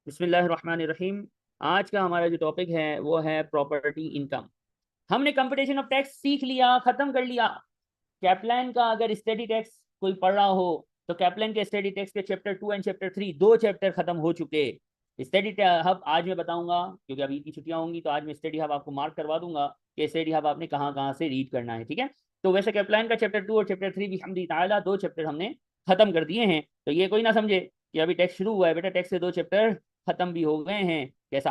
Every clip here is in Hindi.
बिस्मिल्लाहिर्रहमानिर्रहीम। आज का हमारा जो टॉपिक है वो है प्रॉपर्टी इनकम। हमने कंपटीशन ऑफ टैक्स सीख लिया, खत्म कर लिया। कैपलान का अगर स्टडी टैक्स कोई पढ़ रहा हो तो कैपलान के स्टडी टैक्स के चैप्टर 2 एंड चैप्टर 3 दो चैप्टर खत्म हो चुके। स्टडी हब आज मैं बताऊंगा, क्योंकि अभी की छुट्टियां होंगी तो आज मैं स्टडी हब आपको मार्क करवा दूंगा कि स्टडी हब आपने कहाँ कहाँ से रीड करना है। ठीक है, तो वैसे कैपलान का चैप्टर 2 और चैप्टर 3 भी हमदी ताला दो चैप्टर हमने खत्म कर दिए हैं। तो ये कोई ना समझे कि अभी टैक्स शुरू हुआ है, बेटा टैक्स के दो चैप्टर खत्म भी हो गए हैं। कैसा?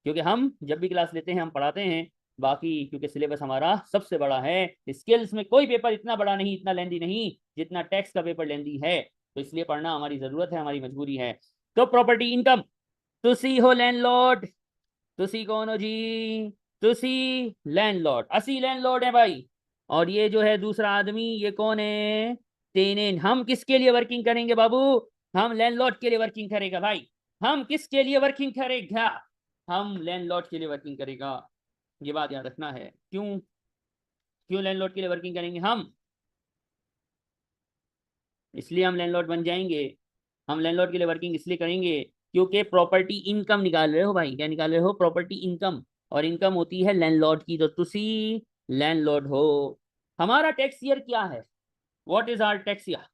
क्योंकि हम जब भी क्लास लेते हैं हम पढ़ाते हैं। बाकी क्योंकि सिलेबस हमारा सबसे बड़ा है, स्किल्स में कोई पेपर इतना बड़ा नहीं, इतना लेंदी नहीं जितना टैक्स का पेपर लेंदी है। तो इसलिए पढ़ना हमारी जरूरत है, हमारी मजबूरी है। तो प्रॉपर्टी इनकम, तुसी हो लैंडलॉर्ड। तुसी कौन हो जी? तुसी लैंडलॉर्ड, असी लैंडलॉर्ड है भाई। और ये जो है दूसरा आदमी, ये कौन है? टेनेंट। हम किसके लिए वर्किंग करेंगे बाबू? हम लैंडलॉर्ड के लिए वर्किंग करेगा भाई। हम किसके लिए वर्किंग करेगा? हम लैंडलॉर्ड के लिए वर्किंग करेगा। ये बात याद रखना है। क्यों? क्यों लैंडलॉर्ड के लिए वर्किंग करेंगे हम? इसलिए हम लैंडलॉर्ड बन जाएंगे। हम लैंडलॉर्ड के लिए वर्किंग इसलिए करेंगे क्योंकि प्रॉपर्टी इनकम निकाल रहे हो भाई। क्या निकाल रहे हो? Property income. और इनकम होती है लैंडलॉर्ड की, तो तुसी लैंडलॉर्ड हो। हमारा टैक्स ईयर क्या है? What is our tax year?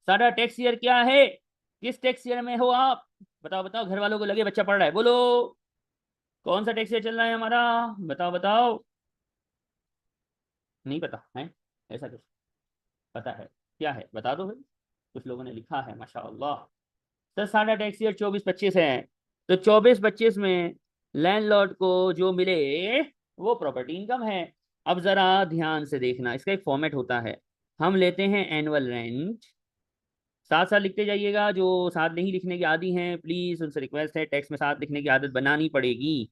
सारा टैक्स ईयर क्या है? किस टैक्स ईयर में हो आप? बताओ बताओ, घर वालों को लगे बच्चा पढ़ रहा है, बोलो कौन सा टैक्स ईयर चल रहा है हमारा? बताओ बताओ। नहीं पता है? ऐसा कुछ पता है? क्या है बता दो भाई। कुछ लोगों ने लिखा है माशाअल्लाह। तो साढ़ा टैक्स ईयर 24-25 है। तो 24-25 में लैंडलॉर्ड को जो मिले वो प्रॉपर्टी इनकम है। अब जरा ध्यान से देखना, इसका एक फॉर्मेट होता है। हम लेते हैं एनुअल रेंट। साथ साथ लिखते जाइएगा। जो साथ नहीं लिखने की आदी हैं प्लीज उनसे रिक्वेस्ट है, टैक्स में साथ लिखने की आदत बनानी पड़ेगी।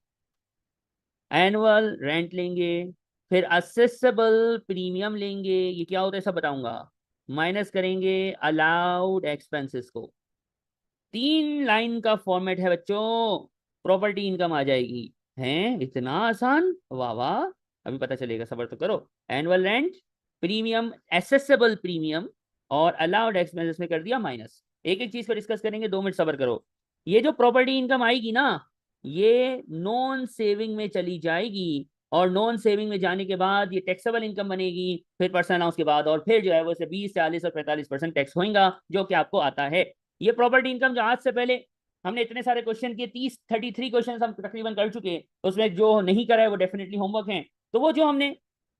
एनुअल रेंट लेंगे, फिर असेसेबल प्रीमियम लेंगे, ये क्या होता है सब बताऊंगा। माइनस करेंगे अलाउड एक्सपेंसेस को। 3 लाइन का फॉर्मेट है बच्चों, प्रॉपर्टी इनकम आ जाएगी। हैं इतना आसान? वाह वाह। अभी पता चलेगा, सबर तो करो। Annual rent, premium, accessible premium और अलाउड एक्सपेंसेस में कर दिया माइनस। एक एक चीज को डिस्कस करेंगे, 2 मिनट सबर करो। ये जो प्रॉपर्टी इनकम आएगी ना, ये नॉन सेविंग में चली जाएगी। और नॉन सेविंग में जाने के बाद ये टैक्सेबल इनकम बनेगी। फिर पर्सनल अलाउंस के बाद और फिर जो है वो 20, 40 और 45% टैक्स होगा, जो कि आपको आता है। ये प्रॉपर्टी इनकम जो आज से पहले हमने इतने सारे क्वेश्चन किए, 33 क्वेश्चन हम तकरीबन कर चुके हैं। उसमें जो नहीं करा है वो डेफिनेटली होमवर्क है। तो वो जो हमने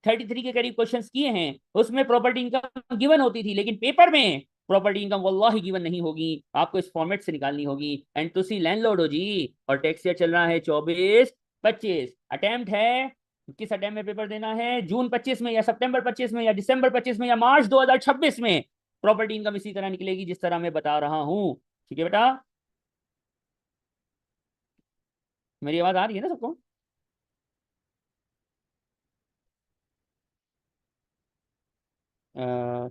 33 के करीब क्वेश्चंस किए हैं उसमें प्रॉपर्टी इनकम गिवन होती थी, लेकिन पेपर में प्रॉपर्टी इनकम वल्लाही गिवन नहीं होगी। आपको इस फॉर्मेट से निकालनी होगी। एंड तुसी लैंडलॉर्ड हो जी। और टैक्स ईयर चल रहा है 24-25। अटेम्प्ट है, किस अटेम्प्ट में पेपर देना है? जून 25 में या सितंबर 25 में या दिसंबर 25 में या मार्च 2026 में। प्रॉपर्टी इनकम इसी तरह निकलेगी जिस तरह मैं बता रहा हूं। ठीक है बेटा? मेरी आवाज आ रही है ना सबको?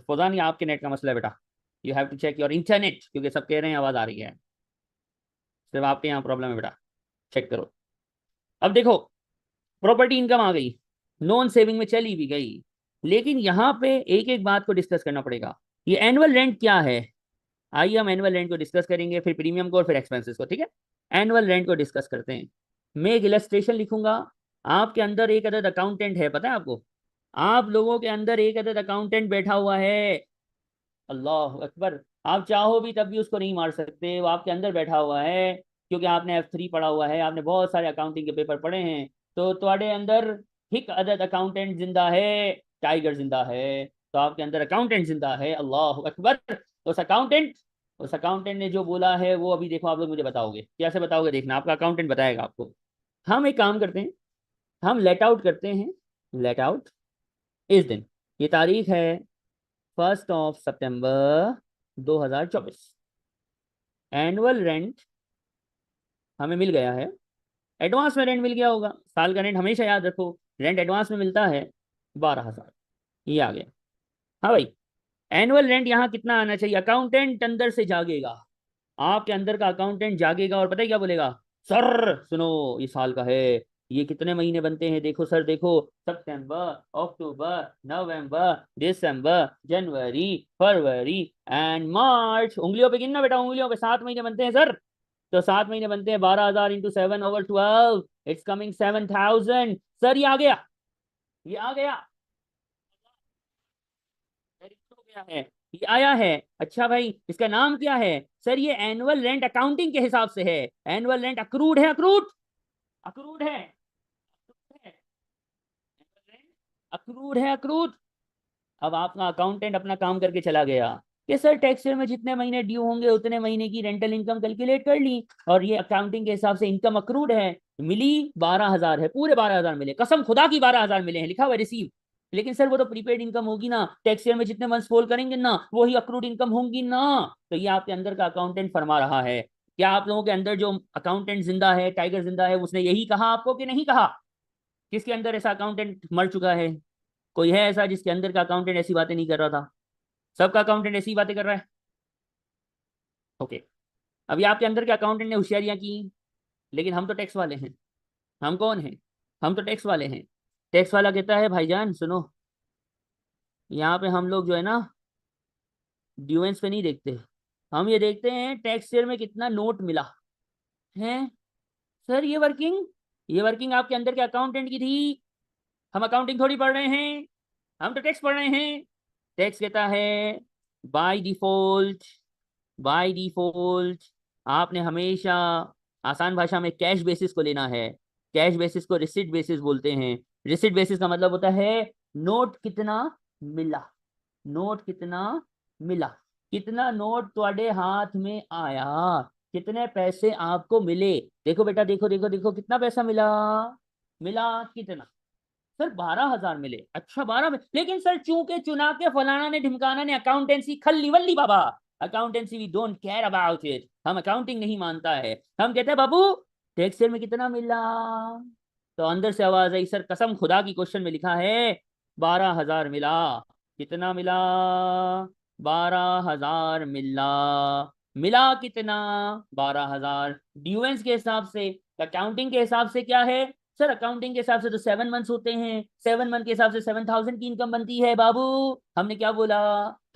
फौजान, ये आपके नेट का मसला है बेटा। You have to check your internet, क्योंकि सब कह रहे हैं आवाज आ रही है। सिर्फ आपके यहाँ प्रॉब्लम है बेटा, चेक करो। अब देखो, प्रॉपर्टी इनकम आ गई, नॉन सेविंग में चली भी गई। लेकिन यहाँ पे एक एक बात को डिस्कस करना पड़ेगा। ये एनुअल रेंट क्या है? आइए हम एनुअल रेंट को डिस्कस करेंगे, फिर प्रीमियम को और फिर एक्सपेंसेस को। ठीक है, एनुअल रेंट को डिस्कस करते हैं। मैं एक इलस्ट्रेशन लिखूंगा। आपके अंदर एक अदद अकाउंटेंट है, पता है आपको? आप लोगों के अंदर एक अदद अकाउंटेंट बैठा हुआ है। अल्लाह अकबर। आप चाहो भी तब भी उसको नहीं मार सकते, वो आपके अंदर बैठा हुआ है। क्योंकि आपने F3 पढ़ा हुआ है, आपने बहुत सारे अकाउंटिंग के पेपर पढ़े हैं। तो तुम्हारे अंदर हिक अदद अकाउंटेंट जिंदा है, टाइगर जिंदा है। तो आपके अंदर अकाउंटेंट जिंदा है। अल्लाह अकबर। तो उस अकाउंटेंट ने जो बोला है वो अभी देखो, आप लोग मुझे बताओगे कैसे बताओगे, देखना आपका अकाउंटेंट बताएगा आपको। हम एक काम करते हैं, हम लेट आउट करते हैं। लेट आउट इस दिन, ये तारीख है 1 सितंबर 2024। एनुअल रेंट हमें मिल गया है। एडवांस में रेंट मिल गया होगा। साल का रेंट हमेशा याद रखो, रेंट एडवांस में मिलता है 12,000। ये आ गया। हाँ भाई, एनुअल रेंट यहाँ कितना आना चाहिए? अकाउंटेंट अंदर से जागेगा, आपके अंदर का अकाउंटेंट जागेगा और पता है क्या बोलेगा? सर सुनो, ये साल का है, ये कितने महीने बनते हैं देखो सर, देखो सितंबर, अक्टूबर, नवंबर, दिसंबर, जनवरी, फरवरी एंड मार्च। उंगलियों पे गिनना बेटा, उंगलियों पे 7 महीने बनते हैं सर। तो 7 महीने बनते हैं 12,000 इंटू 7/12, इट्स कमिंग 7,000। सर ये आ गया, ये आ गया, हो गया है, ये आया है। अच्छा भाई इसका नाम क्या है? सर ये एनुअल रेंट अकाउंटिंग के हिसाब से है। एनुअल रेंट अक्रूड है, अक्रूड, अक्रूड है, अक्रूड है, अक्रूड। अब आपका अकाउंटेंट अपना काम करके चला गया कि सर टैक्स ईयर में जितने महीने ड्यू होंगे उतने महीने की रेंटल इनकम कैलकुलेट कर ली, और ये अकाउंटिंग के हिसाब से इनकम अक्रूड है, मिली 12,000 है, पूरे 12,000 मिले, कसम खुदा की 12,000 मिले हैं, लिखा हुआ रिसीव। लेकिन सर वो तो प्रीपेड इनकम होगी ना, टैक्स ईयर में जितने मंथ फॉल करेंगे ना वही अक्रूड इनकम होंगी ना। तो ये आपके अंदर का अकाउंटेंट फरमा रहा है। क्या आप लोगों के अंदर जो अकाउंटेंट जिंदा है, टाइगर जिंदा है, उसने यही कहा आपको कि नहीं कहा? किसके अंदर ऐसा अकाउंटेंट मर चुका है? कोई है ऐसा जिसके अंदर का अकाउंटेंट ऐसी बातें नहीं कर रहा था? सबका अकाउंटेंट ऐसी बातें कर रहा है। ओके, अभी आपके अंदर के अकाउंटेंट ने होशियारियां की, लेकिन हम तो टैक्स वाले हैं। हम कौन हैं? हम तो टैक्स वाले हैं। टैक्स वाला कहता है भाईजान सुनो, यहाँ पे हम लोग जो है ना ड्यूएंस पे नहीं देखते, हम ये देखते हैं टैक्स ईयर में कितना नोट मिला है। सर ये वर्किंग आपके अंदर के अकाउंटेंट की थी। हम अकाउंटिंग थोड़ी पढ़ रहे हैं, हम तो टैक्स पढ़ रहे हैं। टैक्स कहता है बाय डिफॉल्ट, बाय डिफॉल्ट आपने हमेशा आसान भाषा में कैश बेसिस को लेना है। कैश बेसिस को रिसिट बेसिस बोलते हैं। रिसिट बेसिस का मतलब होता है नोट कितना मिला, नोट कितना मिला, कितना नोट तुम्हारे हाथ में आया, कितने पैसे आपको मिले। देखो बेटा, देखो देखो देखो कितना पैसा मिला, मिला कितना? सर 12,000 मिले। अच्छा 12 में, लेकिन सर चूंकि चुना के फलाना ने ढिमकाना ने अकाउंटेंसी खल्ली वल्ली बाबा, accountancy we don't care about it, हम अकाउंटिंग नहीं मानता है। हम कहते हैं बाबू टैक्स ईयर में कितना मिला। तो अंदर से आवाज आई सर कसम खुदा की क्वेश्चन में लिखा है 12,000 मिला। कितना मिला? 12,000 मिला। मिला कितना? 12,000। ड्यूएंस के हिसाब से, अकाउंटिंग के हिसाब से क्या है? सर अकाउंटिंग के हिसाब से तो 7 मंथ्स होते हैं, 7 मंथ के हिसाब से 7,000 की इनकम बनती है बाबू। हमने क्या बोला?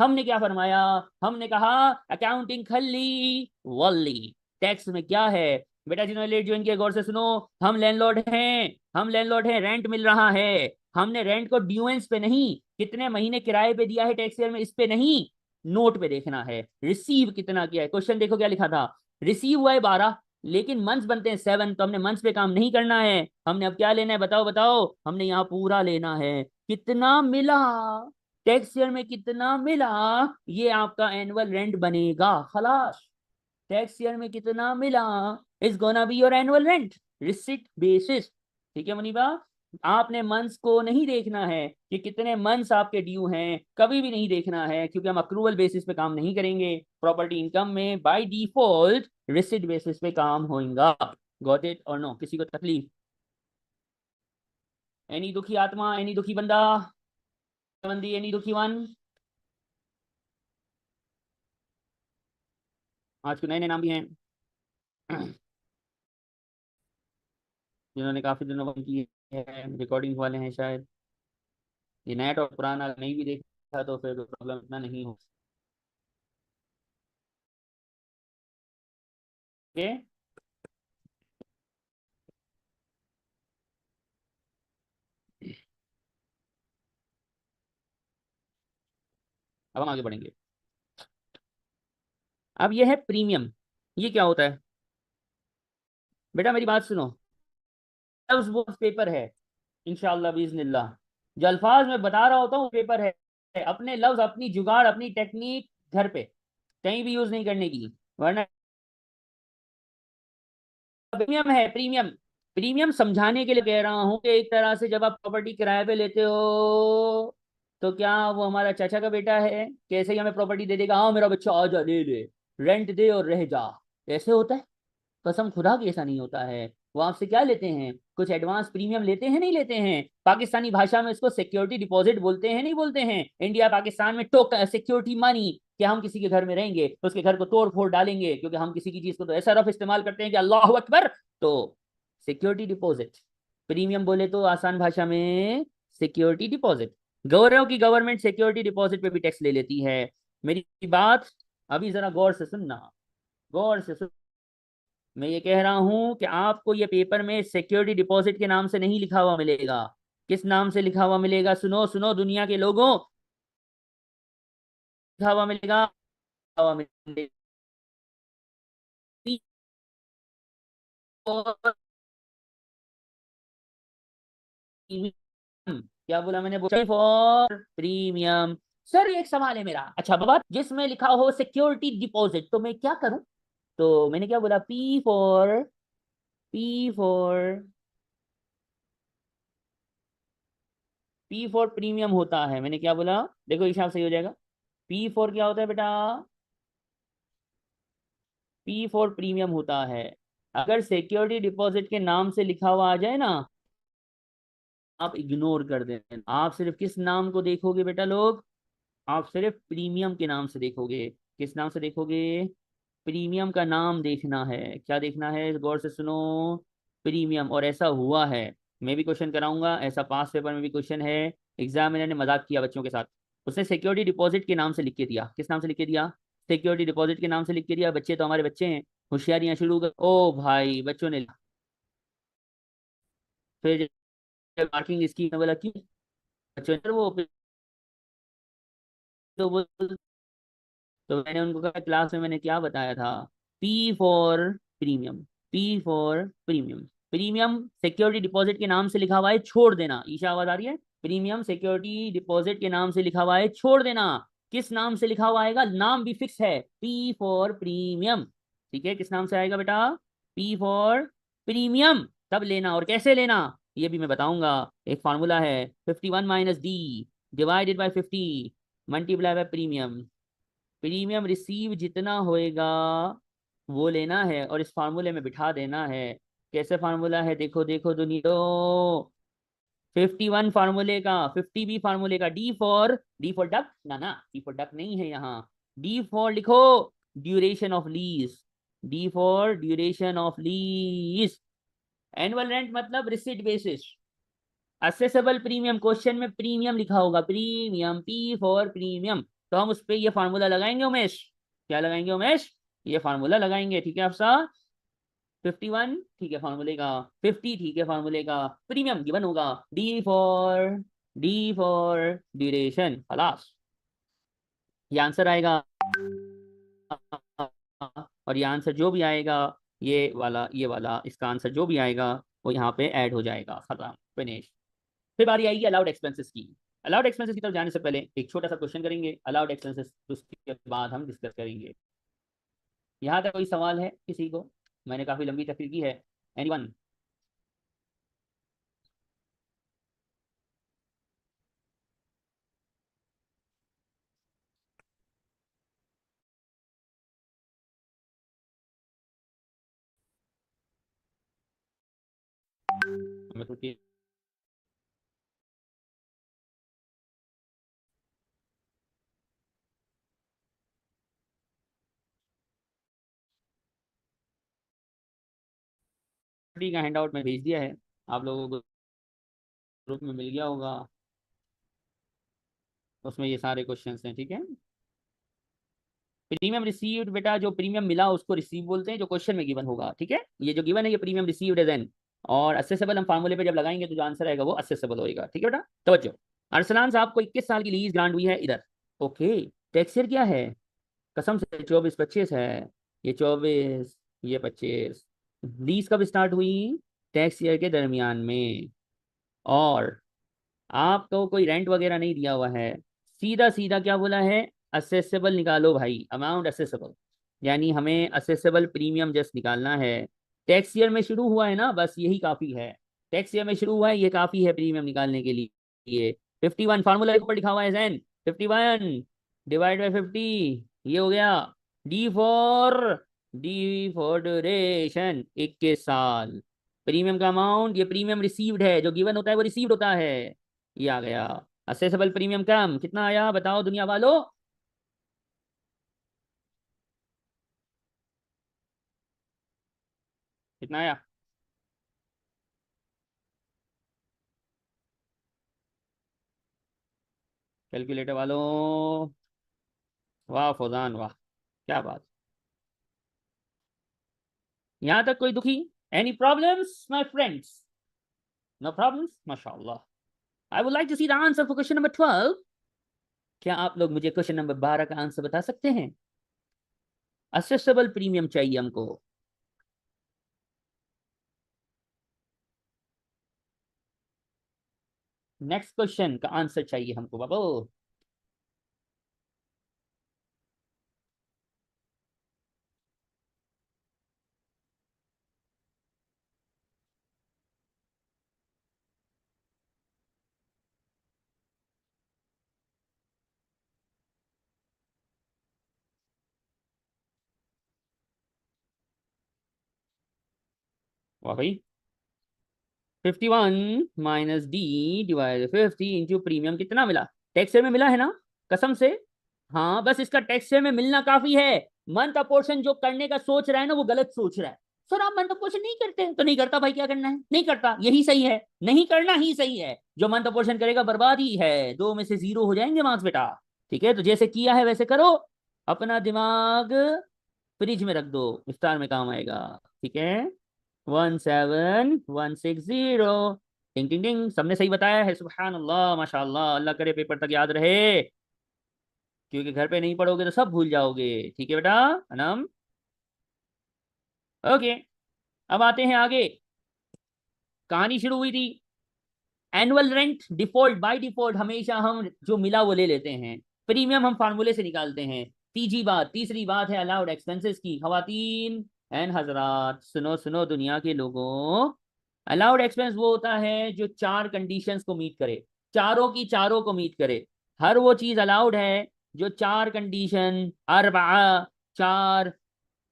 हमने क्या फरमाया? हमने कहा अकाउंटिंग खल्ली वल्ली। टैक्स में क्या है? बेटा जिन्होंने लेट ज्वाइन किया गौर से सुनो, हम लैंडलॉर्ड हैं, हम लैंडलॉर्ड हैं, रेंट मिल रहा है। हमने रेंट को ड्यूएंस पे नहीं, कितने महीने किराए पे दिया है टैक्स ईयर में, इस पे नहीं, नोट पे देखना है। रिसीव कितना किया है, क्वेश्चन देखो क्या लिखा था, रिसीव हुआ है 12, लेकिन मंथ्स बनते हैं 7, तो हमने मंथ्स पे काम नहीं करना है। हमने अब क्या लेना है, बताओ बताओ? हमने यहाँ पूरा लेना है, कितना मिला टैक्स ईयर में, कितना मिला, ये आपका एनुअल रेंट बनेगा। खलास, टैक्स ईयर में कितना मिला is gonna be your annual rent, receipt basis. ठीक है मुनीबा, आपने मंथ्स को नहीं देखना है कि कितने मंथ्स आपके ड्यू हैं, कभी भी नहीं देखना है, क्योंकि हम अक्रूवल बेसिस पे काम नहीं करेंगे। प्रॉपर्टी इनकम में बाय डिफॉल्ट रिसिट बेसिस पे काम होगा। गॉट इट और नो? किसी को तकलीफ? एनी दुखी आत्मा, एनी दुखी बंदा, बंदी, एनी दुखी वन? आज के नए नए नाम भी हैं जिन्होंने काफी दिनों बाद की है, रिकॉर्डिंग वाले हैं शायद। ये नेट और पुराना नहीं भी देखा तो फिर प्रॉब्लम इतना नहीं हो। ओके, अब हम आगे बढ़ेंगे। अब ये है प्रीमियम। ये क्या होता है? बेटा मेरी बात सुनो, लफ्ज वो पेपर है, इंशाअल्लाह बिस्मिल्लाह, जो अल्फाज मैं बता रहा होता हूँ पेपर है। अपने लफ्ज, अपनी जुगाड़, अपनी टेक्निक घर पे कहीं भी यूज नहीं करने की, वरना प्रीमियम है, प्रीमियम। प्रीमियम समझाने के लिए कह रहा हूँ कि एक तरह से जब आप प्रॉपर्टी किराए पे लेते हो तो क्या वो हमारा चाचा का बेटा है, कैसे ही हमें प्रॉपर्टी दे देगा, हाँ मेरा बच्चा आ जा ले ले, रेंट दे और रह जा, ऐसे होता है? कसम खुदा की ऐसा नहीं होता है। वो आपसे क्या लेते हैं? कुछ एडवांस प्रीमियम लेते हैं, नहीं लेते हैं? पाकिस्तानी भाषा में इसको सिक्योरिटी डिपॉजिट बोलते हैं, नहीं बोलते हैं? इंडिया पाकिस्तान में टोक सिक्योरिटी मनी, कि हम किसी के घर में रहेंगे तो उसके घर को तोड़ फोड़ डालेंगे, क्योंकि हम किसी की चीज को तो ऐसा रफ इस्तेमाल करते हैं कि अल्लाह अकबर। तो सिक्योरिटी डिपॉजिट, प्रीमियम बोले तो आसान भाषा में सिक्योरिटी डिपॉजिट। गौरव की गवर्नमेंट सिक्योरिटी डिपॉजिट पे भी टैक्स ले लेती है। मेरी बात अभी जरा गौर से सुनना, गौर से सुन। मैं ये कह रहा हूं कि आपको ये पेपर में सिक्योरिटी डिपॉजिट के नाम से नहीं लिखा हुआ मिलेगा। किस नाम से लिखा हुआ मिलेगा? सुनो सुनो दुनिया के लोगों, लिखा हुआ मिलेगा, लिखा हुआ मिलेगा प्रीमियम। क्या बोला मैंने? For premium. सर एक सवाल है मेरा, अच्छा बाबा, जिसमें लिखा हो सिक्योरिटी डिपॉजिट तो मैं क्या करूं? तो मैंने क्या बोला? P for P for premium होता है। मैंने क्या बोला? देखो हिसाब सही हो जाएगा। पी फॉर क्या होता है बेटा? पी फॉर प्रीमियम होता है। अगर सिक्योरिटी डिपॉजिट के नाम से लिखा हुआ आ जाए ना, आप इग्नोर कर दें। आप सिर्फ किस नाम को देखोगे बेटा लोग? आप सिर्फ प्रीमियम के नाम से देखोगे। किस नाम से देखोगे? प्रीमियम का नाम देखना है। क्या देखना है? गौर से सुनो, प्रीमियम। और ऐसा हुआ है, मैं भी क्वेश्चन कराऊंगा ऐसा, पास पेपर में भी क्वेश्चन है। एग्जामिनर ने मजाक किया बच्चों के साथ, उसने सिक्योरिटी डिपॉजिट के नाम से लिख के दिया। किस नाम से लिख के दिया? सिक्योरिटी डिपॉजिट के नाम से लिख के दिया। बच्चे तो हमारे बच्चे हैं, होशियारियां शुरू कर। ओ भाई बच्चों ने, फिर मार्किंग स्कीम में बोला कि बच्चों ने वो, तो वो, तो मैंने उनको कहा क्लास में मैंने क्या बताया था? P for premium. P for premium. Premium security deposit के नाम से लिखा हुआ है, छोड़ देना। ईशा आवाज आ रही है? प्रीमियम सिक्योरिटी डिपॉजिट के नाम से लिखा हुआ है, छोड़ देना। किस नाम से लिखा हुआ आएगा? नाम भी फिक्स है, पी फॉर प्रीमियम। ठीक है, किस नाम से आएगा बेटा? P for premium. तब लेना, और कैसे लेना ये भी मैं बताऊंगा। एक फॉर्मूला है, 51 - D divided by 50 multiply by premium. Premium receive जितना होएगा वो लेना है और इस फार्मूले में बिठा देना है। कैसे फार्मूला है? देखो देखो दुनिया, तो 51 फार्मूले का, 50 भी फार्मूले का। डी फॉर डक, ना डी फॉर डक नहीं है यहाँ। डी फॉर लिखो duration of lease. D for duration of lease. Annual rent मतलब receipt basis. Assessable premium, question में प्रीमियम लिखा होगा, प्रीमियम, पी फॉर प्रीमियम। तो हम उस पर ये फार्मूला लगाएंगे उमेश। क्या लगाएंगे उमेश? ये फार्मूला लगाएंगे। ठीक है अफसा? 51 ठीक है फार्मूले का, 50 ठीक है फार्मूले का, प्रीमियम गिवन होगा। डी फॉर ड्यूरेशन, खलास। ये आंसर आएगा। और ये आंसर जो भी आएगा, ये वाला इसका आंसर जो भी आएगा वो यहाँ पे ऐड हो जाएगा। खत्म, फिनिश। फिर बारी आएगी अलाउड एक्सपेंसेस की। अलाउड एक्सपेंसेस की तरफ जाने से पहले एक छोटा सा क्वेश्चन करेंगे अलाउड एक्सपेंसेस, उसके बाद हम डिस्कस करेंगे। यहाँ तक कोई सवाल है किसी को? मैंने काफी लंबी तकरीर की है। एनीवन? मैं तो का हैंड आउट में भेज दिया है, आप लोगों को ग्रुप में मिल गया होगा। उसमें ये सारे क्वेश्चंस हैं, ठीक है। प्रीमियम रिसीव्ड बेटा, जो प्रीमियम मिला उसको रिसीव बोलते हैं, जो क्वेश्चन में गिवन होगा। ठीक है, ये जो गिवन है ये प्रीमियम रिसीव्ड है देन। और असेसेबल हम फार्मूले पे जब लगाएंगे तो जो आंसर आएगा वो असेसेबल होएगा। ठीक है बेटा, तवज्जो। अरसलान साहब को 21 साल की लीज ग्रांट हुई है इधर। ओके, टैक्स ईयर क्या है? कसम से 24-25 है। ये 24, ये 25। लीज कब स्टार्ट हुई? टैक्स ईयर के दरमियान में। और आपको कोई रेंट वगैरह नहीं दिया हुआ है। सीधा सीधा क्या बोला है? असेसेबल निकालो भाई, अमाउंट असेसेबल। यानी हमें असेसेबल प्रीमियम जस्ट निकालना है। टैक्स ईयर में शुरू हुआ है ना, बस यही काफी है। टैक्स ईयर में शुरू हुआ है, ये काफी है प्रीमियम निकालने के लिए। 51 फार्मूला के ऊपर लिखा हुआ है जैन, 51 डिवाइड बाई 50, ये हो गया। D for D for duration, 21 साल। प्रीमियम का अमाउंट, ये प्रीमियम रिसीव्ड है, जो गिवन होता है वो रिसीव्ड होता है। ये आ गया। असेसेबल प्रीमियम कम कितना आया बताओ दुनिया वालों? कितना आया? कैलकुलेटर वालों? वाह फौजान वाह, क्या बात। यहां तक कोई दुखी? Any problems my friends? No problems, माशाल्लाह। I would like to see the answer for question number 12। क्या आप लोग मुझे क्वेश्चन नंबर 12 का आंसर बता सकते हैं? असेसेबल प्रीमियम चाहिए हमको। नेक्स्ट क्वेश्चन का आंसर चाहिए हमको बाबू। वाह भाई। 51 minus D divide 50 into premium कितना मिला? टैक्स में मिला है ना? कसम से। हाँ, बस इसका टैक्स में मिलना काफी है। मंथ अपोर्शन जो करने का सोच रहा है ना, वो गलत सोच रहा है। सर आप मंथ अपोर्शन नहीं करते तो नहीं करता भाई, क्या करना है? नहीं करता, यही सही है। नहीं करना ही सही है। जो मंथ अपोर्शन करेगा बर्बाद ही है। 2 में से 0 हो जाएंगे मार्क्स बेटा। ठीक है, तो जैसे किया है वैसे करो। अपना दिमाग फ्रिज में रख दो, इफ्तार में काम आएगा। ठीक है। 17160। टिंग टिंग टिंग, सबने सही बताया है, सुभान अल्लाह माशाअल्लाह। अल्लाह करे पेपर तक याद रहे, क्योंकि घर पे नहीं पढ़ोगे तो सब भूल जाओगे। ठीक है बेटा अनम। ओके, अब आते हैं आगे। कहानी शुरू हुई थी। Annual rent default, by default हमेशा हम जो मिला वो ले लेते हैं। प्रीमियम हम फार्मूले से निकालते हैं। तीसरी बात है अलाउड एक्सपेंसेस की। खवातीन एंड हजरात, सुनो सुनो दुनिया के लोगों। अलाउड एक्सपेंस वो होता है जो 4 कंडीशंस को मीट करे। चारों की चारों को मीट करे। हर वो चीज अलाउड है जो 4 कंडीशन, अरबा, चार,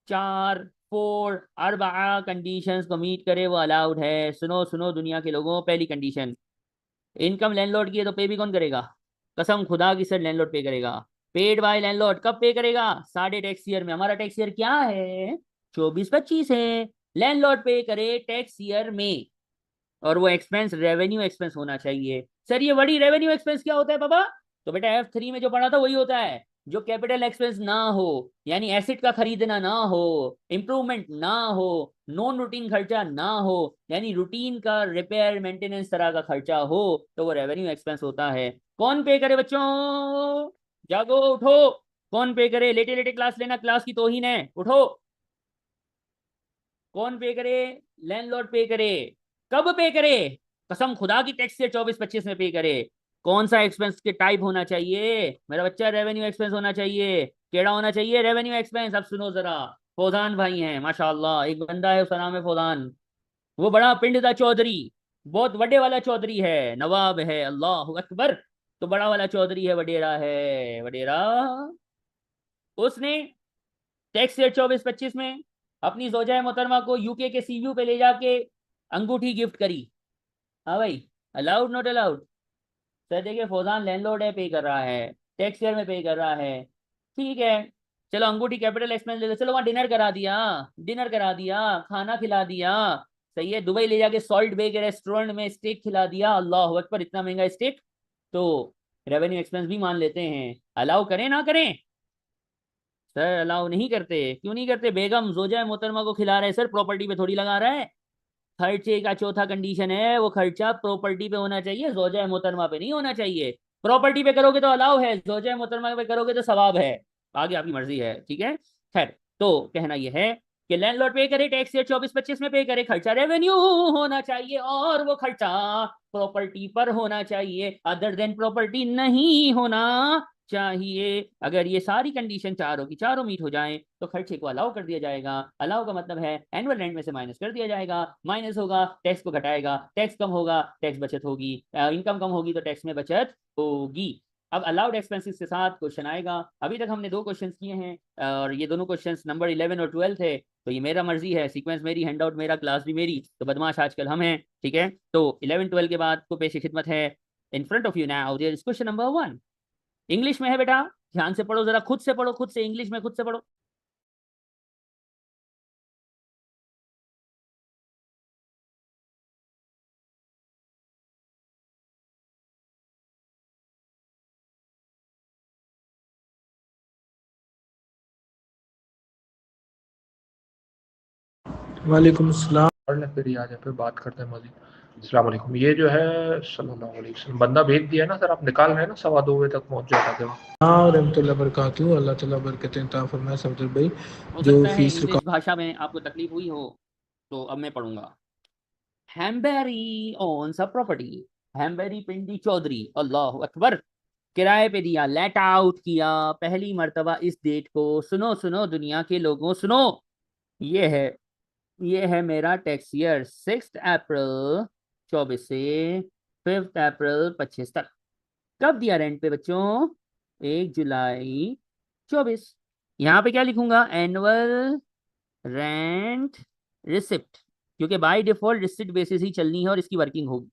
चार, 4, अरबा कंडीशंस को मीट करे, वो अलाउड है। सुनो सुनो दुनिया के लोगों, पहली कंडीशन, इनकम लैंडलॉर्ड की है तो पे भी कौन करेगा? कसम खुदा की सर, लैंडलॉर्ड पे करेगा। Paid by landlord. कब पे करेगा? साढ़े टैक्स ईयर में। हमारा टैक्स ईयर क्या है? 24-25 है। लैंडलॉर्ड पे करे टैक्स ईयर में। और वो एक्सपेंस रेवेन्यू एक्सपेंस होना चाहिए। सर ये बड़ी रेवेन्यू एक्सपेंस क्या होता है पापा? तो बेटा F3 में जो पढ़ा था वही होता है। जो कैपिटल एक्सपेंस ना हो, यानी एसेट का खरीदना ना हो, इंप्रूवमेंट ना हो, नॉन रूटीन खर्चा ना हो, यानी रूटीन का रिपेयर मेंटेनेंस तरह का खर्चा हो, तो वो रेवेन्यू एक्सपेंस होता है। कौन पे करे बच्चों? जागो उठो। कौन पे करे? लेटे लेटे क्लास लेना क्लास की तौहीन है, उठो। कौन पे करे? लैंडलॉर्ड पे करे। कब पे करे? कसम खुदा की टैक्स से 24-25 में पे करे। कौन सा एक्सपेंस के टाइप होना चाहिए मेरा बच्चा? रेवेन्यू एक्सपेंस होना चाहिए। केड़ा होना चाहिए? Revenue expense. अब सुनो जरा। फौजान भाई हैं माशाल्लाह, एक बंदा है उसका नाम है फौजान। वो बड़ा पिंड दा चौधरी, बहुत बड़े वाला चौधरी है, नवाब है, अल्लाह अकबर। तो बड़ा वाला चौधरी है, वडेरा है, वडेरा। उसने टैक्स ईयर 24-25 में अपनी जोजा मोहतरमा को यूके के सीयू पे ले जाके अंगूठी गिफ्ट करी। हाँ भाई, अलाउड नॉट अलाउड? सर देखिए, फौजान लैंडलॉर्ड है, पे कर रहा है, टैक्स ईयर में पे कर रहा है। ठीक है, चलो अंगूठी कैपिटल एक्सपेंस ले लो, चलो वहां डिनर करा दिया, डिनर करा दिया, खाना खिला दिया। सही है, दुबई ले जाके सॉल्ट बे के रेस्टोरेंट में स्टेक खिला दिया, अल्लाह अकबर, इतना महंगा स्टेक। तो रेवेन्यू एक्सपेंस भी मान लेते हैं। अलाउ करें ना करें? सर अलाउ नहीं करते। क्यों नहीं करते? बेगम जोजा मोहतरमा को खिला रहे हैं सर, प्रॉपर्टी पे थोड़ी लगा रहा है। खर्चे का चौथा कंडीशन है, वो खर्चा प्रॉपर्टी पे होना चाहिए, जोजा मोहतरमा पे नहीं होना चाहिए। प्रॉपर्टी पे करोगे तो अलाउ है, जोजा मोहतरमा पे करोगे तो सवाब है। आगे आपकी मर्जी है। ठीक है, खैर। तो कहना यह है कि लैंडलॉर्ड पे करे टैक्स ईयर 24-25 में पे करे, खर्चा रेवेन्यू होना चाहिए, और वो खर्चा प्रॉपर्टी पर होना चाहिए, अदर देन प्रॉपर्टी नहीं होना चाहिए। अगर ये सारी कंडीशन चारों की चारों मीट हो जाएं तो खर्चे को अलाउ कर दिया जाएगा। अलाउ का मतलब है एनुअल रेंट में से माइनस कर दिया जाएगा। माइनस होगा टैक्स को घटाएगा, टैक्स कम होगा टैक्स बचत होगी, इनकम कम होगी तो टैक्स में बचत होगी। अब अलाउड एक्सपेंसेस के साथ क्वेश्चन आएगा। अभी तक हमने 2 क्वेश्चन किए हैं, और ये दोनों क्वेश्चन नंबर 11 और 12 थे। तो ये मेरा मर्जी है, सीक्वेंस मेरी, हैंडआउट मेरा, क्लास भी मेरी, तो बदमाश आजकल हम हैं। ठीक है, तो 11-12 के बाद को पेश खिदमत है। In front of you now there is question number 1। English में है बेटा, ध्यान से पढ़ो, जरा खुद से पढ़ो, खुद से इंग्लिश में खुद से पढ़ो। वालेकुम अस्सलाम। पढ़ ले फिर यहाँ पे बात करते हैं मजीद। अस्सलाम वालेकुम। ये जो है सल्लल्लाहु अलैहि वसल्लम बंदा भेज दिया है ना सर, आप निकाल रहे हैं ना, 2:15 बजे तक पहुंच जाएगा के वहाँ। हाँ, रहमतुल्लाह बरकातहू, अल्लाह ताला बरकतें अता फरमाए सफदर भाई। हो जो सकता है फीस इंग्लिश भाषा में आपको तकलीफ हुई हो, तो अब मैं पढ़ूंगा। हैम्बेरी ओन्स अ प्रॉपर्टी। हैम्बेरी पिंडी चौधरी, अल्लाह अकबर, किराए पे दिया, लेट आउट किया पहली मर्तबा इस डेट को। सुनो सुनो दुनिया के लोगों सुनो, ये है ये है मेरा टैक्स ईयर 6 अप्रैल 24 से 5 अप्रैल 25 तक। कब दिया रेंट पे बच्चों? 1 जुलाई 24। यहाँ पे क्या लिखूंगा? एनुअल रेंट रिसिप्ट, क्योंकि बाय डिफॉल्ट रिसिप्ट बेसिस ही चलनी है और इसकी वर्किंग होगी।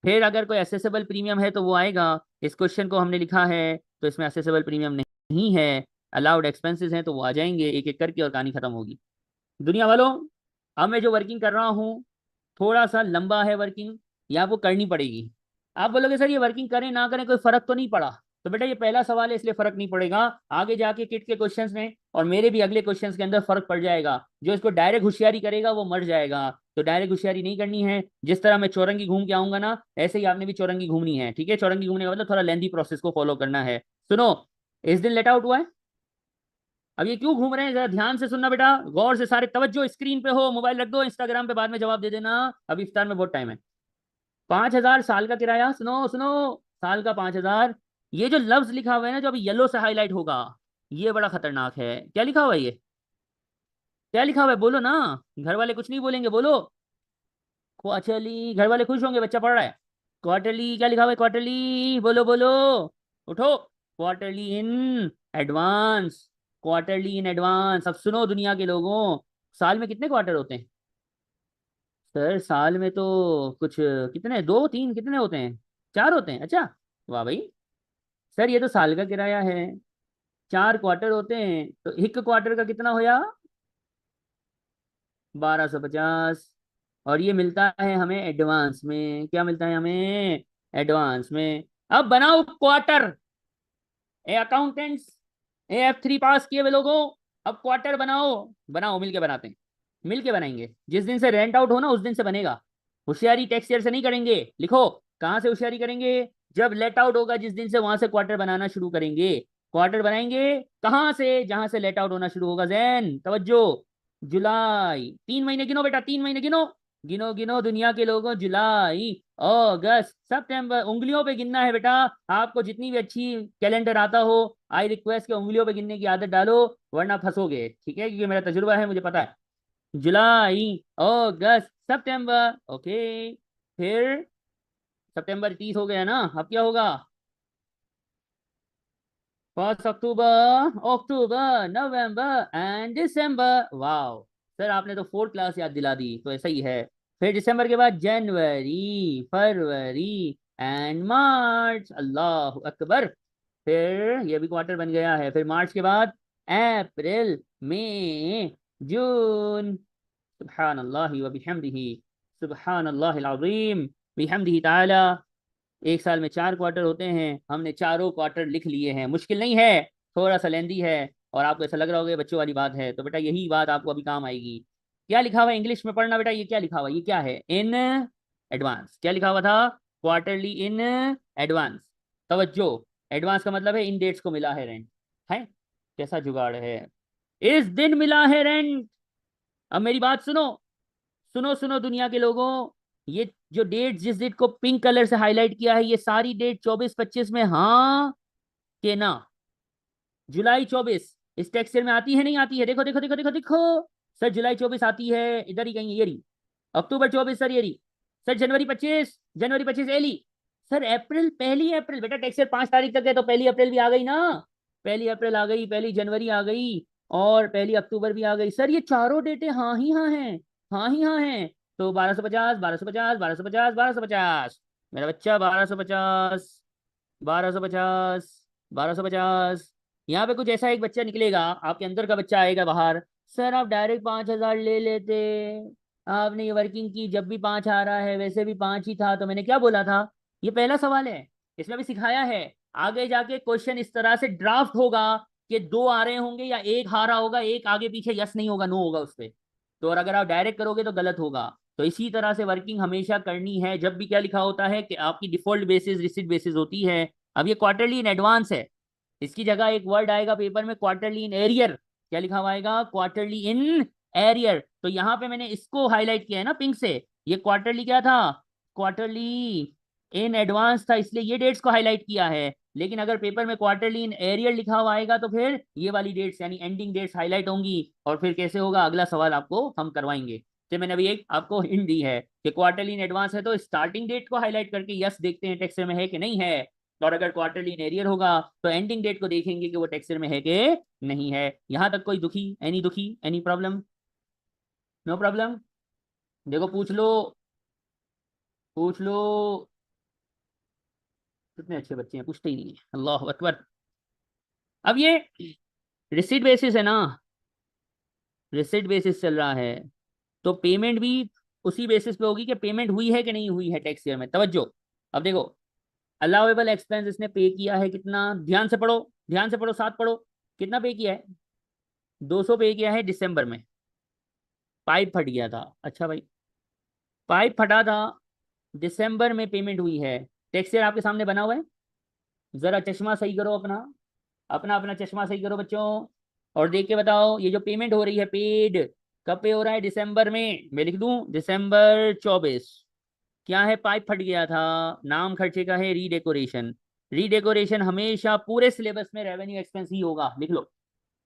फिर अगर कोई एसेसेबल प्रीमियम है तो वो आएगा। इस क्वेश्चन को हमने लिखा है तो इसमें एसेसेबल प्रीमियम नहीं है। अलाउड एक्सपेंसेस हैं तो वो आ जाएंगे एक एक करके और कहानी खत्म होगी। दुनिया वालों, अब मैं जो वर्किंग कर रहा हूँ थोड़ा सा लंबा है वर्किंग, या आपको करनी पड़ेगी। आप बोलोगे सर ये वर्किंग करें ना करें कोई फर्क तो नहीं पड़ा। तो बेटा ये पहला सवाल है इसलिए फर्क नहीं पड़ेगा। आगे जाके किट के क्वेश्चंस में और मेरे भी अगले क्वेश्चंस के अंदर फर्क पड़ जाएगा। जो इसको डायरेक्ट होशियारी करेगा वो मर जाएगा। तो डायरेक्ट होशियारी नहीं करनी है। जिस तरह मैं चौरंगी घूम के आऊंगा ना, ऐसे ही आपने भी चौरंगी घूमनी है। ठीक है, चौरंगी घूमने का मतलब थोड़ा लेंथी प्रोसेस को फॉलो करना है। सुनो, इस दिन लेट आउट हुआ है। अब ये क्यों घूम रहे हैं, जरा ध्यान से सुनना बेटा, गौर से सारे तवज्जो। स्क्रीन पे हो, मोबाइल रख दो, इंस्टाग्राम पे बाद में जवाब दे देना। अभी इफ्तार में बहुत टाइम है। 5,000 साल का किराया, सुनो सुनो, साल का 5,000। ये जो लफ्ज लिखा हुआ है ना, जो अभी येलो से हाईलाइट होगा, ये बड़ा खतरनाक है। क्या लिखा हुआ है ये? क्या लिखा हुआ है बोलो ना। घर वाले कुछ नहीं बोलेंगे, बोलो। क्वार्टरली, घर वाले खुश होंगे, बच्चा पढ़ रहा है। क्वार्टरली, क्या लिखा हुआ है? क्वार्टरली, बोलो बोलो, उठो। Quarterly in advance. Quarterly in advance. अब सुनो दुनिया के लोगों, साल में कितने क्वार्टर होते हैं? सर साल में तो कुछ कितने, दो तीन कितने होते हैं? 4 होते हैं। अच्छा, वाह भाई। सर ये तो साल का किराया है, 4 क्वार्टर होते हैं, तो एक क्वार्टर का कितना होया? 1250। और ये मिलता है हमें एडवांस में। क्या मिलता है हमें? एडवांस में। अब बनाओ क्वार्टर। ए अकाउंटेंट्स, AF3 पास किए हुए लोगों, अब क्वार्टर बनाओ। बनाओ, मिलके बनाते हैं। मिलके बनाएंगे। जिस दिन से रेंट आउट हो ना उस दिन से बनेगा। होशियारी टैक्स ईयर से नहीं करेंगे। लिखो, कहां से होशियारी करेंगे? जब लेट आउट होगा जिस दिन से, वहां से क्वार्टर बनाना शुरू करेंगे। क्वार्टर बनाएंगे कहां से? जहां से लेट आउट होना शुरू होगा। जैन तवज्जो। जुलाई, 3 महीने गिनो बेटा, 3 महीने गिनो। गिनो गिनो दुनिया के लोगों, जुलाई, अगस्त, सितंबर। उंगलियों पे गिनना है बेटा। आपको जितनी भी अच्छी कैलेंडर आता हो, आई रिक्वेस्ट के उंगलियों पे गिनने की आदत डालो, वरना फंसोगे। ठीक है, क्योंकि मेरा तजुर्बा है, मुझे पता है। जुलाई, अगस्त, सितंबर, ओके। फिर सितंबर 30 हो गया ना, अब क्या होगा? 1 अक्टूबर, अक्टूबर, नवंबर एंड दिसंबर। वाह, सर आपने तो 4th क्लास याद दिला दी, तो ऐसा ही है। फिर दिसंबर के बाद जनवरी, फरवरी एंड मार्च, अल्लाह अकबर। फिर ये भी क्वार्टर बन गया है। फिर मार्च के बाद अप्रैल, मई, जून। सुबहान अल्लाह व बिहम्दिही, सुबहान अल्लाह अज़ीम बिहम्दिही ताला। एक साल में 4 क्वार्टर होते हैं, हमने चारों क्वार्टर लिख लिए हैं। मुश्किल नहीं है, थोड़ा सा लेंदी है। और आपको ऐसा लग रहा होगा ये बच्चों वाली बात है, तो बेटा यही बात आपको अभी काम आएगी। क्या लिखा हुआ है इंग्लिश में पढ़ना बेटा, ये क्या लिखा हुआ है? ये क्या है? In advance. क्या लिखा हुआ था? Quarterly in advance. तवज्जो, एडवांस का मतलब है इन डेट्स को मिला है रेंट। है, कैसा जुगाड़ है? इस दिन मिला है रेंट। अब मेरी बात सुनो, सुनो सुनो दुनिया के लोगों। ये जो डेट, जिस डेट को पिंक कलर से हाईलाइट किया है, ये सारी डेट 24-25 में हाँ के ना? जुलाई 24 इस टेक्स्ट में आती है नहीं आती है? देखो देखो देखो देखो देखो। सर जुलाई 24 आती है, इधर ही कहीं, ये रही। अक्टूबर 24 सर, ये रही। सर जनवरी 25, जनवरी 25 एली। सर अप्रैल, 1 अप्रैल बेटा, टेक्सचर 5 तारीख तक है, तो 1 अप्रैल भी आ गई ना। 1 अप्रैल आ गई, 1 जनवरी आ गई, और 1 अक्टूबर भी आ गई। सर ये चारों डेटें हाँ ही हाँ हैं, हाँ ही हाँ हैं। तो 1250, 1250, 1250, 1250। मेरा बच्चा 1250, 1250, 1250। यहाँ पे कुछ ऐसा एक बच्चा निकलेगा, आपके अंदर का बच्चा आएगा बाहर। सर आप डायरेक्ट 5,000 ले लेते, आपने ये वर्किंग की, जब भी 5 आ रहा है वैसे भी 5 ही था, तो मैंने क्या बोला था? ये पहला सवाल है, इसमें भी सिखाया है। आगे जाके क्वेश्चन इस तरह से ड्राफ्ट होगा कि 2 आ रहे होंगे या 1 हारा होगा, एक आगे पीछे यस नहीं होगा, नो होगा उस पर। तो और अगर आप डायरेक्ट करोगे तो गलत होगा। तो इसी तरह से वर्किंग हमेशा करनी है। जब भी क्या लिखा होता है कि आपकी डिफॉल्ट बेसिस रिसिट बेसिस होती है। अब ये क्वार्टरली इन एडवांस है, इसकी जगह एक वर्ड आएगा पेपर में क्वार्टरली इन एरियर। क्या लिखा हुआ आएगा? Quarterly in arrear. तो यहाँ पे मैंने इसको हाईलाइट किया है ना पिंक से। ये क्वार्टरली क्या था? क्वार्टरली इन एडवांस था, इसलिए ये डेट्स को हाईलाइट किया है। लेकिन अगर पेपर में क्वार्टरली इन एरियर लिखा हुआ आएगा तो फिर ये वाली डेट्स यानी एंडिंग डेट्स हाईलाइट होंगी। और फिर कैसे होगा, अगला सवाल आपको हम करवाएंगे। तो मैंने अभी एक आपको हिंट दी है कि क्वार्टरली इन एडवांस है तो स्टार्टिंग डेट को हाईलाइट करके यस देखते हैं टेक्सचर में है कि नहीं है। और अगर क्वार्टरली इन एरियर होगा तो एंडिंग डेट को देखेंगे कि वो टेक्सचर में है कि नहीं है। यहां तक कोई दुखी एनी प्रॉब्लम? No problem. देखो पूछ लो, पूछ लो। कितने अच्छे बच्चे हैं, पूछते ही नहीं है, अल्लाह अकबर। अब ये रिसीट बेसिस है ना, रिसीट बेसिस चल रहा है, तो पेमेंट भी उसी बेसिस पे होगी कि पेमेंट हुई है कि नहीं हुई है टैक्स ईयर में। तवज्जो। अब देखो, अलाउेबल एक्सपेंस इसने पे किया है कितना, ध्यान से पढ़ो, ध्यान से पढ़ो, साथ पढ़ो। कितना पे किया है? 200 पे किया है दिसंबर में। पाइप फट गया था, अच्छा भाई, पाइप फटा था, दिसंबर में पेमेंट हुई है। टैक्स ईयर आपके सामने बना हुआ है, जरा चश्मा सही करो अपना, अपना अपना चश्मा सही करो बच्चों, और देख के बताओ ये जो पेमेंट हो रही है पेड, कब पे हो रहा है? दिसंबर में। मैं लिख दूं दिसंबर 24। क्या है? पाइप फट गया था, नाम खर्चे का है रीडेकोरेशन। रीडेकोरेशन हमेशा पूरे सिलेबस में रेवेन्यू एक्सपेंस ही होगा, लिख लो।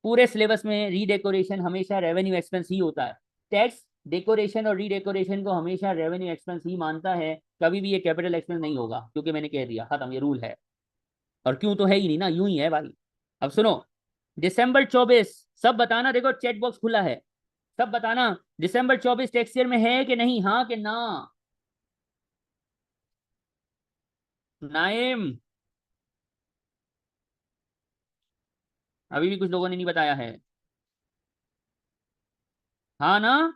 पूरे सिलेबस में रीडेकोरेशन हमेशा रेवेन्यू एक्सपेंस ही होता है। टैक्स डेकोरेशन और रीडेकोरेशन को हमेशा रेवेन्यू एक्सपेंस ही मानता है, कभी भी ये कैपिटल एक्सपेंस नहीं होगा, क्योंकि मैंने कह दिया खत्म, ये रूल है। और क्यों तो है ही नहीं ना, यूं ही है भाई। अब सुनो, दिसंबर 24 सब बताना, देखो चैट बॉक्स खुला है, सब बताना दिसंबर 24 टैक्स ईयर में है कि नहीं, हाँ कि ना? नाइम, अभी भी कुछ लोगों ने नहीं बताया है। हाँ ना?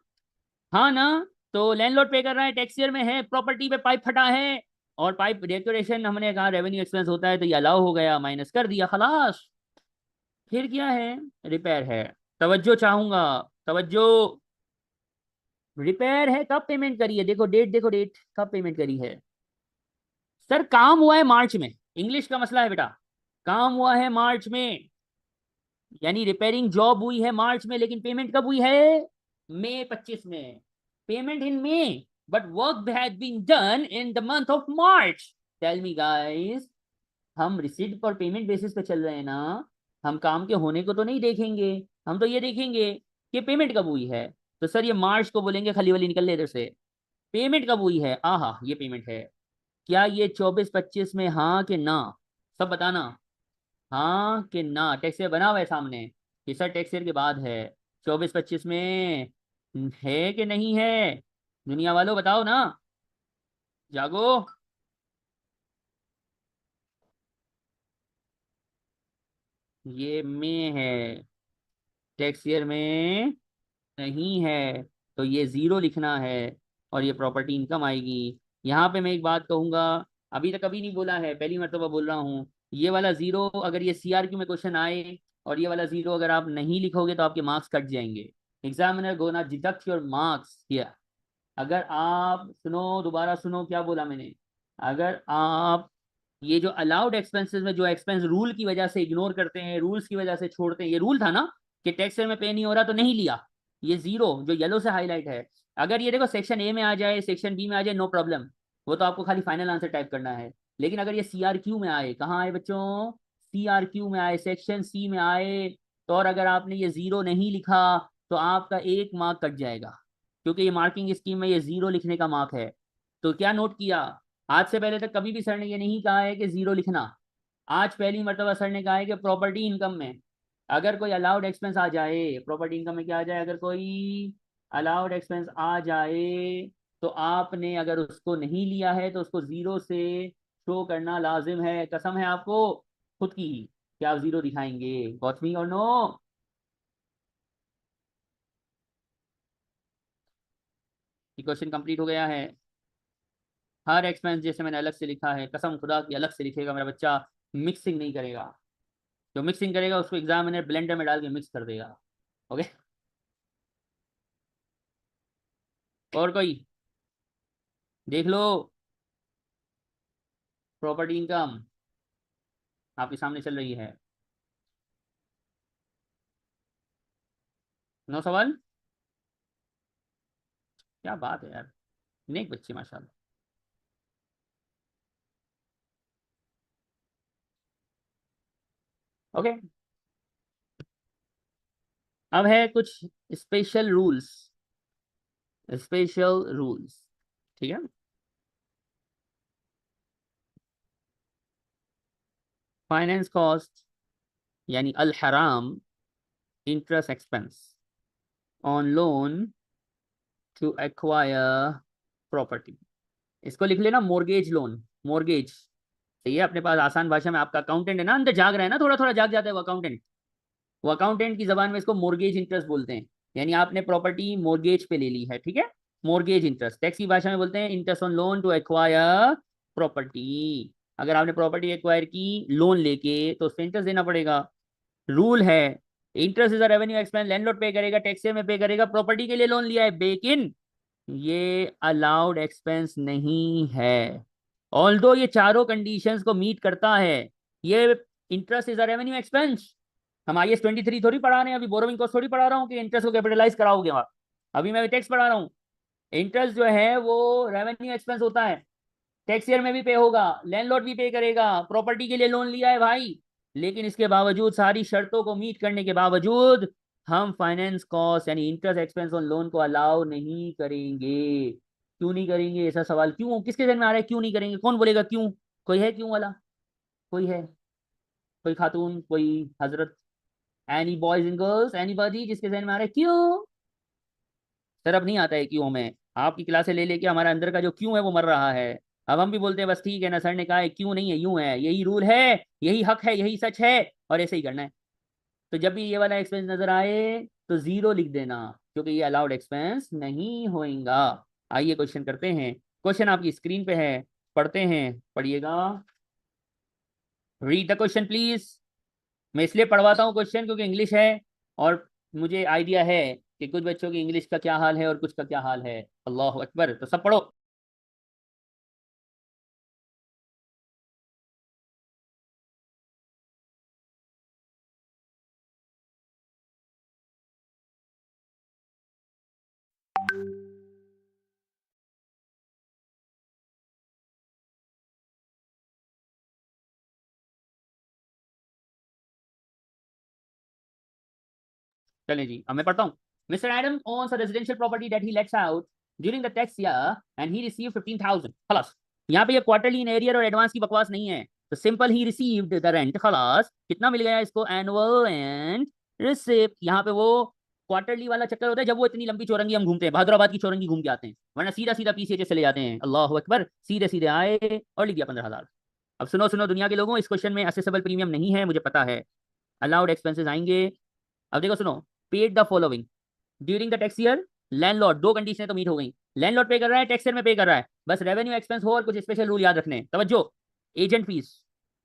हाँ ना? तो लैंडलॉर्ड पे कर रहा है, टैक्स ईयर में है, प्रॉपर्टी पे पाइप फटा है, और पाइप डेकोरेशन हमने कहा रेवेन्यू एक्सपेंस होता है, तो ये अलाउ हो गया, माइनस कर दिया, खलास। फिर क्या है? रिपेयर है। तवज्जो चाहूंगा, तवज्जो। रिपेयर है, कब पेमेंट करी है? देखो डेट, देखो डेट, कब पेमेंट करी है? सर काम हुआ है मार्च में, इंग्लिश का मसला है बेटा। काम हुआ है मार्च में, यानी रिपेयरिंग जॉब हुई है मार्च में, लेकिन पेमेंट कब हुई है? मई 25 में। Payment in May, but work had been done in the month of March. Tell me guys, हम रिसीट और पेमेंट बेसिस पे चल रहे हैं ना, हम काम के होने को तो नहीं देखेंगे, हम तो ये देखेंगे कि पेमेंट कब हुई है। तो सर ये मार्च को बोलेंगे, खली वाली निकल ले इधर से। पेमेंट कब हुई है? आहा ये पेमेंट है। क्या ये 24-25 में, हाँ कि ना? सब बताना, हाँ कि ना? टैक्स ईयर बना हुआ है सामने कि सर टैक्स ईयर के बाद है, 24-25 में है कि नहीं है? दुनिया वालों बताओ ना, जागो। ये में है, टैक्स ईयर में नहीं है, तो ये जीरो लिखना है, और ये प्रॉपर्टी इनकम आएगी। यहाँ पे मैं एक बात कहूंगा, अभी तक कभी नहीं बोला है, पहली मर्तबा बोल रहा हूँ। ये वाला जीरो अगर ये सीआरक्यू में क्वेश्चन आए, और ये वाला जीरो अगर आप नहीं लिखोगे तो आपके मार्क्स कट जाएंगे। Examiner gonna deduct your marks here. अगर आप सुनो, दोबारा सुनो क्या बोला मैंने। अगर आप ये जो अलाउड एक्सपेंसेस में जो एक्सपेंस रूल की वजह से इग्नोर करते हैं, रूल्स की वजह से छोड़ते हैं, ये रूल था ना कि टैक्स में पे नहीं हो रहा तो नहीं लिया, ये जीरो जो येलो से हाईलाइट है। अगर ये देखो सेक्शन ए में आ जाए, सेक्शन बी में आ जाए, नो प्रॉब्लम, वो तो आपको खाली फाइनल आंसर टाइप करना है। लेकिन अगर ये सीआरक्यू में आए, कहाँ आए बच्चों? सीआरक्यू में आए, सेक्शन सी में आए, तो और अगर आपने ये जीरो नहीं लिखा तो आपका एक मार्क कट जाएगा, क्योंकि ये मार्किंग स्कीम में ये जीरो लिखने का मार्क है। तो क्या नोट किया? आज से पहले तक कभी भी सर ने ये नहीं कहा है कि जीरो लिखना। आज पहली मर्तबा सर ने कहा है कि प्रॉपर्टी इनकम में अगर कोई अलाउड एक्सपेंस आ जाए, प्रॉपर्टी इनकम में क्या आ जाए, अगर कोई अलाउड एक्सपेंस आ जाए, तो आपने अगर उसको नहीं लिया है तो उसको जीरो से शो करना लाजिम है। कसम है आपको खुद की ही कि आप जीरो दिखाएंगे। Got me or no? Question complete हो गया है। हर एक्सपेंस जैसे मैंने अलग से लिखा है, कसम खुदा की अलग से लिखेगा मेरा बच्चा, मिक्सिंग नहीं करेगा। जो मिक्सिंग करेगा उसको एग्जामिनर ब्लेंडर में डाल के मिक्स कर देगा। ओके। और कोई देख लो, प्रॉपर्टी इनकम आपके सामने चल रही है। 9 सवाल, क्या बात है यार, नेक बच्चे माशाल्लाह। ओके, अब है कुछ स्पेशल रूल्स, स्पेशल रूल्स, ठीक है। फाइनेंस कॉस्ट यानी अल हराम interest expense on loan to acquire property, इसको लिख लेना मोर्गेज लोन, मोर्गेज। ये अपने पास आसान भाषा में, आपका अकाउंटेंट है ना अंदर जाग रहा है ना, थोड़ा थोड़ा जाग जाता है वो अकाउंटेंट, वो अकाउंटेंट की जबान में इसको मोर्गेज इंटरेस्ट बोलते हैं। यानी आपने प्रॉपर्टी मोर्गेज पे ले ली है, ठीक है, मोर्गेज इंटरेस्ट। टैक्स की भाषा में बोलते हैं interest on loan to acquire property. अगर आपने प्रॉपर्टी एक्वायर की लोन लेके तो उस पर इंटरेस्ट देना पड़ेगा। रूल है, interest is a revenue expense, landlord पे करेगा, टैक्सेर में पे करेगा। प्रॉपर्टी के लिए लोन लिया है लेकिन ये अलाउड एक्सपेंस नहीं है। ऑल्दो ये चारों कंडीशंस को मीट करता है, ये interest is a revenue expense. हम IS 23 थोड़ी पढ़ा रहे हैं, अभी बोरोइंग कॉस्ट थोड़ी पढ़ा रहा हूँ कि इंटरेस्ट को कैपिटलाइज कराओगे वहां। अभी मैं टैक्स पढ़ा रहा हूँ। इंटरेस्ट जो है वो रेवेन्यू एक्सपेंस होता है, टैक्स ईयर में भी पे होगा, लैंडलॉर्ड भी पे करेगा। प्रॉपर्टी के लिए लोन लिया है भाई, लेकिन इसके बावजूद, सारी शर्तों को मीट करने के बावजूद, हम फाइनेंस कॉस्ट यानी इंटरेस्ट एक्सपेंस ऑन लोन को अलाउ नहीं करेंगे। क्यों नहीं करेंगे, ऐसा सवाल क्यों, किसके जहन में आ रहा है क्यों नहीं करेंगे? कौन बोलेगा क्यों? कोई है क्यों वाला? कोई है? कोई खातून, कोई हजरत, any boys and girls, anybody जिसके जहन में आ रहा है क्यों? सर अब नहीं आता है क्यों हमें, आपकी क्लासे ले लेके हमारा अंदर का जो क्यों है वो मर रहा है। अब हम भी बोलते हैं बस ठीक है ना, सर ने कहा है क्यों नहीं है, यूं है, यही रूल है, यही हक है, यही सच है, और ऐसे ही करना है। तो जब भी ये वाला एक्सपेंस नजर आए तो जीरो लिख देना, क्योंकि ये अलाउड एक्सपेंस नहीं होएगा। आइए क्वेश्चन करते हैं, क्वेश्चन आपकी स्क्रीन पे है, पढ़ते हैं, पढ़िएगा। Read the question please. मैं इसलिए पढ़वाता हूँ क्वेश्चन क्योंकि इंग्लिश है, और मुझे आइडिया है कि कुछ बच्चों की इंग्लिश का क्या हाल है और कुछ का क्या हाल है। अल्लाह अकबर, तो सब पढ़ो। चलें जी, अब मैं पढ़ता हूँ। Mister Adam owns a residential property that he lets out during the tax year and he received 15,000 खलास। यहाँ पे ये क्वार्टरली इन एरियर और एडवांस की बकवास नहीं है, तो simple he received the rent, खलास। कितना मिल गया इसको? Annual and receipt. यहाँ पे वो क्वार्टरली वाला चक्कर होता है जब वो इतनी लंबी चौरंगी हम घूमते हैं, बहादुराबाद की चौरंगी घूम के आते हैं, वरना सीधा सीधा PCH चले जाते हैं। अल्लाह अकबर, सीधे सीधे आए और लिख दिया 15,000। अब सुनो सुनो दुनिया के लोगों, इस क्वेश्चन में असेसेबल प्रीमियम नहीं है, मुझे पता है, अलाउड एक्सपेंसेस आएंगे। अब देखो सुनो, paid the following during the tax year. Landlord, दो कंडीशनें तो मीट हो गई, लैंडलॉर्ड पे कर रहा है, टैक्स ईयर में पे कर रहा है, बस रेवेन्यू एक्सपेंस हो और कुछ स्पेशल रूल याद रखने, तवज्जो। एजेंट फीस,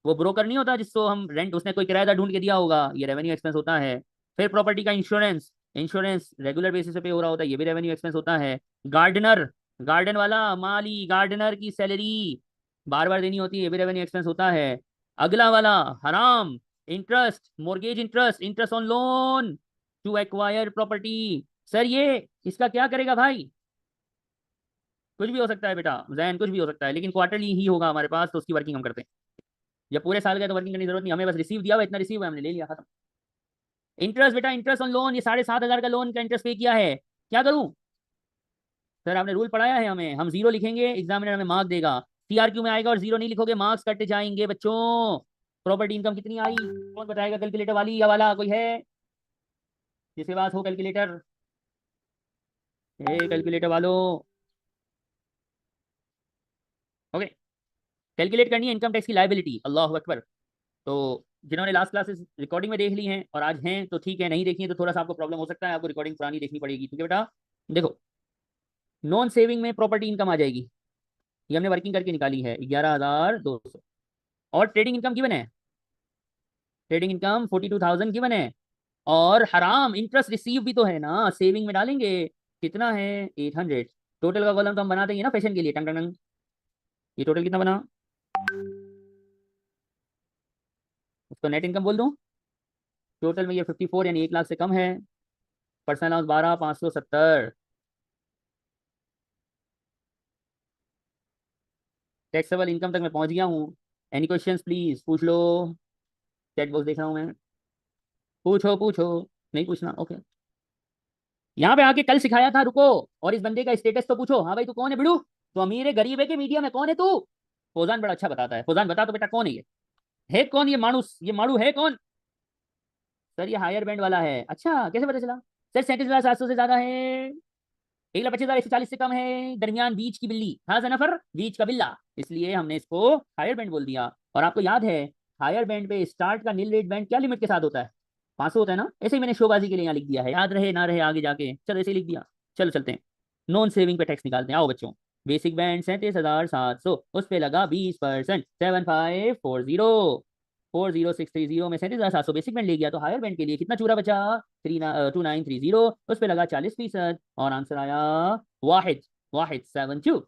वो ब्रोकर नहीं होता जिसको हम रेंट, उसने कोई किराएदार ढूंढ के दिया होगा, ये रेवेन्यू एक्सपेंस होता है। फिर प्रॉपर्टी का इंश्योरेंस, इंश्योरेंस रेगुलर बेसिस पे पे हो रहा होता है, ये भी रेवेन्यू एक्सपेंस होता है। गार्डनर, गार्डन वाला माली, गार्डनर की सैलरी बार बार देनी होती है, ये भी रेवेन्यू एक्सपेंस होता है। अगला वाला हराम, interest, mortgage interest, interest on loan to acquire property. Sir ये इसका क्या करेगा भाई? कुछ भी हो सकता है बेटा, जैन कुछ भी हो सकता है, लेकिन क्वार्टरली ही होगा हमारे पास, तो उसकी वर्किंग हम करते हैं। जब पूरे साल का तो वर्किंग करने की जरूरत नहीं, हमें बस रिसीव दिया हुआ, इतना रिसीव है हमने ले लिया, खत्म। इंटरेस्ट बेटा, इंटरेस्ट ऑन लोन, ये 7,500 का लोन का इंटरेस्ट पे किया है, क्या करूं? सर आपने रूल पढ़ाया है हमें, हम जीरो लिखेंगे, एग्जामिनर हमें मार्क देगा। CRQ में आएगा और जीरो नहीं लिखोगे मार्क्स कट जाएंगे बच्चों। प्रॉपर्टी इनकम कितनी आई, कौन बताएगा? कैलकुलेटर वाली या वाला कोई है जिसके पास हो कैलकुलेटर? कैलकुलेटर वालों, ओके। कैलकुलेट करनी है इनकम टैक्स की लायबिलिटी, अल्लाह अकबर। तो जिन्होंने लास्ट क्लासेस रिकॉर्डिंग में देख ली हैं और आज हैं तो ठीक है, नहीं देखी है तो थोड़ा सा आपको प्रॉब्लम हो सकता है, आपको रिकॉर्डिंग पुरानी देखनी पड़ेगी, ठीक है बेटा। देखो, नॉन सेविंग में प्रॉपर्टी इनकम आ जाएगी, ये हमने वर्किंग करके निकाली है 11,200, और ट्रेडिंग इनकम की बने, ट्रेडिंग इनकम 42,000 की बने, और हराम इंटरेस्ट रिसीव भी तो है ना, सेविंग में डालेंगे, कितना है? 800, टोटल का कॉलम तो हम बनाते ही है ना फैशन के लिए, टंग टंग टंग। ये टोटल कितना बना, उसको नेट इनकम बोल दूं। टोटल में ये 54 यानी 1 लाख से कम है। Personal allowance 12,570। टैक्सेबल इनकम तक मैं पहुंच गया हूँ। एनी क्वेश्चंस प्लीज पूछ लो। चैट बॉक्स देख रहा हूँ मैं, पूछो पूछो। नहीं पूछना, ओके। यहाँ पे आके कल सिखाया था, रुको। और इस बंदे का स्टेटस तो पूछो। हाँ भाई तू कौन है बिड़ू, तू अमीर है गरीब है कि मीडियम है, कौन है तू। फौजान बड़ा अच्छा बताता है। फौजान बता तो बेटा कौन है ये, है कौन ये मानुस, ये माड़ू है कौन। सर ये हायर बैंड वाला है। अच्छा कैसे पता चला। सर 37,700 से ज्यादा है, 1,25,140 से कम है, दरमियान बीच की बिल्ली, हाँ सनफर बीच का बिल्ला, इसलिए हमने इसको हायर बैंड बोल दिया। और आपको याद है हायर बैंड पे स्टार्ट का नील रेट बैंड क्या लिमिट के साथ होता है, 500 होता है ना। ऐसे ही मैंने शोबाजी के लिए यहाँ लिख दिया है, याद रहे ना रहे आगे जाके, चलो ऐसे ही लिख दिया। चलो चलते हैं, नॉन सेविंग पे टैक्स निकालते हैं। आओ बच्चों, बेसिक बैंड 37,700, उस पे लगा 20%, 7540 में 37,700 बेसिक बैंड ले गया, तो हायर बैंड के लिए कितना चूरा बचा, 2930, उस पे लगा 40%, और आंसर आया वाहिद, वाहिद 72।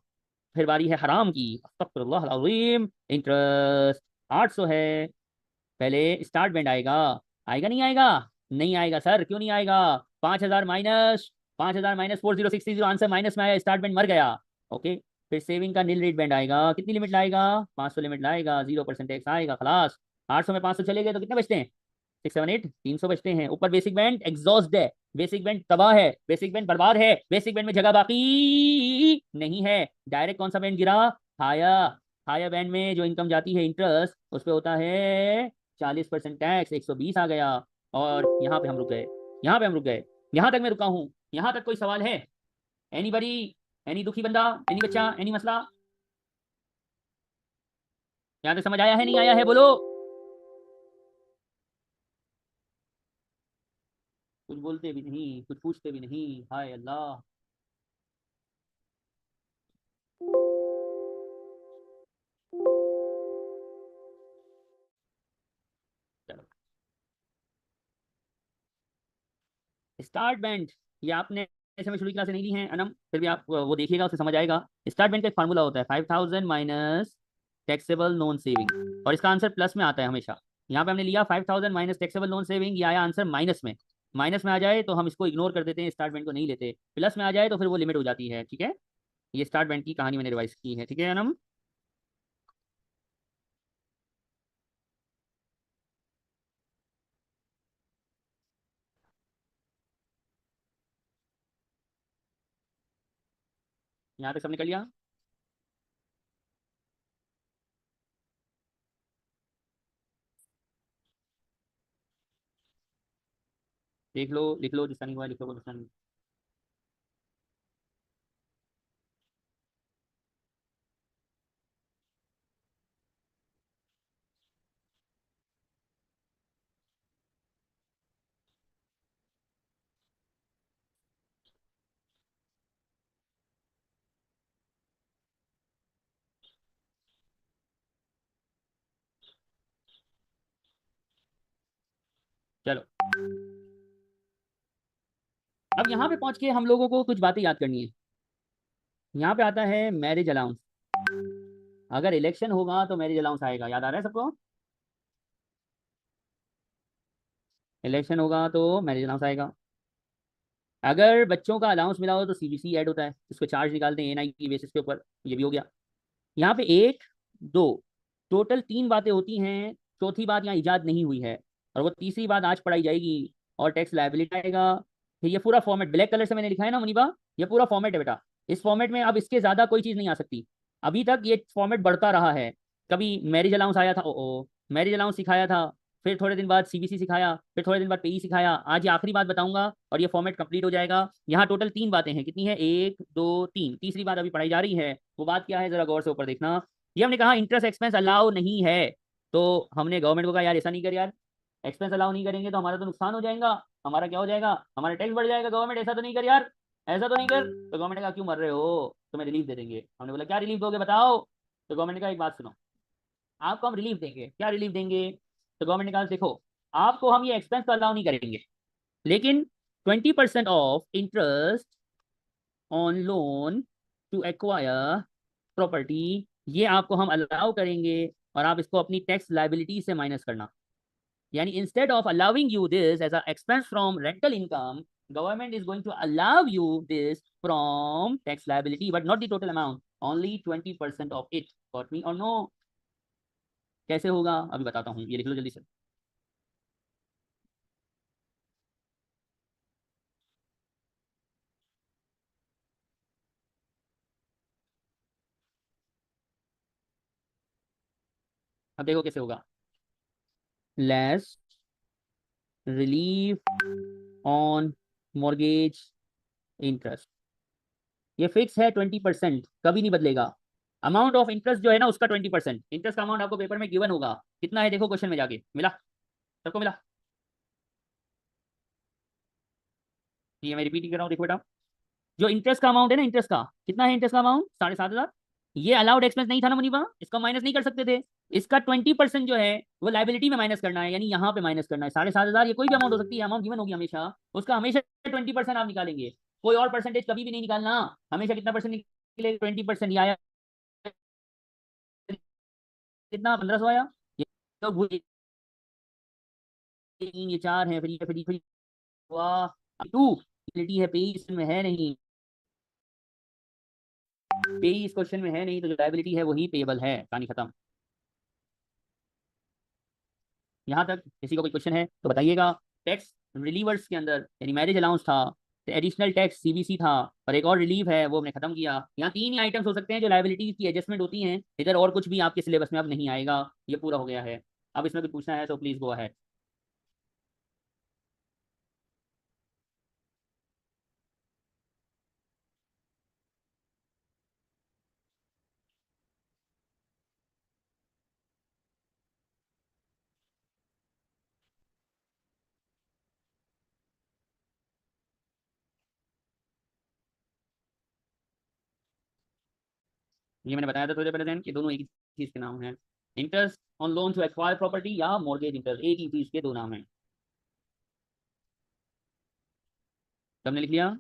फिर बारी है हराम की, अस्तगफिरुल्लाह अज़ीम। इंटरेस्ट 800 है। पहले स्टार्ट बैंड आएगा, आएगा नहीं आएगा, नहीं आएगा सर, क्यों नहीं आएगा। 5,000 माइनस, 5,000 माइनस 40,630, आंसर माइनस में आया, स्टार्ट बैंड मर गया। ओके, फिर सेविंग का नील रेट बैंड आएगा, कितनी लिमिट लाएगा, 500 लिमिट लाएगा, 0% टैक्स आएगा, खलास। 800 में 500 चले गए तो कितने बचते हैं, 678, 300 बचते हैं। ऊपर बेसिक बैंड एग्जॉस्ट है, बेसिक बैंड तबाह है, बेसिक बैंड बर्बाद है, बेसिक बैंड में जगह बाकी नहीं है। डायरेक्ट कौन सा बैंड गिरा, हाया। हाया बैंड में जो इनकम जाती है इंटरेस्ट, उस पर होता है 40% टैक्स, 120 आ गया। और यहाँ पे हम रुक गए, यहाँ पे हम रुक गए, यहाँ तक मैं रुका हूँ। यहाँ तक कोई सवाल है, एनी बडी, एनी दुखी बंदा, एनी बच्चा, एनी मसला। यहाँ तक समझ आया है नहीं आया है बोलो। कुछ बोलते भी नहीं, कुछ पूछते भी नहीं, हाय अल्लाह। चलो स्टार्ट बैंड, ये आपने ऐसे में शुरू की क्लास नहीं ली है अनम, फिर भी आप वो देखिएगा, उससे समझ आएगा। स्टार्ट बैंड का एक फार्मूला होता है 5,000 माइनस टैक्सेबल नॉन सेविंग, और इसका आंसर प्लस में आता है हमेशा। यहाँ पे हमने लिया 5,000 माइनस टैक्सेबल नॉन सेविंग, ये आया आंसर माइनस में। माइनस में आ जाए तो हम इसको इग्नोर कर देते हैं, स्टार्ट बैंड को नहीं लेते। प्लस में आ जाए तो फिर वो लिमिट हो जाती है, ठीक है। ये स्टार्ट बैंड की कहानी मैंने रिवाइज की है, ठीक है अनम। यहाँ तक सबने कर लिया। देख लो, लिख लो, जिसका नहीं हुआ लिख लो, जिसका नहीं। चलो अब यहाँ पे पहुंच के हम लोगों को कुछ बातें याद करनी है। यहाँ पे आता है मैरिज अलाउंस, अगर इलेक्शन होगा तो मैरिज अलाउंस आएगा, याद आ रहा है सबको। इलेक्शन होगा तो मैरिज अलाउंस आएगा। अगर बच्चों का अलाउंस मिला हो तो सीबीसी ऐड होता है, उसको चार्ज निकालते हैं एनआई की बेसिस के ऊपर, ये भी हो गया। यहाँ पे एक, दो, टोटल 3 बातें होती हैं। चौथी बात यहाँ इजाद नहीं हुई है, और वो तीसरी बात आज पढ़ाई जाएगी, और टैक्स लायबिलिटी आएगा। फिर ये पूरा फॉर्मेट ब्लैक कलर से मैंने लिखा है ना मुनीबा, ये पूरा फॉर्मेट है बेटा। इस फॉर्मेट में अब इसके ज्यादा कोई चीज नहीं आ सकती। अभी तक ये फॉर्मेट बढ़ता रहा है, कभी मैरिज अलाउंस आया था, ओ मैरिज अलाउंस सिखाया था, फिर थोड़े दिन बाद सीबीसी सिखाया, फिर थोड़े दिन बाद पेई सिखाया, आज ये आखिरी बात बताऊंगा और ये फॉर्मेट कंप्लीट हो जाएगा। यहाँ टोटल 3 बातें हैं, कितनी है, 1 2 3, तीसरी बात अभी पढ़ाई जा रही है। वो बात क्या है जरा गौर से ऊपर देखना। ये हमने कहा इंटरेस्ट एक्सपेंस अलाउ नहीं है, तो हमने गवर्नमेंट को कहा यार ऐसा नहीं कर यार, एक्सपेंस अलाउ नहीं करेंगे तो हमारा तो नुकसान हो जाएगा, हमारा क्या हो जाएगा, हमारा टैक्स बढ़ जाएगा। गवर्नमेंट ऐसा तो नहीं कर यार, ऐसा तो नहीं कर। तो गवर्नमेंट ने कहा क्यों मर रहे हो, तुम्हें रिलीफ दे देंगे। हमने बोला क्या रिलीफ दोगे बताओ। तो गवर्नमेंट ने कहा एक बात सुनो, आपको हम रिलीफ देंगे। क्या रिलीफ देंगे, तो गवर्नमेंट ने कहा देखो आपको हम ये एक्सपेंस तो अलाउ नहीं करेंगे, लेकिन 20% of interest on loan to acquire property, ये आपको हम अलाउ करेंगे और आप इसको अपनी टैक्स लाइबिलिटी से माइनस करना। यानी instead of allowing you this as a expense from rental income, government is going to allow you this from tax liability but not the total amount, only 20% of it. Got me or no? कैसे होगा अभी बताता हूँ, ये लिख लो जल्दी से। अब देखो कैसे होगा। Less relief on mortgage interest, ये फिक्स है 20%, कभी नहीं बदलेगा। अमाउंट ऑफ इंटरेस्ट जो है ना उसका 20%, इंटरेस्ट का अमाउंट आपको पेपर में गिवन होगा। कितना है देखो क्वेश्चन में जाके, मिला सबको? मिला? ये मैं रिपीट कर रहा हूँ, देखो बेटा। जो इंटरेस्ट का अमाउंट है ना, इंटरेस्ट का कितना है? इंटरेस्ट का अमाउंट 7,500। ये अलाउड एक्सपेंस नहीं था ना मुनीबा, इसको माइनस नहीं कर सकते थे। इसका 20% जो है वो लाइबिलिटी में माइनस करना है, यानी यहाँ पे माइनस करना है। 7,500 ये कोई भी अमाउंट हो सकती है, अमाउंट गिवन होगी हमेशा, उसका हमेशा 20% आप निकालेंगे। कोई और परसेंटेज कभी भी नहीं निकालना, हमेशा कितना परसेंट निकलेगा? 20%। ये आया कितना? 1,500 आया। ये तो तीन, ये चार है, फिर हुआ टू। लाइबिलिटी है, पे इसमें है नहीं, पे इस क्वेश्चन में है नहीं, तो जो लाइबिलिटी है वही पेएबल है। कहानी खत्म। यहाँ तक किसी को कोई क्वेश्चन है तो बताइएगा। टैक्स रिलीवर्स के अंदर यानी मैरिज अलाउंस था, एडिशनल टैक्स सीबीसी था, और एक और रिलीफ है वो हमने खत्म किया। यहाँ तीन ही आइटम्स हो सकते हैं जो लाइबिलिटी की एडजस्टमेंट होती हैं, इधर और कुछ भी आपके सिलेबस में अब नहीं आएगा। ये पूरा हो गया है। अब इसमें कुछ पूछना है तो प्लीज गो अहेड। ये मैंने बताया था थोड़ी देर पहले कि दोनों एक ही चीज के नाम हैं। Interest on loan to acquire property या मॉर्गेज इंटरेस्ट, एक ही चीज के दो नाम हैं। सबने लिख लिया?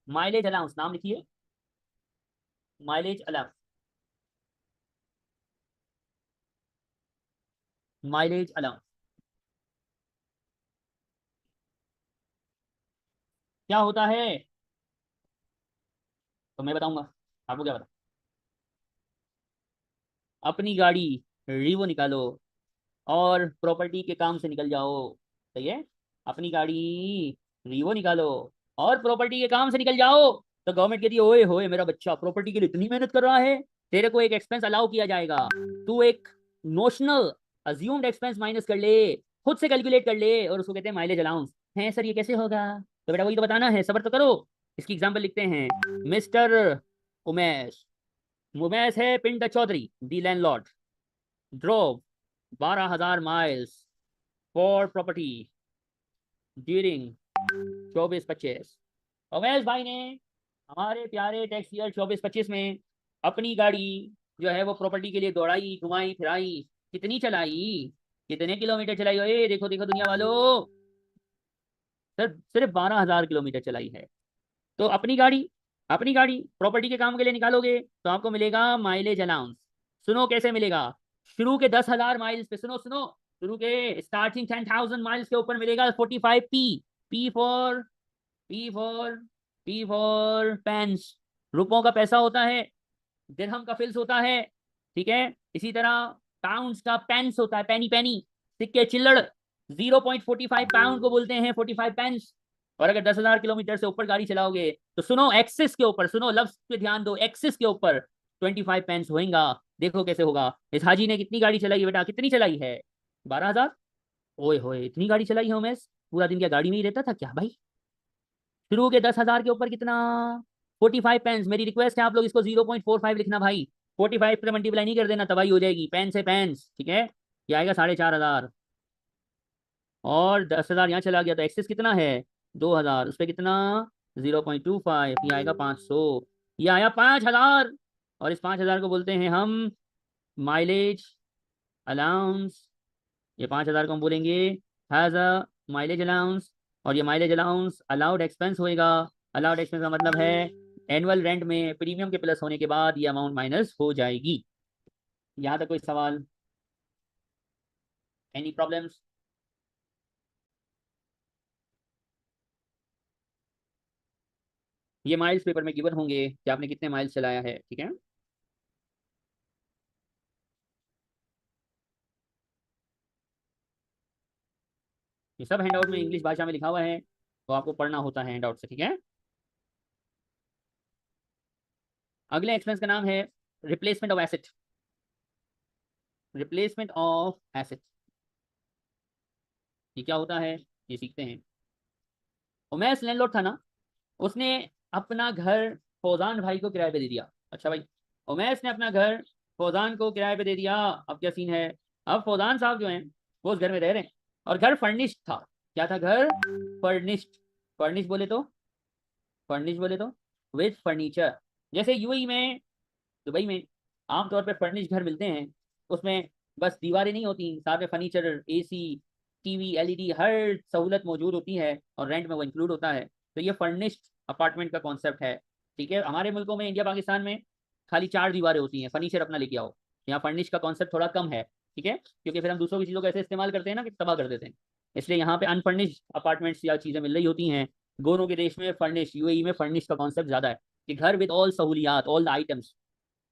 माइलेज अलाउंस नाम लिखिए, माइलेज अलाउंस, माइलेज अलाउंस क्या होता है तो मैं बताऊंगा, आपको क्या पता। अपनी गाड़ी रीवो निकालो और प्रॉपर्टी के काम से निकल जाओ। सही है? अपनी गाड़ी रीवो निकालो और प्रॉपर्टी के काम से निकल जाओ, तो गवर्नमेंट कहती है ओए होए मेरा बच्चा प्रॉपर्टी के लिए इतनी मेहनत कर रहा है, तेरे को एक एक्सपेंस अलाउ किया जाएगा। तू एक नोशनल अज्यूम्ड एक्सपेंस माइनस कर ले, खुद से कैलकुलेट कर ले, और उसको कहते हैं माइलेज अलाउंस। है सर ये कैसे होगा? तो बेटा वही तो बताना है, सब्र तो करो। इसकी एग्जांपल लिखते हैं। मिस्टर उमेश, उमेश है Pind Chaudhary, the landlord, drove 12,000 miles for property during 24-25। Umesh भाई ने हमारे प्यारे टैक्स ईयर 24-25 में अपनी गाड़ी जो है वो प्रॉपर्टी के लिए दौड़ाई, घुमाई फिराई। कितनी चलाई? कितने किलोमीटर चलाई? ओए देखो देखो दुनिया वालों, सर सिर्फ 12,000 किलोमीटर चलाई है। तो अपनी गाड़ी प्रॉपर्टी के काम के लिए निकालोगे तो आपको मिलेगा माइलेज अलाउंस। सुनो कैसे मिलेगा। शुरू के 10,000 माइल्स पे, सुनो सुनो, शुरू के स्टार्टिंग 10,000 माइल्स के ऊपर मिलेगा 45p। P for P for P for pence, रुपयों का पैसा होता है। दिरहम का फिल्स होता है। ठीक है। इसी तरह पाउंड्स का पेंस होता है, पेनी पेनी, सिक्के चिल्लड़, 0.45 पाउंड को बोलते हैं 45 पेंस। और अगर 10,000 किलोमीटर से ऊपर गाड़ी चलाओगे तो सुनो एक्सिस के ऊपर, सुनो लफ्ज पे ध्यान दो, एक्सिस के ऊपर 25 पेंस होएगा। देखो कैसे होगा। इस हाजी ने कितनी गाड़ी चलाई है बेटा, कितनी चलाई है? 12,000। ओए होए, इतनी गाड़ी चलाई है उमेश, पूरा दिन क्या गाड़ी में ही रहता था क्या भाई? शुरू के 10,000 के ऊपर कितना? 45 पेंस। मेरी रिक्वेस्ट है आप लोग इसको 0.45 लिखना भाई, 45 पे मल्टीप्लाई नहीं कर देना, तबाही हो जाएगी। पेन से पेंस, ठीक है। ये आएगा 4,500। और 10,000 यहाँ चला गया तो एक्सेस कितना है? 2,000, उस पर कितना? 0.25, ये आएगा 500, ये आया 5,000। और इस 5,000 को बोलते हैं हम माइलेज अलाउंस। ये 5,000 को हम बोलेंगे हैज़ अ माइलेज अलाउंस। और ये माइलेज अलाउंस अलाउड एक्सपेंस होएगा। अलाउड एक्सपेंस का मतलब है एनुअल रेंट में प्रीमियम के प्लस होने के बाद ये अमाउंट माइनस हो जाएगी। यहाँ तक कोई सवाल? Any problems? ये माइल्स पेपर में गिवन होंगे कि आपने कितने माइल्स चलाया है, ठीक है। ये सब हैंडआउट में इंग्लिश भाषा में लिखा हुआ है, तो आपको पढ़ना होता है हैंडआउट से, ठीक है। अगले एक्सपेंस का नाम है replacement of asset. Replacement of asset, ये क्या होता है ये सीखते हैं। उमेश लैंडलॉर्ड था ना, उसने अपना घर फौजान भाई को किराए पे दे दिया। अच्छा भाई, उमेश ने अपना घर फौजान को किराए पे दे दिया। अब क्या सीन है? अब फौजान साहब जो हैं वो उस घर में रह रहे हैं और घर फर्निश्ड था। क्या था? घर फर्निश्ड। फर्निश बोले तो, फर्निश बोले तो विद फर्नीचर। जैसे यूएई में, दुबई में आमतौर पे फर्निश घर मिलते हैं, उसमें बस दीवारें नहीं होती, साथ में फर्नीचर, एसी, टीवी, एलईडी, हर सहूलत मौजूद होती है और रेंट में वो इंक्लूड होता है। तो ये फर्निश्ड अपार्टमेंट का कॉन्सेप्ट है, ठीक है। हमारे मुल्कों में, इंडिया पाकिस्तान में खाली 4 दीवारें होती हैं, फर्नीचर अपना लेके आओ। यहाँ फर्निश का कॉन्सेप्ट थोड़ा कम है, ठीक है, क्योंकि फिर हम दूसरों की चीज़ों को ऐसे इस्तेमाल करते हैं ना कि तबाह कर देते हैं। इसलिए यहाँ पे अनफर्निश्ड अपार्टमेंट्स या चीज़ें मिल रही होती हैं। दोनों के देश में फर्निश, यूएई में फर्निश का कॉन्सेप्ट ज़्यादा है कि घर विद ऑल सहूलियात, ऑल द आइटम्स।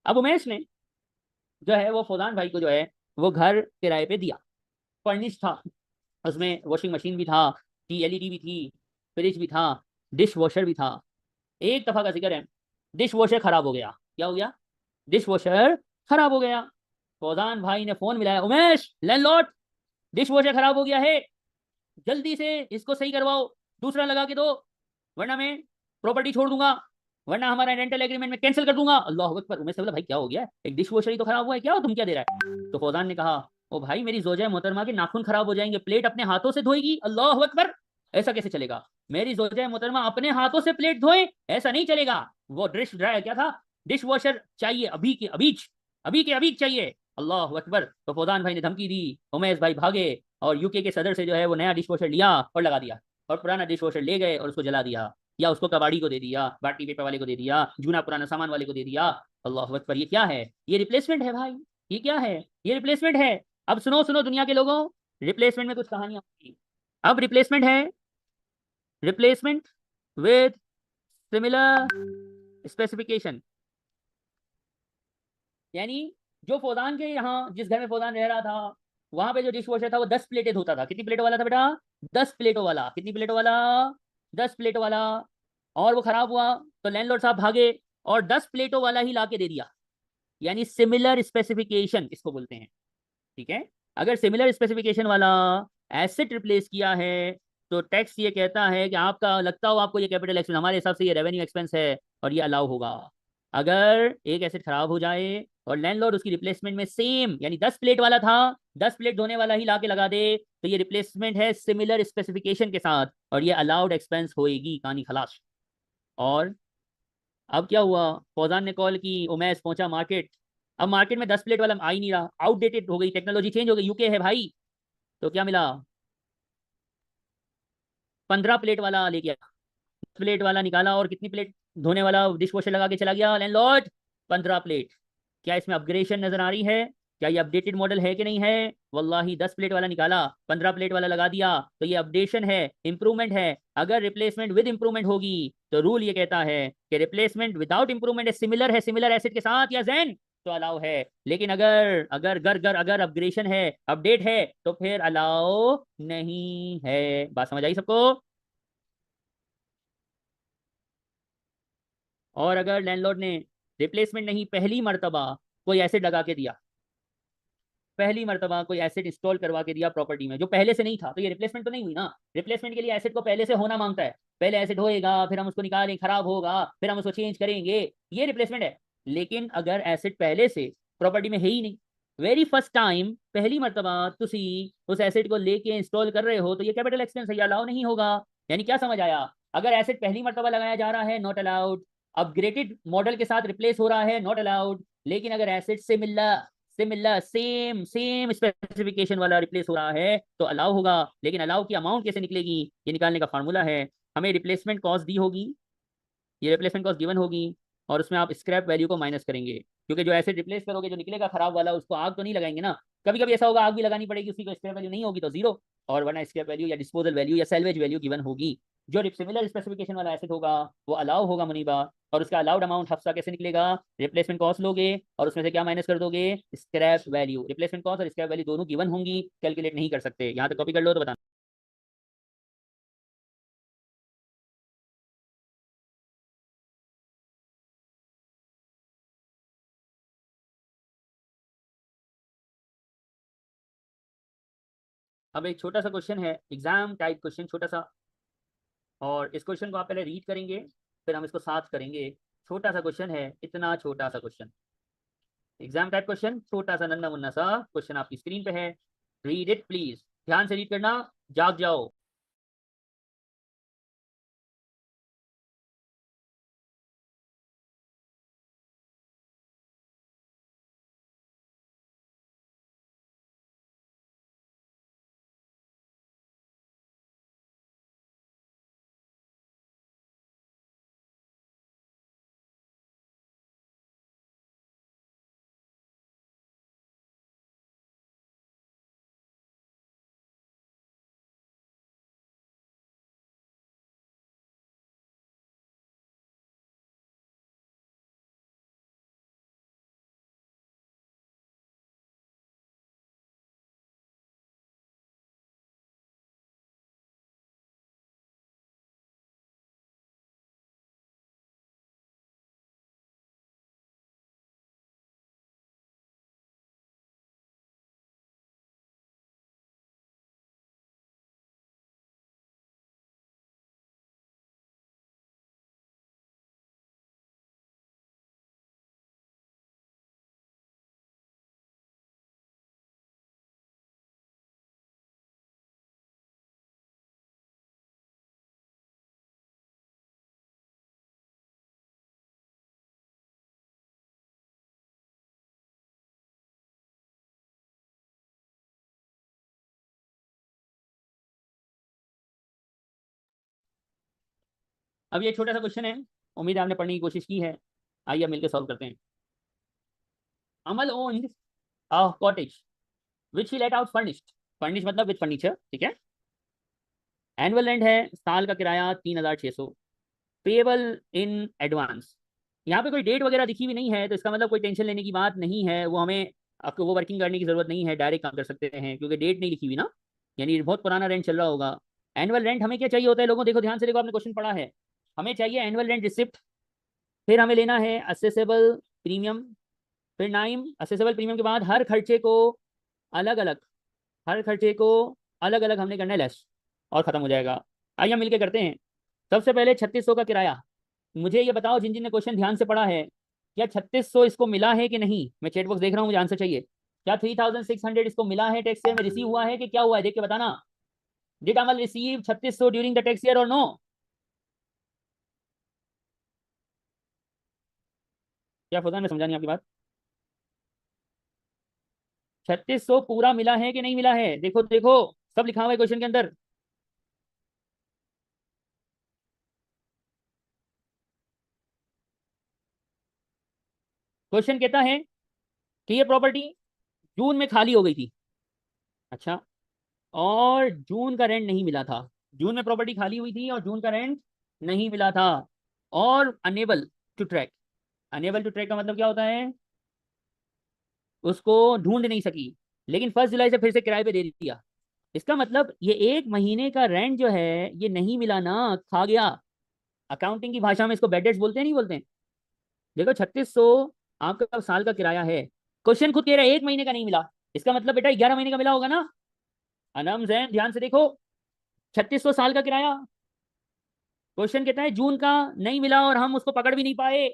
अब उमेश ने जो है वो फौजान भाई को जो है वो घर किराए पे दिया, फर्निश था, उसमें वॉशिंग मशीन भी था, एलईडी भी थी, फ्रिज भी था, डिश वॉशर भी था। एक दफा का जिक्र है, डिश वॉशर खराब हो गया। क्या हो गया? डिश वॉशर खराब हो गया। फौजान भाई ने फोन मिलाया, उमेश लैंडलॉर्ड, डिश वॉशर खराब हो गया है, जल्दी से इसको सही करवाओ, दूसरा लगा के दो, वरना मैं प्रॉपर्टी छोड़ दूंगा, वरना हमारा रेंटल एग्रीमेंट में कैंसिल कर दूंगा। अल्लाह अकबर। उमेश से बोला, भाई क्या हो गया? एक डिश वॉशर ही तो खराब हुआ है, क्या हो तुम क्या दे रहा है? तो फौजान ने कहा, ओ भाई मेरी जोजा मोहतरमा के नाखून खराब हो जाएंगे, प्लेट अपने हाथों से धोएगी। अल्लाह अकबर, ऐसा कैसे चलेगा? मेरी जोजा मोहतरमा अपने हाथों से प्लेट धोए, ऐसा नहीं चलेगा। वो डिश ड्रायर क्या था, डिश वॉशर चाहिए अभी के अभी, अभी के अभी चाहिए। अल्लाह अकबर। तो फौजान भाई ने धमकी दी, उमेश भाई भागे और यूके के सदर से जो है वो नया डिश वॉशर लिया और लगा दिया, और पुराना डिश वॉशर ले गए और उसको जला दिया, या उसको कबाड़ी को दे दिया, बाटी पेपर वाले को दे दिया, जूना पुराना सामान वाले को दे दिया। अल्लाह अकबर। ये क्या है? ये रिप्लेसमेंट है भाई। ये क्या है? ये रिप्लेसमेंट है। अब सुनो सुनो दुनिया के लोगों, रिप्लेसमेंट में कुछ कहानियां होंगी। अब रिप्लेसमेंट है रिप्लेसमेंट विद सिमिलर स्पेसिफिकेशन। यानी जो फौजान के यहाँ, जिस घर में फौजान रह रहा था, वहां पे जो डिश वॉशर था वो 10 प्लेटें धोता था। कितनी प्लेटों वाला था बेटा? 10 प्लेटों वाला। कितनी प्लेटों वाला? 10 प्लेटों वाला। और वो खराब हुआ तो लैंडलॉर्ड साहब भागे और 10 प्लेटों वाला ही लाके दे दिया, यानी सिमिलर स्पेसिफिकेशन इसको बोलते हैं, ठीक है। अगर सिमिलर स्पेसिफिकेशन वाला एसेट रिप्लेस किया है तो टैक्स ये कहता है कि आपका लगता हो आपको ये कैपिटल एक्सपेंस, हमारे हिसाब से ये रेवेन्यू एक्सपेंस है और ये अलाउ होगा। अगर एक एसेट खराब हो जाए और लैंडलॉर्ड उसकी रिप्लेसमेंट में सेम, यानी 10 प्लेट वाला था, 10 प्लेट धोने वाला ही लाके लगा दे, तो ये रिप्लेसमेंट है सिमिलर स्पेसिफिकेशन के साथ और ये अलाउड एक्सपेंस होएगी। कहानी खलास। और अब क्या हुआ? फौजान ने कॉल की, उमेश पहुंचा मार्केट। अब मार्केट में 10 प्लेट वाला आ ही नहीं रहा, आउटडेटेड हो गई, टेक्नोलॉजी चेंज हो गई, यूके है भाई। तो क्या मिला? 15 प्लेट वाला लेके आया, प्लेट वाला निकाला और कितनी प्लेट धोने वाला डिश वॉशर लगा के चला गया लैंडलॉर्ड? 15 प्लेट। क्या इसमें अपग्रेडेशन नजर आ रही है? क्या ये अपडेटेड मॉडल है कि नहीं है? वल्लाही 10 प्लेट वाला निकाला, 15 प्लेट वाला लगा दिया, तो ये अपडेशन है, इंप्रूवमेंट है। अगर रिप्लेसमेंट विद इंप्रूवमेंट होगी तो रूल ये कहता है कि रिप्लेसमेंट विदाउट इंप्रूवमेंट सिमिलर है, सिमिलर एसेट के साथ या जैन तो अलाउ है, लेकिन अगर अगर गर गर अगर अपग्रेडेशन है, अपडेट है, तो फिर अलाउ नहीं है। बात समझ आई सबको? और अगर लैंडलॉर्ड ने रिप्लेसमेंट नहीं, पहली मर्तबा कोई एसिड लगा के दिया, पहली मर्तबा कोई एसिड इंस्टॉल करवा के दिया प्रॉपर्टी में जो पहले से नहीं था, तो ये रिप्लेसमेंट तो नहीं हुई ना। रिप्लेसमेंट के लिए एसिड को पहले से होना मांगता है, पहले एसिड होएगा, फिर हम उसको निकालें, खराब होगा, फिर हम उसको चेंज करेंगे, ये रिप्लेसमेंट है। लेकिन अगर एसिड पहले से प्रॉपर्टी में है ही नहीं, वेरी फर्स्ट टाइम, पहली मर्तबा तुसी उस एसिड को लेके इंस्टॉल कर रहे हो, तो ये कैपिटल एक्सपेंस है, ये अलाउ नहीं होगा। यानी क्या समझ आया? अगर एसिड पहली मर्तबा लगाया जा रहा है, नॉट अलाउड। अपग्रेडेड मॉडल के साथ रिप्लेस हो रहा है, नॉट अलाउड। लेकिन अगर एसिड से सिमिलर सेम सेम स्पेसिफिकेशन वाला रिप्लेस हो रहा है तो अलाउ होगा। लेकिन अलाउ की अमाउंट कैसे निकलेगी, ये निकालने का फार्मूला है। हमें रिप्लेसमेंट कॉस्ट दी होगी, ये रिप्लेसमेंट कॉस्ट गिवन होगी, और उसमें आप स्क्रैप वैल्यू को माइनस करेंगे, क्योंकि जो एसिड रिप्लेस करोगे, जो निकलेगा खराब वाला, उसको आग तो नहीं लगाएंगे ना। कभी कभी ऐसा होगा आग भी लगानी पड़ेगी, उसकी स्क्रैप वैल्यू नहीं होगी तो जीरो, और वरना स्क्रैप वैल्यू या डिस्पोजल वैल्यू या सैल्वेज वैल्यू गिवन होगी। जो सिमिलर स्पेसिफिकेशन वाला एसिड होगा वो अलाउ होगा मुनीबा। और उसका अलाउड अमाउंट हफ्सा कैसे निकलेगा? रिप्लेसमेंट कॉस्ट लोगे और उसमें से क्या माइनस कर दोगे? Scrap value. रिप्लेसमेंट कॉस्ट और स्क्रैप वैल्यू दोनों गिवन होंगी, कैलकुलेट नहीं कर सकते। यहाँ तक कॉपी कर लो तो बताना। अब एक छोटा सा क्वेश्चन है, एग्जाम टाइप क्वेश्चन, छोटा सा। और इस क्वेश्चन को आप पहले रीड करेंगे, फिर हम इसको साथ करेंगे। छोटा सा क्वेश्चन है, इतना छोटा सा क्वेश्चन, एग्जाम टाइप क्वेश्चन, छोटा सा नन्ना मुन्ना सा क्वेश्चन आपकी स्क्रीन पे है। रीड इट प्लीज, ध्यान से रीड करना, जाग जाओ। अब ये छोटा सा क्वेश्चन है, उम्मीद है आपने पढ़ने की कोशिश की है। आइए मिलकर सॉल्व करते हैं। Amal owned a cottage which he let out furnished, furnished मतलब विद फर्नीचर, ठीक है। एनुअल रेंट है, साल का किराया 3600, पेएबल इन एडवांस। यहाँ पे कोई डेट वगैरह दिखी हुई नहीं है, तो इसका मतलब कोई टेंशन लेने की बात नहीं है, वो हमें आपको वो वर्किंग करने की जरूरत नहीं है, डायरेक्ट काम कर सकते हैं क्योंकि डेट नहीं लिखी हुई ना, यानी बहुत पुराना रेंट चल रहा होगा। एनुअल रेंट हमें क्या चाहिए होता है लोगों, देखो ध्यान से देखो, आपने क्वेश्चन पढ़ा है। हमें चाहिए एनुअल रेंट रिसिप्ट, फिर हमें लेना है असेसेबल प्रीमियम, फिर नाइम असेसेबल प्रीमियम के बाद हर खर्चे को अलग अलग, हर खर्चे को अलग अलग हमने करना है लेस, और खत्म हो जाएगा। आइए हम मिलकर करते हैं। सबसे पहले 3600 का किराया। मुझे ये बताओ जिन जिन ने क्वेश्चन ध्यान से पढ़ा है, क्या 3600 इसको मिला है कि नहीं? मैं चैट बॉक्स देख रहा हूँ, मुझे आंसर चाहिए। क्या 3600 इसको मिला है टैक्स ईयर में, रिसीव हुआ है कि क्या हुआ है, देख के बताना। Did Amal receive 3600 during the tax year और नो? क्या फुजान में समझानी आपकी बात? 3600 पूरा मिला है कि नहीं मिला है, देखो देखो, सब लिखा हुआ है क्वेश्चन के अंदर। क्वेश्चन कहता है कि ये प्रॉपर्टी जून में खाली हो गई थी, अच्छा, और जून का रेंट नहीं मिला था। जून में प्रॉपर्टी खाली हुई थी और जून का रेंट नहीं मिला था। और unable to track, unable to track का मतलब क्या होता है? उसको ढूंढ नहीं सकी, लेकिन 1 जुलाई से फिर से किराए पे दे दिया। इसका मतलब ये 1 महीने का रेंट जो है ये नहीं मिला ना, खा गया। अकाउंटिंग की भाषा में इसको बैड डेट्स बोलते हैं, नहीं बोलते हैं? देखो 3600 आपका साल का किराया है, क्वेश्चन खुद कह रहा है 1 महीने का नहीं मिला, इसका मतलब बेटा 11 महीने का मिला होगा ना। अनम जैन ध्यान से देखो, 3600 साल का किराया, क्वेश्चन कहता है जून का नहीं मिला और हम उसको पकड़ भी नहीं पाए,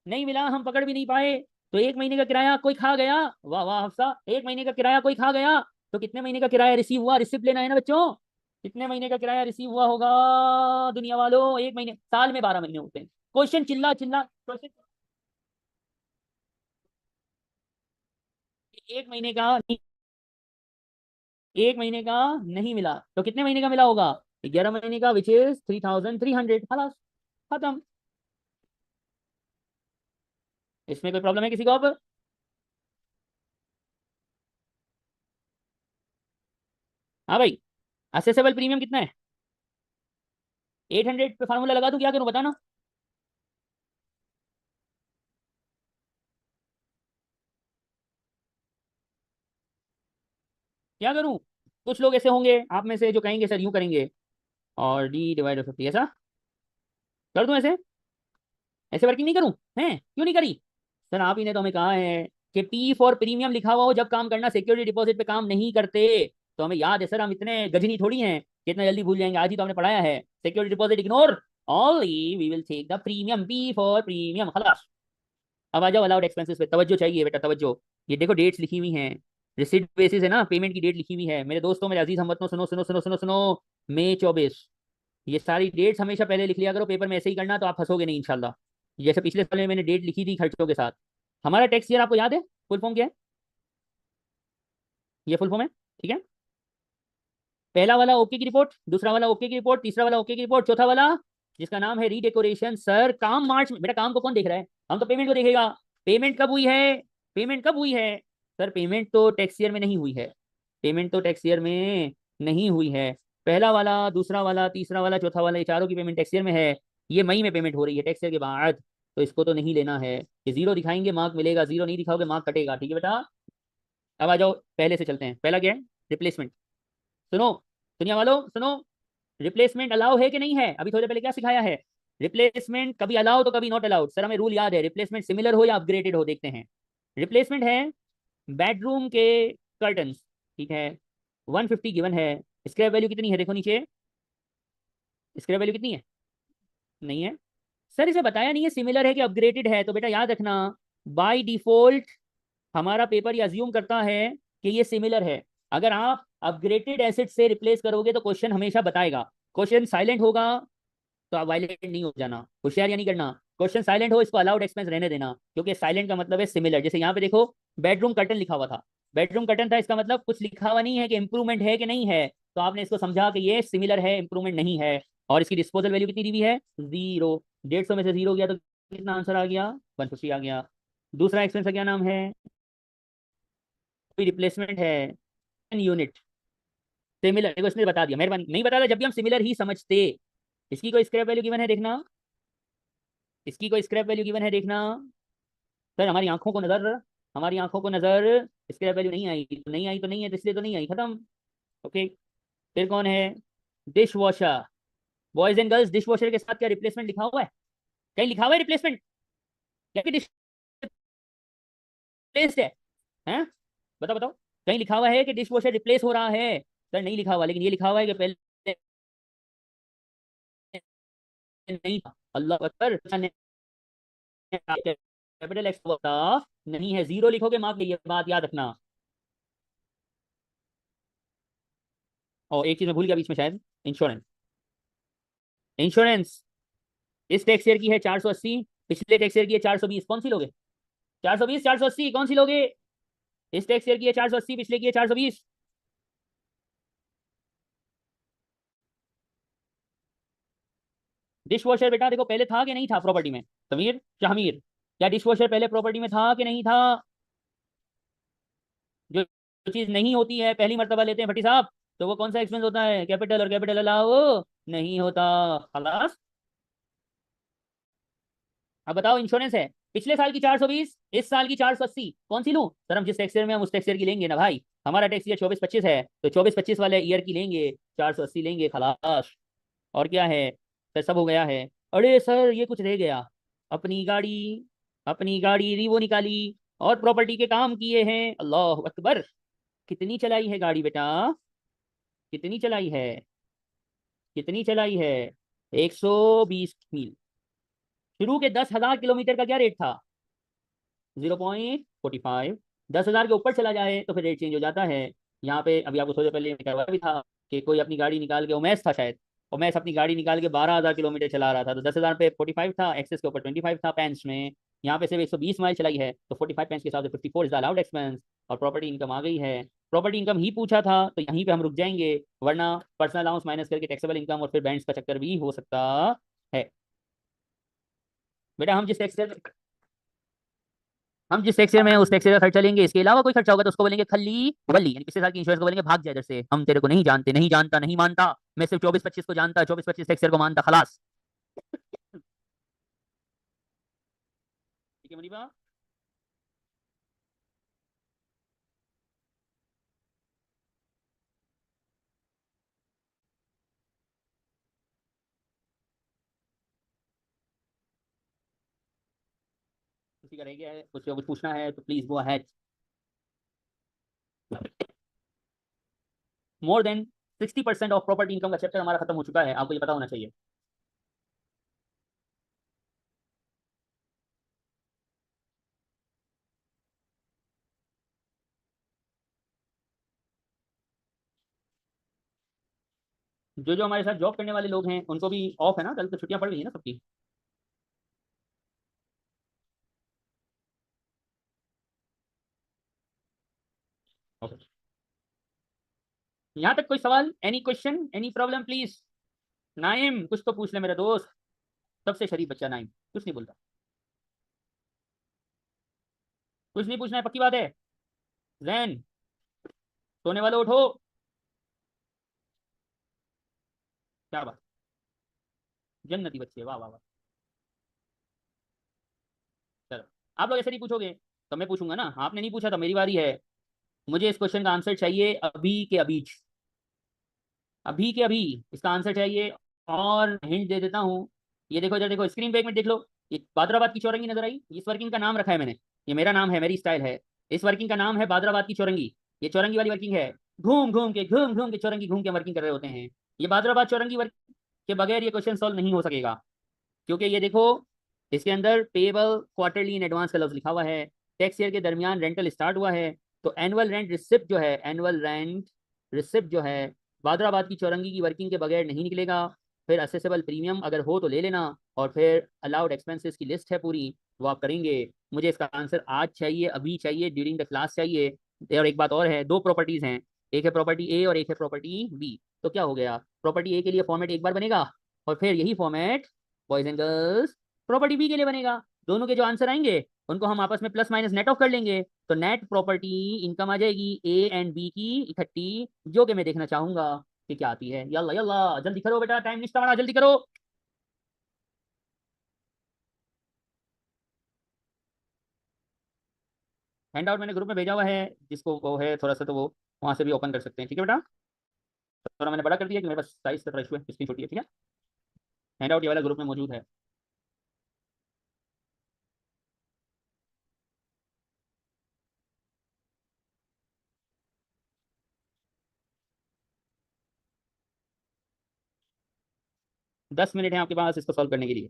नहीं मिला हम पकड़ भी नहीं पाए, तो 1 महीने का किराया कोई खा गया। वाह वाह हफ्सा, 1 महीने का किराया कोई खा गया, तो कितने महीने का किराया रिसीव हुआ? रिसिप्ट लेना है ना बच्चों, कितने महीने का किराया रिसीव हुआ होगा दुनिया वालों? 1 महीने, साल में 12 महीने होते हैं। क्वेश्चन चिल्ला चिल्ला क्वेश्चन, 1 महीने का 1 महीने का नहीं मिला, तो कितने महीने का मिला होगा? 11 महीने का, विच इज 3300। खलास, खत्म। इसमें कोई प्रॉब्लम है किसी को? अब हाँ भाई, असेसेबल प्रीमियम कितना है? 800 पे फार्मूला लगा दूं, क्या करूं बताना? क्या करूं? कुछ लोग ऐसे होंगे आप में से जो कहेंगे सर यूं करेंगे, और D/50, ऐसा कर दूं? ऐसे ऐसे वर्किंग नहीं करूं? हैं, क्यों नहीं करी? सर आप ही ने तो हमें कहा है कि P फॉर प्रीमियम लिखा हुआ हो जब काम करना, सिक्योरिटी डिपॉजिट पे काम नहीं करते। तो हमें याद है सर, हम इतने गजनी थोड़ी हैं कि इतना जल्दी भूल जाएंगे, आज ही तो हमने पढ़ाया है। Security deposit ignore, only we will take the premium, P for premium, खलास। अब आ जाओ अलाउड एक्सपेंसेस पे, तवज्जो चाहिए बेटा, तवज्जो। ये देखो डेट्स लिखी हुई हैं, रिसिट बेसिस है ना, पेमेंट की डेट लिखी हुई है। मेरे दोस्तों, मेरे अजीज हमवतनों, सुनो सुनो सुनो सुनो सुनो, मई 24, ये सारी डेट्स हमेशा पहले लिख लिया करो, पेपर में ऐसे ही करना तो आप फंसोगे नहीं इंशाल्लाह। जैसे पिछले साल में मैंने डेट लिखी थी खर्चों के साथ। हमारा टैक्स ईयर आपको याद है फुल फॉर्म क्या है? ये फुल फॉर्म है, ठीक है। पहला वाला ओके की रिपोर्ट, दूसरा वाला ओके की रिपोर्ट, तीसरा वाला ओके की रिपोर्ट, चौथा वाला जिसका नाम है रीडेकोरेशन। सर काम मार्च में, बेटा काम को कौन देख रहा है? हम तो पेमेंट को देखेगा। पेमेंट कब हुई है? पेमेंट कब हुई है? सर पेमेंट तो टैक्स ईयर में नहीं हुई है, पेमेंट तो टैक्स ईयर में नहीं हुई है। पहला वाला, दूसरा वाला, तीसरा वाला, चौथा वाला, ये चारों की पेमेंट टैक्स ईयर में है। ये मई में पेमेंट हो रही है टैक्स ईयर के बाद, तो इसको तो नहीं लेना है। ये जीरो दिखाएंगे मार्क मिलेगा, जीरो नहीं दिखाओगे मार्क कटेगा, ठीक है बेटा। अब आ जाओ, पहले से चलते हैं। पहला क्या है? रिप्लेसमेंट। सुनो, दुनिया वालों सुनो, रिप्लेसमेंट अलाउ है कि नहीं है? अभी थोड़े पहले क्या सिखाया है? रिप्लेसमेंट कभी अलाउ तो कभी नॉट अलाउड। सर हमें रूल याद है, रिप्लेसमेंट सिमिलर हो या अपग्रेडेड हो, देखते हैं। रिप्लेसमेंट है बेडरूम के कर्टन्स, ठीक है, 150 गिवन है। स्क्रैप वैल्यू कितनी है? देखो नीचे, स्क्रैप वैल्यू कितनी है? नहीं है। सर इसे बताया नहीं है सिमिलर है कि अपग्रेडेड है, तो बेटा याद रखना, बाय डिफॉल्ट हमारा पेपर ये अज्यूम करता है कि ये सिमिलर है। अगर आप अपग्रेडेड एसिड से रिप्लेस करोगे तो क्वेश्चन हमेशा बताएगा। क्वेश्चन साइलेंट होगा तो आप वायलेट नहीं हो जाना, होशियार या नहीं करना। क्वेश्चन साइलेंट हो, इसको अलाउड एक्सपेंस रहने देना, क्योंकि साइलेंट का मतलब है सिमिलर। जैसे यहाँ पे देखो, बेडरूम कर्टन लिखा हुआ था, बेडरूम कर्टन था, इसका मतलब कुछ लिखा हुआ नहीं है कि इंप्रूवमेंट है कि नहीं है, तो आपने इसको समझा कि ये सिमिलर है, इंप्रूवमेंट नहीं है। और इसकी डिस्पोजल वैल्यू कितनी दी हुई है? 0। 150 में से 0 गया तो कितना आंसर आ गया? 150 आ गया। दूसरा एक्सपेंस का क्या नाम है? रिप्लेसमेंट है यूनिट। सिमिलर, देखो इसने बता दिया, मेहरबानी नहीं बताता जब भी हम सिमिलर ही समझते। इसकी कोई स्क्रैप वैल्यू गिवन है देखना, इसकी कोई स्क्रैप वैल्यू गिवन है देखना। सर हमारी आंखों को नजर, हमारी आंखों को नजर, स्क्रैप वैल्यू नहीं आई तो नहीं आई, तो नहीं है तो इसलिए तो नहीं आई, खत्म। ओके, फिर कौन है? Dish washer. Boys and girls, dish washer के साथ क्या रिप्लेसमेंट लिखा हुआ है? कहीं लिखा हुआ है रिप्लेसमेंट? क्या डिश रिप्लेस्ड है? हैं, बताओ बताओ, कहीं लिखा हुआ है कि डिश वॉशर रिप्लेस हो रहा है? सर नहीं लिखा हुआ, लेकिन ये लिखा हुआ है कि पहले नहीं था। अल्लाह अकबर, कैपिटल एक्स होता नहीं है, 0 लिखोगे मार्क, ये बात याद रखना। और एक चीज मैं भूल गया बीच में शायद, इंश्योरेंस। इंश्योरेंस इस टैक्स ईयर की है 480, पिछले टैक्स ईयर की है 420, कौन सी लोगे? 420, 480, कौन सी लोगे? इस टैक्स ईयर की है 480, पिछले की है 420। डिश वॉशर बेटा देखो पहले था कि नहीं था प्रॉपर्टी में? समीर शाहमीर, क्या डिश वॉशर पहले प्रॉपर्टी में था कि नहीं था? जो चीज नहीं होती है पहली मर्तबा लेते हैं भट्टी साहब, तो वो कौन सा एक्सपेंस होता है? कैपिटल, और कैपिटल अलाउ नहीं होता। खलास, अब बताओ इंश्योरेंस है, पिछले साल की 420, इस साल की 480, कौन सी लूं सर? हम जिस टैक्स ईयर में हम उस टैक्स ईयर की लेंगे ना भाई। हमारा टैक्स ईयर 24-25 है, तो 24-25 वाले ईयर की लेंगे, 480 लेंगे, खलास। और क्या है सर? सब हो गया है। अरे सर ये कुछ रह गया, अपनी गाड़ी, अपनी गाड़ी रीवो निकाली और प्रॉपर्टी के काम किए हैं। अल्लाह अकबर। कितनी चलाई है गाड़ी बेटा? कितनी चलाई है? कितनी चलाई है? 120 मील। शुरू के 10,000 किलोमीटर का क्या रेट था? 0.45। 10,000 के ऊपर चला जाए तो फिर रेट चेंज हो जाता है। यहाँ पे अभी आपको थोड़ी देर पहले करवाया भी था कि कोई अपनी गाड़ी निकाल के, उमेश था शायद, उमेश अपनी गाड़ी निकाल के 12,000 किलोमीटर चला रहा था, तो 10,000 पे 45 था, एक्सेस के ऊपर 25 था पेंस में। यहाँ पे सिर्फ 120 माइल चलाई है, तो 45 पेंस के हिसाब से 54 इज अलाउड एक्सपेंस। और प्रॉपर्टी इनकम आ गई है। प्रॉपर्टी इनकम ही पूछा था तो यहीं पे हम रुक जाएंगे, वरना पर्सनल अलाउंस माइनस करके टैक्सेबल इनकम और फिर बैंड्स का चक्कर भी हो सकता है। बेटा हम जिस सेक्शन में हैं, उस सेक्शन का खर्चा लेंगे, इसके अलावा कोई खर्चा होगा तो उसको बोलेंगे खली वली, यानी पिछले साल की इंश्योरेंस को बोलेंगे भाग जा इधर से, हम तेरे को नहीं जानते, नहीं जानता, नहीं मानता। मैं सिर्फ 24-25 को जानता, 24-25 सेक्शन को मानता, खलास। ठीक है मुनीबा? किसी का रह गया है कुछ पूछना है तो please go ahead. More than 60% of property income का चैप्टर हमारा खत्म हो चुका है, आपको ये पता होना चाहिए। जो जो हमारे साथ जॉब करने वाले लोग हैं उनको भी ऑफ है ना, कल तो छुट्टियां पड़ गई है ना सबकी। ओके। यहाँ तक कोई सवाल? Any question, any problem please? Naim कुछ तो पूछ ले मेरा दोस्त, सबसे शरीफ बच्चा नाइम, कुछ नहीं बोलता। कुछ नहीं पूछना है, पक्की बात है? जैन, सोने वाले उठो। क्या बात, जन्नती बच्चे, वाह वाह वाह। चलो, आप लोग ऐसे नहीं पूछोगे तो मैं पूछूंगा ना, आपने नहीं पूछा तो मेरी बारी है। मुझे इस क्वेश्चन का आंसर चाहिए अभी के अभी, अभी के अभी इसका आंसर चाहिए। और हिंट दे देता हूँ, ये देखो इधर देखो, स्क्रीन पे एक मिनट देख लो। ये बादराबाद की चौरंगी नजर आई? इस वर्किंग का नाम रखा है मैंने, ये मेरा नाम है, मेरी स्टाइल है। इस वर्किंग का नाम है बादराबाद की चौरंगी। ये चौरंगी वाली वर्किंग है, घूम घूम के चौरंगी घूम के वर्किंग कर रहे होते हैं। ये बादराबाद चौरंगी वर्क के बगैर ये क्वेश्चन सॉल्व नहीं हो सकेगा। क्योंकि ये देखो, इसके अंदर पेबल क्वार्टरली इन एडवांस का लफ्ज लिखा हुआ है। टैक्स ईयर के दरमियान रेंटल स्टार्ट हुआ है, तो एनुअल रेंट रिसिप्ट जो है, एनुअल रेंट रिसिप्ट जो है, बादराबाद की चौरंगी की वर्किंग के बगैर नहीं निकलेगा। फिर असेसेबल प्रीमियम अगर हो तो ले लेना, और फिर अलाउड एक्सपेंसेस की लिस्ट है पूरी, वो आप करेंगे। मुझे इसका आंसर आज चाहिए, अभी चाहिए, ड्यूरिंग द क्लास चाहिए। और एक बात और है, दो प्रॉपर्टीज हैं, एक है प्रॉपर्टी ए और एक है प्रॉपर्टी बी। तो क्या हो गया, प्रॉपर्टी ए के लिए फॉर्मेट एक बार बनेगा, और फिर यही format boys and girls property B के लिए बनेगा। दोनों के जो आंसर आएंगे उनको हम आपस में प्लस माइनस नेट ऑफ कर लेंगे, तो नेट प्रॉपर्टी इनकम आ जाएगी ए एंड बी की इकट्ठी, जो कि मैं देखना चाहूंगा कि क्या आती है। यल्ला यल्ला जल्दी करो बेटा, टाइम नहीं बना, जल्दी करो। हैंड आउट मैंने ग्रुप में भेजा हुआ है, जिसको वो है थोड़ा सा तो वो वहां से भी ओपन कर सकते हैं, ठीक है बेटा? थोड़ा मैंने बड़ा कर दिया कि मेरे पास साइज का थोड़ा इशू है, इसकी छोटी है, ठीक है? हैंड आउट ये वाला ग्रुप में मौजूद है। 10 मिनट है आपके पास इसको सॉल्व करने के लिए,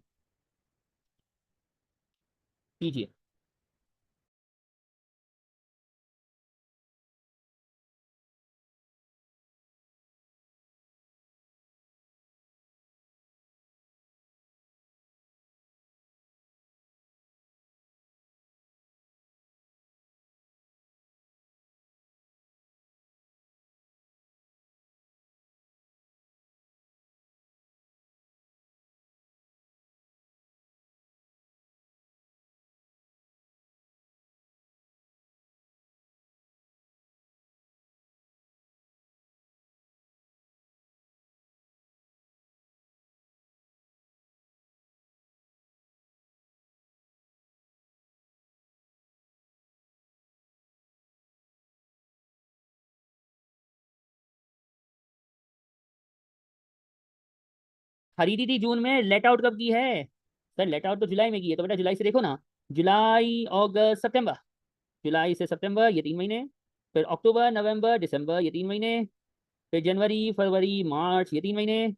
कीजिए। खरीदी थी जून में, लेट आउट कब की है? सर लेट आउट तो जुलाई में की है, तो बेटा जुलाई से देखो ना, जुलाई अगस्त सितंबर, जुलाई से सितंबर ये 3 महीने, फिर अक्टूबर नवंबर दिसंबर ये 3 महीने, फिर जनवरी फरवरी मार्च ये 3 महीने,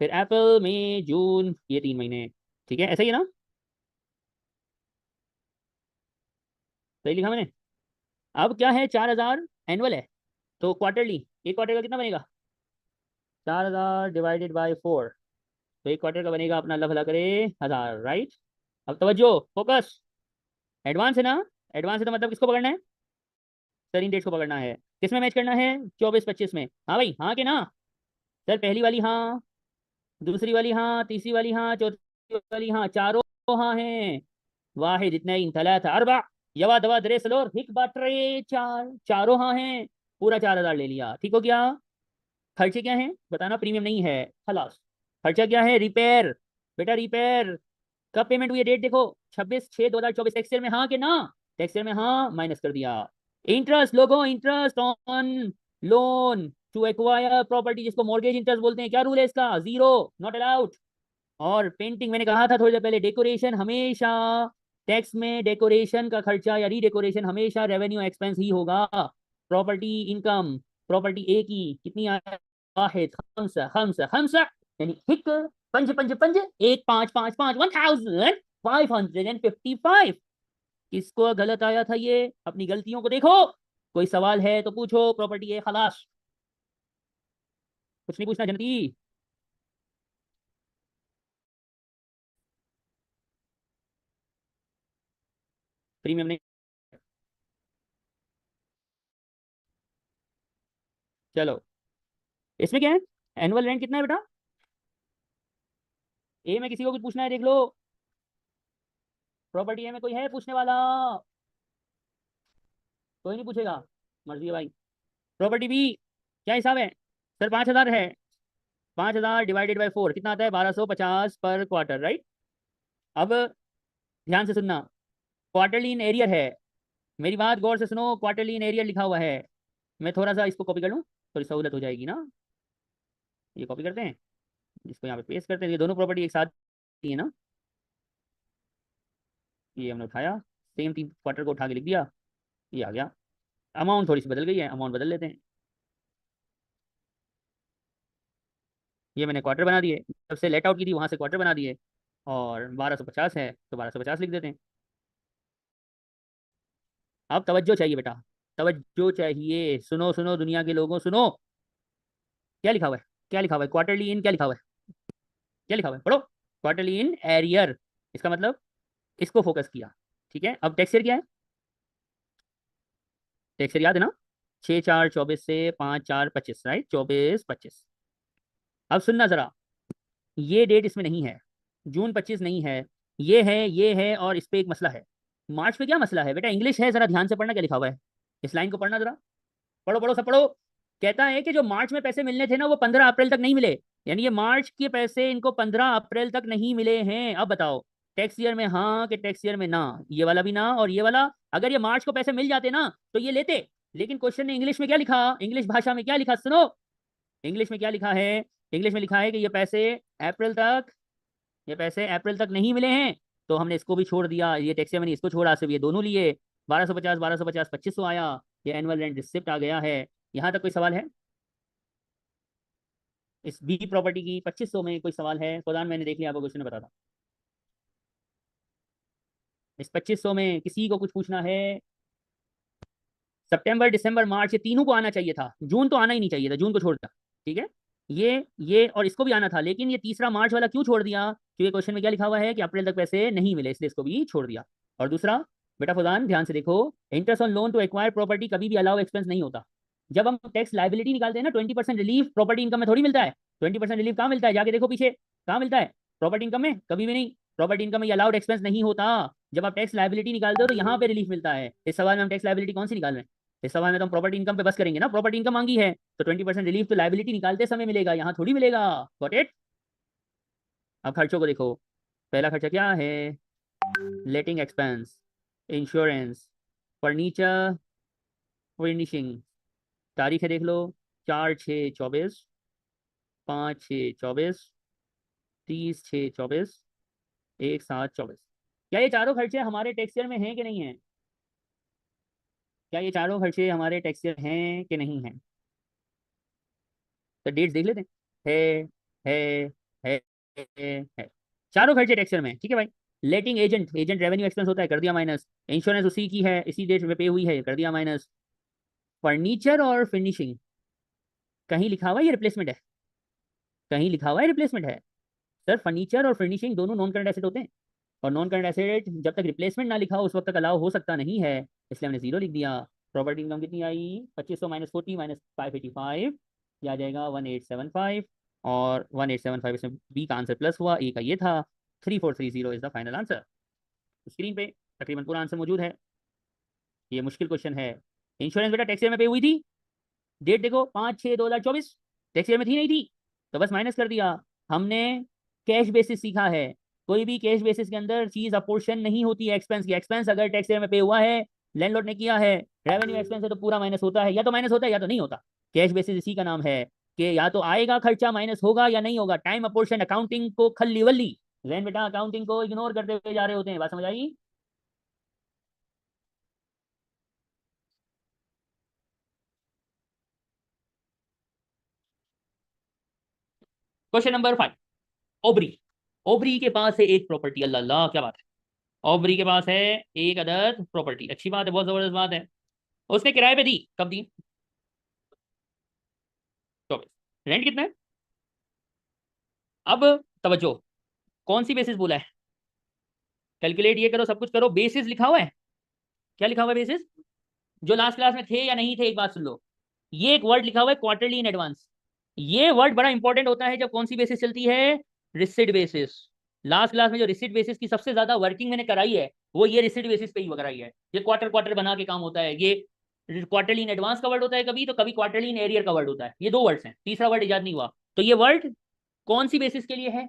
फिर अप्रैल मई जून ये 3 महीने। ठीक है, ऐसा ही है ना? सही लिखा मैंने? अब क्या है, 4,000 एनुअल है, तो क्वार्टरली एक क्वार्टर का कितना बनेगा? 4,000 डिवाइडेड बाई 4, तो एक क्वार्टर का बनेगा अपना, अल्लाह भला करे, 1,000, राइट? अब तवज्जो, फोकस, एडवांस है ना? एडवांस है तो मतलब किसको पकड़ना है? सर इन डेट्स को पकड़ना है। किसमें मैच करना है? 24-25 में। हाँ भाई, हाँ के ना? सर पहली वाली हाँ, दूसरी वाली हाँ, तीसरी वाली हाँ, चौथी वाली हाँ, चारों हाँ हैं। वाहिद इतने थलाथा अरबा यवा दवा दरे सलोर हिक बाटरे, चार, चारों हाँ हैं। पूरा 4,000 ले लिया, ठीक हो गया? खर्चे क्या हैं बताना, प्रीमियम नहीं है, खलास। खर्चा क्या है? रिपेयर। बेटा रिपेयर कब पेमेंट हुई है, डेट देखो, 26/6/2024। टैक्स ईयर में हाँ के ना? टैक्स ईयर में हाँ, माइनस कर दिया। इंटरेस्ट लोगों, interest on loan to acquire property, जिसको मॉर्गेज इंटरेस्ट बोलते हैं, क्या रूल है इसका? 0, नॉट अलाउड। और पेंटिंग मैंने कहा था थोड़ी देर पहले, डेकोरेशन हमेशा टैक्स में, डेकोरेशन का खर्चा या रीडेकोरेशन हमेशा रेवेन्यू एक्सपेंस ही होगा। प्रॉपर्टी इनकम, प्रॉपर्टी ए की कितनी आए? वाहिद खम्सा खम्सा खम्सा, यानी हिक पंज पंज पंज, एक पाँच पाँच पाँच, 1,555। किसको गलत आया था ये? अपनी गलतियों को देखो। कोई सवाल है तो पूछो, प्रॉपर्टी है खलास, कुछ नहीं पूछना जनती। प्रीमियम नहीं। चलो, इसमें क्या है? एनुअल रेंट कितना है बेटा? ए में किसी को कुछ पूछना है देख लो, प्रॉपर्टी ए में कोई है पूछने वाला? कोई नहीं पूछेगा, मर्जी है भाई। प्रॉपर्टी बी क्या हिसाब है? सर 5,000 है, 5,000 डिवाइडेड बाई 4 कितना आता है? 1,250 पर क्वार्टर, राइट? अब ध्यान से सुनना, क्वार्टरली इन एरियर है, मेरी बात गौर से सुनो, क्वार्टरली इन एरियर लिखा हुआ है। मैं थोड़ा सा इसको कॉपी कर लूँ, थोड़ी सहूलत हो जाएगी ना। ये कॉपी करते हैं, इसको यहाँ पे पेस्ट करते हैं, ये दोनों प्रॉपर्टी एक साथ ही है ना। ये हमने उठाया, सेम 3 क्वार्टर को उठा के लिख दिया, ये आ गया। अमाउंट थोड़ी सी बदल गई है, अमाउंट बदल लेते हैं। ये मैंने क्वार्टर बना दिए, जब से लेट आउट की थी वहां से क्वार्टर बना दिए, और 1,250 है तो 1,250 लिख देते हैं। अब तवज्जो चाहिए बेटा, तवज्जो चाहिए, सुनो सुनो दुनिया के लोगों सुनो। क्या लिखा हुआ है? क्या लिखा हुआ है? क्वार्टरली इन क्या लिखा हुआ है? क्या लिखा हुआ है पढ़ो? क्वार्टरली इन एरियर, इसका मतलब इसको फोकस किया। ठीक है, अब टैक्स ईयर क्या है? टैक्स ईयर याद है ना? 6/4/24 से 5/4/25, राइट? 24/25। अब सुनना जरा, ये डेट इसमें नहीं है, जून 25 नहीं है, ये है, और इस पे एक मसला है। मार्च में क्या मसला है बेटा? इंग्लिश है, जरा ध्यान से पढ़ना क्या लिखा हुआ है, इस लाइन को पढ़ना जरा, पढ़ो पढ़ो सब पढ़ो। कहता है कि जो मार्च में पैसे मिलने थे ना, वो 15 अप्रैल तक नहीं मिले, यानी ये मार्च के पैसे इनको 15 अप्रैल तक नहीं मिले हैं। अब बताओ, टैक्स ईयर में हाँ कि टैक्स ईयर में ना? ये वाला भी ना, और ये वाला। अगर ये मार्च को पैसे मिल जाते ना तो ये लेते, लेकिन क्वेश्चन ने इंग्लिश में क्या लिखा, इंग्लिश भाषा में क्या लिखा सुनो, इंग्लिश में क्या लिखा है? इंग्लिश में लिखा है कि ये पैसे अप्रैल तक, ये पैसे अप्रैल तक नहीं मिले हैं, तो हमने इसको भी छोड़ दिया, ये टैक्स मैंने इसको छोड़ा, सिर्फ ये दोनों लिए। 1,250 1,250 2,500 आया, ये एनुअल रेंट रिसिप्ट आ गया है। यहाँ तक कोई सवाल है? इस बी प्रॉपर्टी की 2,500 में कोई सवाल है? खुदान मैंने देख लिया, आपको क्वेश्चन बता था। इस 2,500 में किसी को कुछ पूछना है? सितंबर दिसंबर मार्च ये तीनों को आना चाहिए था, जून तो आना ही नहीं चाहिए था, जून को छोड़ दिया। ठीक है, ये और इसको भी आना था, लेकिन ये तीसरा मार्च वाला क्यों छोड़ दिया? क्योंकि क्वेश्चन में क्या लिखा हुआ है कि अप्रैल तक पैसे नहीं मिले, इसलिए इसको भी छोड़ दिया। और दूसरा, बेटा फुजान ध्यान से देखो, interest on loan to acquire property कभी भी अलाउ एक्सपेंस नहीं होता। जब हम टैक्स लाइबिलिटी निकालते हैं ना, 20% रिलीफ प्रॉपर्टी इनकम में थोड़ी मिलता है। 20% रिलीफ कहाँ मिलता है? जाके देखो पीछे, कहाँ मिलता है? प्रॉपर्टी इनकम में कभी भी नहीं। प्रॉपर्टी इनकम में अलाउड एक्सपेंस नहीं होता। जब आप टैक्स लाइबिलिटी निकालते हो तो यहाँ पे रिलीफ मिलता है। इस सवाल में हम टैक्स लाइबिलिटी कौन सी निकाल रहे हैं? इस सवाल में तो हम प्रॉपर्टी इनकम पे बस करेंगे ना, प्रॉपर्टी इनकम मांगी है, तो 20% रिलीफ तो लाइबिलिटी निकालते समय मिलेगा, यहाँ थोड़ी मिलेगा। Got it? अब खर्चों को देखो, पहला खर्चा क्या है? लेटिंग एक्सपेंस, इंश्योरेंस, फर्नीचर, फर्निशिंग। तारीख है देख लो, 4/6/24, 5/6/24, 30, 6, 24, 1, 7, 24। क्या ये चारों खर्चे हमारे टैक्स ईयर में हैं कि नहीं हैं? क्या ये चारों खर्चे हमारे टैक्स ईयर हैं कि नहीं हैं? तो डेट्स देख लेते हैं। है है है चारों खर्चे टैक्स ईयर में हैं, ठीक है भाई। लेटिंग एजेंट, एजेंट रेवेन्यू एक्सपेंस होता है, कर दिया माइनस। इंश्योरेंस उसी की है, इसी डेट पे पे हुई है, कर दिया माइनस। फर्नीचर और फिनिशिंग कहीं लिखा हुआ है ये रिप्लेसमेंट है, कहीं लिखा हुआ है रिप्लेसमेंट है। सर फर्नीचर और फिनिशिंग दोनों नॉन करंट एसेट होते हैं, और नॉन करंट एसेट जब तक रिप्लेसमेंट ना लिखा हो उस वक्त तक अलाउ हो सकता नहीं है, इसलिए हमने जीरो लिख दिया। प्रॉपर्टी इनकम कितनी आई? 2500 माइनस 40 माइनस 585, ये आ जाएगा 1875, और 1875 इसमें बी का आंसर प्लस हुआ, ए का ये था। 3430 is the final answer. Screen पे तकरीबन पूरा आंसर मौजूद है। ये मुश्किल क्वेश्चन है। इंश्योरेंस बेटा टैक्स ईयर में पे हुई थी, डेट देखो 5/6/2024, टैक्स ईयर में थी नहीं थी, तो बस माइनस कर दिया। हमने कैश बेसिस सीखा है, कोई भी कैश बेसिस के अंदर चीज अपोर्शन नहीं होती है एक्सपेंस की। एक्सपेंस अगर टैक्स ईयर में पे हुआ है, लैंडलॉर्ड ने किया है, रेवेन्यू एक्सपेंस है, तो पूरा माइनस होता है, या तो माइनस होता है या तो नहीं होता। कैश बेसिस इसी का नाम है कि या तो आएगा खर्चा माइनस होगा या नहीं होगा। टाइम अपोर्शन अकाउंटिंग को खल्ली वल्ली, जैन बेटा अकाउंटिंग को इग्नोर करते हुए जा रहे होते हैं, बात समझ आई? Question number 5, Aubrey. ओबरी के पास है एक प्रॉपर्टी, अल्लाह अल्लाह क्या बात है। ओबरी के पास है एक अदद प्रॉपर्टी, अच्छी बात है, बहुत जबरदस्त बात है। उसने किराए पे दी, कब दी? 24। रेंट कितना है? अब तवज्जो, कौन सी बेसिस बोला है? कैलकुलेट ये करो, सब कुछ करो, बेसिस लिखा हुआ है। क्या लिखा हुआ है बेसिस? जो लास्ट क्लास में थे या नहीं थे, एक बात सुन लो, ये एक वर्ड लिखा हुआ है क्वार्टरली इन एडवांस। ये वर्ड बड़ा इंपॉर्टेंट होता है जब कौन सी बेसिस चलती है? Receipt basis. लास्ट क्लास में जो रिसिट बेसिस की सबसे ज्यादा वर्किंग मैंने कराई है वो ये रिसिट बेसिस पे ही कराई है। ये क्वार्टर क्वार्टर बना के काम होता है। ये क्वार्टरली इन एडवांस का वर्ड होता है कभी, तो कभी क्वार्टरली इन एरियर का वर्ड होता है। ये दो वर्ड्स हैं, तीसरा वर्ड इजाद नहीं हुआ। तो ये वर्ड कौन सी बेसिस के लिए है?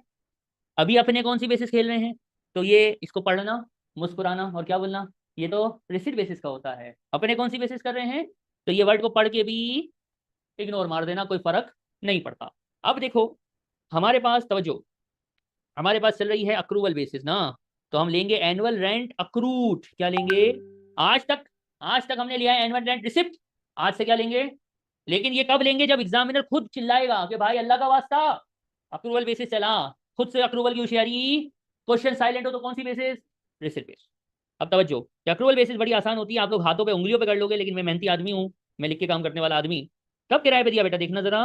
अभी अपने कौन सी बेसिस खेल रहे हैं? तो ये इसको पढ़ना, मुस्कुराना और क्या बोलना, ये तो रिसिट बेसिस का होता है। अपने कौन सी बेसिस कर रहे हैं? तो ये वर्ड को पढ़ के भी इग्नोर मार देना, कोई फर्क नहीं पड़ता। अब देखो हमारे पास तवज्जो, हमारे पास चल रही है अक्रूवल बेसिस ना, तो हम लेंगे एनुअल रेंट अक्रूड। क्या लेंगे? आज तक हमने लिया है एनुअल रेंट रिसिप्ट, आज से क्या लेंगे? लेकिन ये कब लेंगे? जब एग्जामिनर खुद चिल्लाएगा कि भाई अल्लाह का वास्ता अक्रूवल बेसिस चला, खुद से अक्रूवल की होशियारी। क्वेश्चन साइलेंट हो तो कौन सी बेसिस? Receipt basis. अब तवज्जो, अक्रूवल बेसिस बड़ी आसान होती है, आप लोग हाथों पे उंगलियों पे कर लोगे, लेकिन मैं मेहनती आदमी हूँ, मैं लिख के काम करने वाला आदमी। कब किराए पे दिया बेटा, देखना जरा,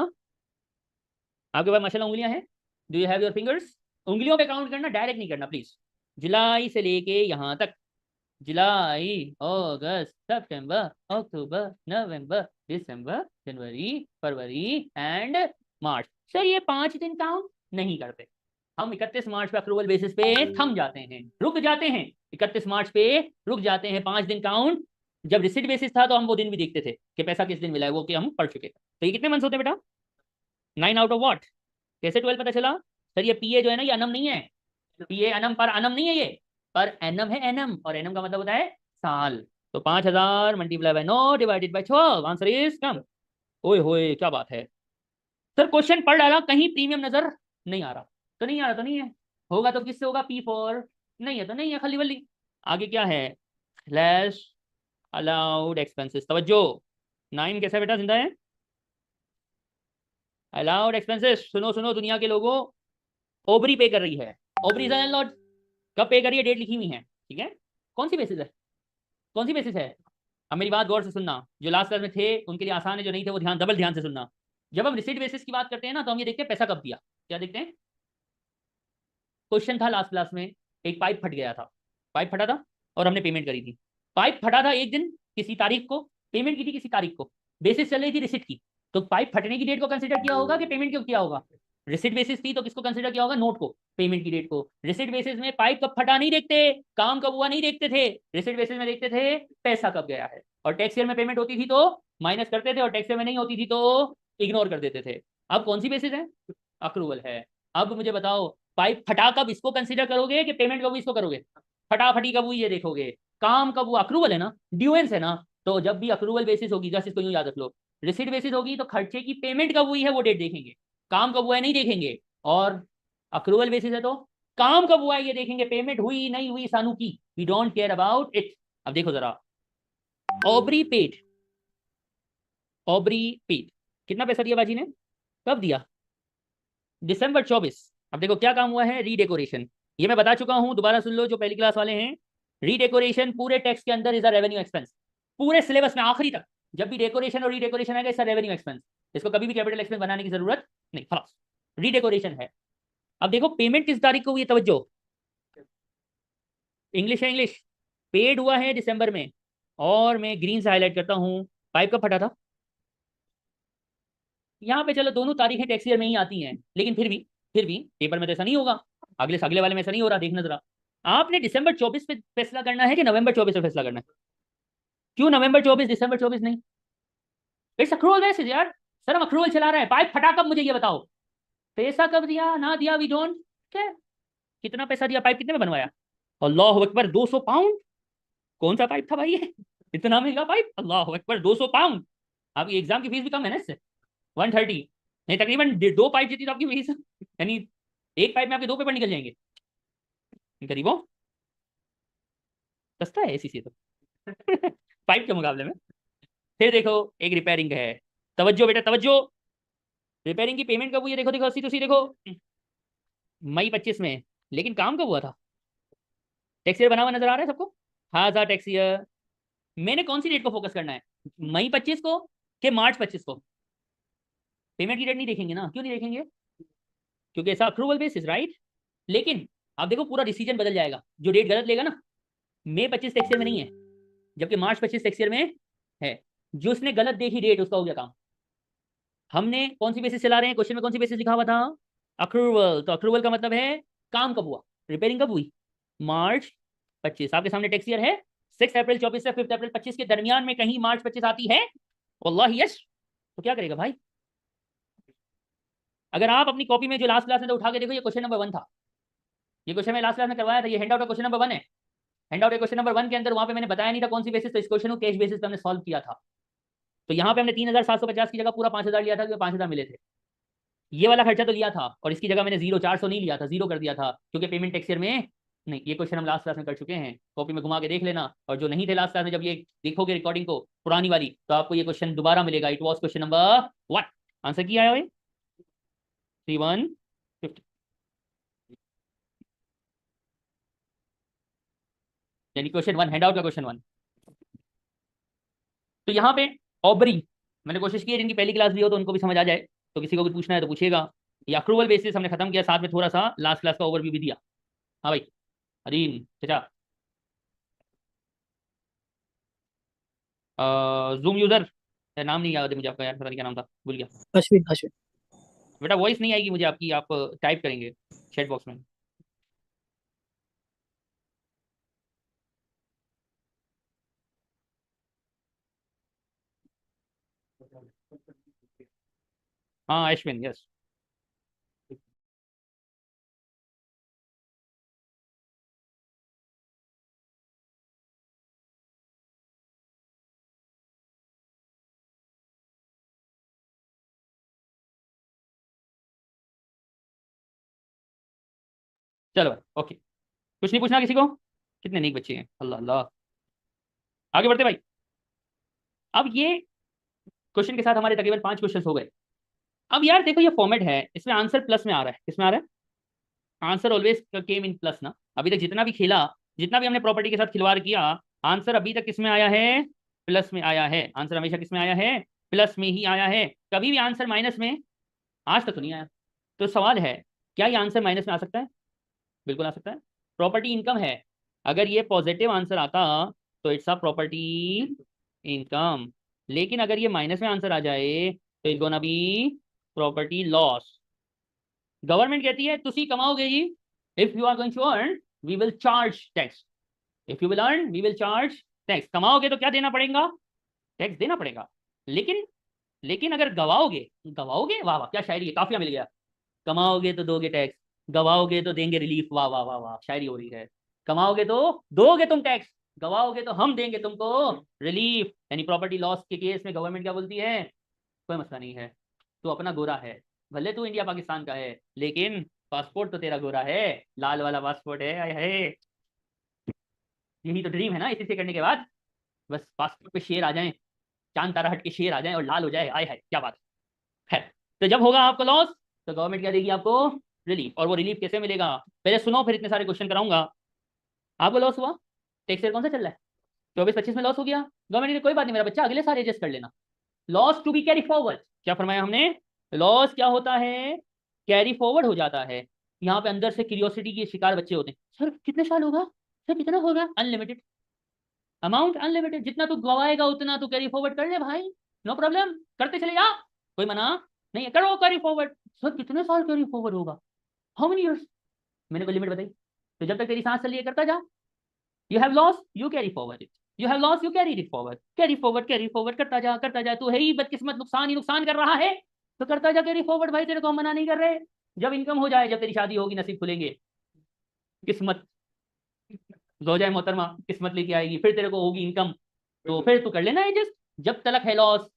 आपके पास माशाल्लाह उंगलियां हैं, do you have your fingers? उंगलियों पे काउंट करना, डायरेक्ट नहीं करना प्लीज। जुलाई से लेके यहाँ तक, जुलाई, अगस्त, सितंबर, अक्टूबर, नवंबर, दिसंबर, जनवरी, फरवरी एंड मार्च। सर ये 5 दिन काउंट नहीं करते हम। 31 मार्च पे अक्रूवल बेसिस पे थम जाते हैं, रुक जाते हैं। 31 मार्च पे रुक जाते हैं, 5 दिन काउंट। जब रिसिट बेसिस था तो हम वो दिन भी देखते थे कि पैसा किस दिन मिला है, वो कि हम पढ़ चुके थे। तो ये कितने मंथ्स होते हैं बेटा? 9 आउट ऑफ व्हाट? कैसे 12 पता चला? सर ये पीए जो है ना, ये अनम नहीं है। पीए अनम पर अनम नहीं है, ये पर एनम है, एनम, और एनम का मतलब होता है साल। तो 5000 multiply by 9 divided by 12, answer is come. ओए होए क्या बात है। सर क्वेश्चन पढ़ डाला, कहीं प्रीमियम नजर नहीं आ रहा, तो नहीं आ रहा तो नहीं है, होगा तो किससे होगा? पी फॉर, नहीं है तो नहीं है, खाली वली। आगे क्या है? Slash allowed expenses. तवज्जो, 9 कैसा बेटा, जिंदा है? अलाउड एक्सपेंसेस, सुनो सुनो दुनिया के लोगों, ओबरी पे कर रही है, ओबरी इज एन लैंडलॉर्ड। कब पे करिए, डेट लिखी हुई है, ठीक है। कौन सी बेसिस है? कौन सी बेसिस है? अब मेरी बात गौर से सुनना, जो लास्ट क्लास में थे उनके लिए आसान है, जो नहीं थे वो ध्यान, डबल ध्यान से सुनना। जब हम रिसीट बेसिस की बात करते हैं ना, तो हम ये देखते हैं पैसा कब दिया। क्या देखते हैं? क्वेश्चन था लास्ट क्लास में, एक पाइप फट गया था, पाइप फटा था और हमने पेमेंट करी थी। पाइप फटा था एक दिन, किसी तारीख को, पेमेंट की थी किसी तारीख को, बेसिस चल रही थी रिसिट की। तो पाइप फटने की डेट को कंसिडर किया होगा कि पेमेंट क्यों किया होगा? रिसिट बेसिस थी तो किसको कंसिडर किया होगा? नोट को, पेमेंट की डेट को। रिसिट बेसिस में पाइप कब फटा नहीं देखते, काम कब हुआ नहीं देखते थे, रिसिट बेसिस में देखते थे पैसा कब गया है। और टैक्स ईयर में पेमेंट होती थी तो माइनस करते थे, और टैक्स ईयर में नहीं होती थी तो इग्नोर कर देते थे। अब कौन सी बेसिस है? अक्रूवल है। अब मुझे बताओ, पाइप फटा कब इसको कंसिडर करोगे कि पेमेंट कब इसको करोगे? फटाफटी कब हुई ये देखोगे, काम कब हुआ, अक्रूवल है ना, ड्यूएंस है ना। तो जब भी अक्रूवल बेसिस होगी, जस्ट इसको यूं याद रख लो, रिसीट बेसिस होगी तो खर्चे की पेमेंट कब हुई है वो डेट देखेंगे, काम कब हुआ है नहीं देखेंगे। और अक्रूवल बेसिस है तो काम कब हुआ है ये देखेंगे, पेमेंट हुई नहीं हुई सानू की, we don't care about it. अब देखो जरा, ऑब्री पेड, ऑब्री पेड कितना पैसा दिया बाजी ने, कब दिया, दिसंबर 24। अब देखो क्या काम हुआ है, रीडेकोरेशन। ये मैं बता चुका हूं, दोबारा सुन लो जो पहली क्लास वाले हैं। रीडेकोरेशन पूरे टैक्स के अंदर इज अ रेवेन्यू एक्सपेंस, पूरे सिलेबस में आखिरी तक जब भी डेकोरेशन और रीडेकोरेशन आएगा, इसका रेवेन्यू एक्सपेंस, इसको कभी भी कैपिटल एक्सपेंस बनाने की जरूरत नहीं, खलास रीडेकोरेशन है। अब देखो पेमेंट किस तारीख को हुई है, तवज्जो, इंग्लिश है इंग्लिश, पेड हुआ है दिसंबर में, और मैं ग्रीन से हाईलाइट करता हूं, पाइप कब फटा था, यहाँ पे चलो दोनों तारीखें टैक्स ईयर में ही आती हैं, लेकिन फिर भी पेपर में तो ऐसा नहीं होगा, अगले वाले में ऐसा नहीं हो रहा, देखना जरा, आपने दिसंबर 24 पे फैसला करना है कि नवंबर 24 पे फैसला करना है, क्यों नवंबर 24 दिसंबर 24 नहीं, इट्स अक्रूवल बेसिस यार, सर हम अक्रूवल चला रहे हैं, पाइप फटा कब मुझे ये बताओ, पैसा कब दिया ना दिया वी डोंट केयर, कितना पैसा दिया, पाइप कितने में बनवाया, अल्लाह अकबर 200 पाउंड, कौन सा पाइप था भाई ये, इतना महंगा पाइप, अल्लाह अकबर 200 पाउंड, आपकी एग्जाम की फीस भी कम है ना इससे, 130, नहीं तकरीबन 2 पाइप जितनी तो आपकी फीस, यानी एक पाइप में आपके 2 पेपर निकल जाएंगे, गरीबों सस्ता है इसी से तो पाइप के मुकाबले में। फिर देखो एक रिपेयरिंग है, तवज्जो बेटा तवज्जो, रिपेयरिंग की पेमेंट कब हुई है, देखो देखो सी देखो, मई 25 में, लेकिन काम कब हुआ था, टैक्स ईयर बना हुआ नजर आ रहा है सबको, हाँ था टैक्स ईयर, मैंने कौन सी डेट को फोकस करना है, मई 25 को कि मार्च 25 को, पेमेंट की डेट नहीं देखेंगे ना, क्यों नहीं देखेंगे, क्योंकि ऐसा अक्रूवल बेसिस राइट, लेकिन आप देखो पूरा डिसीजन बदल जाएगा, जो डेट गलत लेगा ना, मई 25 टैक्स ईयर में नहीं है, जबकि मार्च 25 टैक्स ईयर में है, जो उसने गलत देखी डेट उसका हो गया काम। हमने कौन सी बेसिस चला रहे हैं, क्वेश्चन में कौन सी बेसिस लिखा हुआ था, अक्रूवल, तो अक्रूवल का मतलब है काम कब हुआ, रिपेयरिंग कब हुई, मार्च 25, आपके सामने टैक्स ईयर है 6 अप्रैल 24 से 5 अप्रैल 25 के दरमियान में कहीं मार्च 25 आती है, वल्लाही यस, तो क्या करेगा भाई, अगर आप अपनी कॉपी में जो लास्ट क्लास में तो उठा के देखो, ये क्वेश्चन नंबर 1 था, ये क्वेश्चन मैं लास्ट क्लास में करवाया था, ये हैंड आउट का क्वेश्चन नंबर 1 है, हैंड आउट क्वेश्चन नंबर 1 के अंदर वहां पे मैंने बताया नहीं था कौन सी बेसिस, तो इस क्वेश्चन को कैश बेसिस पे हमने सॉल्व किया था, तो यहाँ पे हमने 3750 की जगह पूरा 5000 लिया था, क्योंकि 5000 मिले थे, ये वाला खर्चा तो लिया था, और इसकी जगह मैंने 400 नहीं लिया था, 0 कर दिया था, क्योंकि पेमेंट टैक्स ईयर में नहीं, ये क्वेश्चन हम लास्ट क्लास में कर चुके हैं, कॉपी में घुमा के देख लेना, और जो नहीं थे लास्ट क्लास में, जब ये देखोगे रिकॉर्डिंग को पुरानी वाली, तो आपको ये क्वेश्चन दोबारा मिलेगा, it was question number 1, answer किया है भाई 3150, यानी क्वेश्चन 1 हैंड आउट का क्वेश्चन 1। तो यहाँ पे ऑबरी मैंने कोशिश की है जिनकी पहली क्लास भी हो तो उनको भी समझ आ जाए, तो किसी को भी पूछना है तो पूछेगा, ये अक्रूवल बेसिस हमने खत्म किया, साथ में थोड़ा सा लास्ट क्लास का ओवरव्यू भी दिया। हाँ भाई अरीन चचा, जूम यूजर, नाम नहीं याद है मुझे आपका यार, पता नहीं क्या नाम था, भूल गया, अश्विन अश्विन बेटा वॉइस नहीं आएगी मुझे आपकी, आप टाइप करेंगे चैट बॉक्स में। हाँ अश्विन यस, चलो भाई ओके, कुछ नहीं पूछना किसी को, कितने नेक बच्चे हैं, अल्लाह अल्लाह, आगे बढ़ते भाई। अब ये क्वेश्चन के साथ हमारे तकरीबन 5 क्वेश्चन हो गए। अब यार देखो ये फॉर्मेट है, इसमें आंसर प्लस में आ रहा है, किसमें आ रहा है, answer always came in plus ना, अभी तक जितना भी खेला, जितना भी हमने प्रॉपर्टी के साथ खिलवाड़ किया, आंसर अभी तक किसमें आया है, प्लस में आया है, आंसर हमेशा किसमें आया है, प्लस में ही आया है, कभी भी आंसर माइनस में आज तक तो नहीं आया। तो सवाल है क्या ये आंसर माइनस में आ सकता है, बिल्कुल आ सकता है, प्रॉपर्टी इनकम है, अगर ये पॉजिटिव आंसर आता तो इट्स अ प्रॉपर्टी इनकम, लेकिन अगर ये माइनस में आंसर आ जाए तो it's gonna be property loss. Government कहती है तुसी कमाओगे जी, if you are going to earn we will charge tax, if you will earn we will charge tax, कमाओगे तो क्या देना पड़ेगा, टैक्स देना पड़ेगा, लेकिन लेकिन अगर गवाओगे, गवाओगे वाह वाह क्या शायरी है, काफिया मिल गया, कमाओगे तो दोगे टैक्स, गवाओगे तो देंगे रिलीफ, वाह वाह वाह वाह शायरी हो रही है, कमाओगे तो दोगे तुम टैक्स, गवाओगे तो हम देंगे तुमको रिलीफ, यानी प्रॉपर्टी लॉस के केस में गवर्नमेंट क्या बोलती है, कोई मसला नहीं है, तो अपना गोरा है, भले तू इंडिया पाकिस्तान का है, लेकिन पासपोर्ट तो तेरा गोरा है, लाल वाला पासपोर्ट है, आय हाय। यही तो ड्रीम है ना इसी से करने के बाद, बस पासपोर्ट पे शेर आ जाए, चांद तारा हट के शेर आ जाए और लाल हो जाए, आय हाय क्या बात है। तो जब होगा आपको लॉस तो गवर्नमेंट क्या देगी आपको, रिलीफ। और वो रिलीफ कैसे मिलेगा, पहले सुनो फिर इतने सारे क्वेश्चन कराऊंगा। आपको लॉस हुआ, टैक्स ईयर कौन सा चल रहा है, 24-25 में लॉस हो गया, गवर्नमेंट ने कोई बात नहीं मेरा बच्चा अगले साल एडजस्ट कर लेना। Loss to be carry forward, क्या फरमाया हमने, लॉस क्या होता है, कैरी फॉरवर्ड हो जाता है। यहाँ पे अंदर से क्यूरियोसिटी के शिकार बच्चे होते हैं, सर कितने साल होगा, सर कितना होगा, अनलिमिटेड अमाउंट, अनलिमिटेड, जितना तू गवाएगा उतना तू कैरी फॉरवर्ड कर ले भाई, नो प्रॉब्लम, करते चले जा, कोई मना नहीं है, करो कैरी फॉरवर्ड। सर कितने साल कैरी फॉरवर्ड होगा, हाउ मेनी इयर्स, मैंने कोई लिमिट बताई, तो जब तक तेरी सांस चल रही है करता जा। You have loss you carry forward it, you have loss you carry it forward, carry forward करता जा, तू है ही बदकिस्मत, नुकसान ही नुकसान कर रहा है, तो करता जा कैरी फॉरवर्ड भाई, तेरे को हम मना नहीं कर रहे। जब इनकम हो जाए, जब तेरी शादी होगी, नसीब खुलेंगे, किस्मत ज़ौजा मोहतरमा किस्मत लेके आएगी, फिर तेरे को होगी इनकम, तो फिर तू कर लेना एडजस्ट। जब तलक है लॉस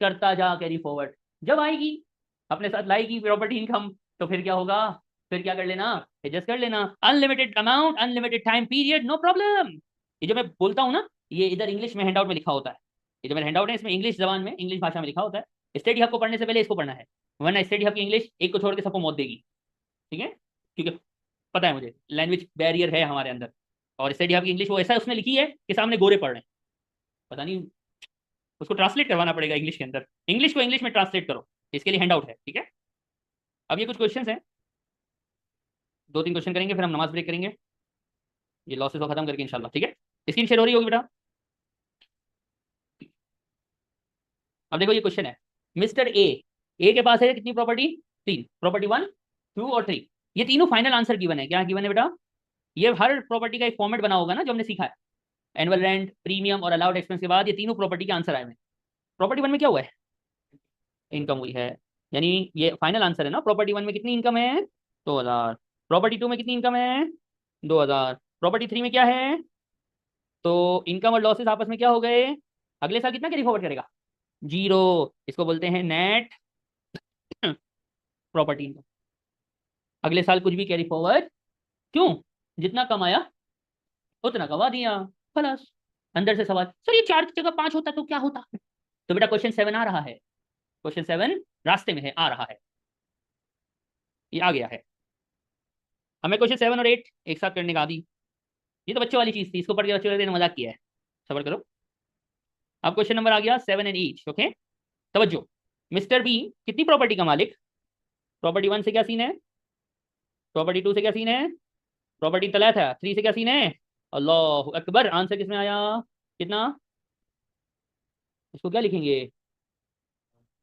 करता जा कैरी फॉरवर्ड, जब आएगी अपने साथ लाएगी प्रॉपर्टी इनकम, तो फिर क्या होगा, फिर क्या कर लेना, एडजस्ट कर लेना, unlimited amount, unlimited time period, no problem. ये जो मैं बोलता हूँ ना, ये इधर इंग्लिश में हैंडआउट में लिखा होता है, ये जो मेरा हैंडआउट है इसमें इंग्लिश जबान में, इंग्लिश भाषा में लिखा होता है। स्टडी हब को पढ़ने से पहले इसको पढ़ना है, वरना स्टडी हब की इंग्लिश एक को छोड़ के सबको मौत देगी, ठीक है, क्योंकि पता है मुझे लैंग्वेज बैरियर है हमारे अंदर, और स्टडी हब की इंग्लिश वो ऐसा उसने लिखी है कि सामने गोरे पढ़ रहे हैं, पता नहीं, उसको ट्रांसलेट करवाना पड़ेगा इंग्लिश के अंदर, इंग्लिश को इंग्लिश में ट्रांसलेट करो, इसके लिए हैंडआउट है, ठीक है। अब ये कुछ क्वेश्चंस हैं, 2-3 क्वेश्चन करेंगे, फिर हम नमाज ब्रेक करेंगे, ये लॉसेस को खत्म करके इंशाल्लाह, ठीक है। स्क्रीन शेयर हो रही होगी बेटा। अब देखो ये क्वेश्चन है, मिस्टर ए के पास है कितनी प्रॉपर्टी, 3, प्रॉपर्टी 1, 2 और 3, ये तीनों फाइनल आंसर गिवन है, क्या गिवन है बेटा, ये हर प्रॉपर्टी का एक फॉर्मेट बना होगा ना जो हमने सीखा है, एनुअल रेंट, प्रीमियम और अलाउड एक्सपेंस के बाद ये तीनों प्रॉपर्टी के आंसर आए हुए। प्रॉपर्टी 1 में क्या हुआ है, इनकम हुई है, यानी ये फाइनल आंसर है ना, प्रॉपर्टी 1 में कितनी इनकम है, 2000, प्रॉपर्टी 2 में कितनी इनकम है, 2000, प्रॉपर्टी 3 में क्या है, तो इनकम और लॉसेस आपस में क्या हो गए, अगले साल कितना कैरी फॉरवर्ड करेगा, 0, इसको बोलते हैं नेट प्रॉपर्टी इनकम, अगले साल कुछ भी कैरी फॉरवर्ड, क्यों, जितना कमाया उतना गवा दिया, खलास। अंदर से सवाल, सर ये 4 की जगह 5 होता तो क्या होता, तो बेटा क्वेश्चन 7 आ रहा है, क्वेश्चन 7 रास्ते में है, आ रहा है, ये आ गया है। हमें क्वेश्चन 7 और 8 एक साथ करने का आदि, ये तो बच्चों वाली चीज थी, इसको पढ़ के बच्चों ने मजाक किया है, सबर करो। अब क्वेश्चन नंबर आ गया 7 एंड 8, ओके, तवज्जो। मिस्टर बी कितनी प्रॉपर्टी का मालिक, प्रॉपर्टी 1 से क्या सीन है, प्रॉपर्टी 2 से क्या सीन है, प्रॉपर्टी तलैथ है, 3 से क्या सीन है, अल्लाह अकबर, आंसर किसमें आया, कितना, इसको क्या लिखेंगे,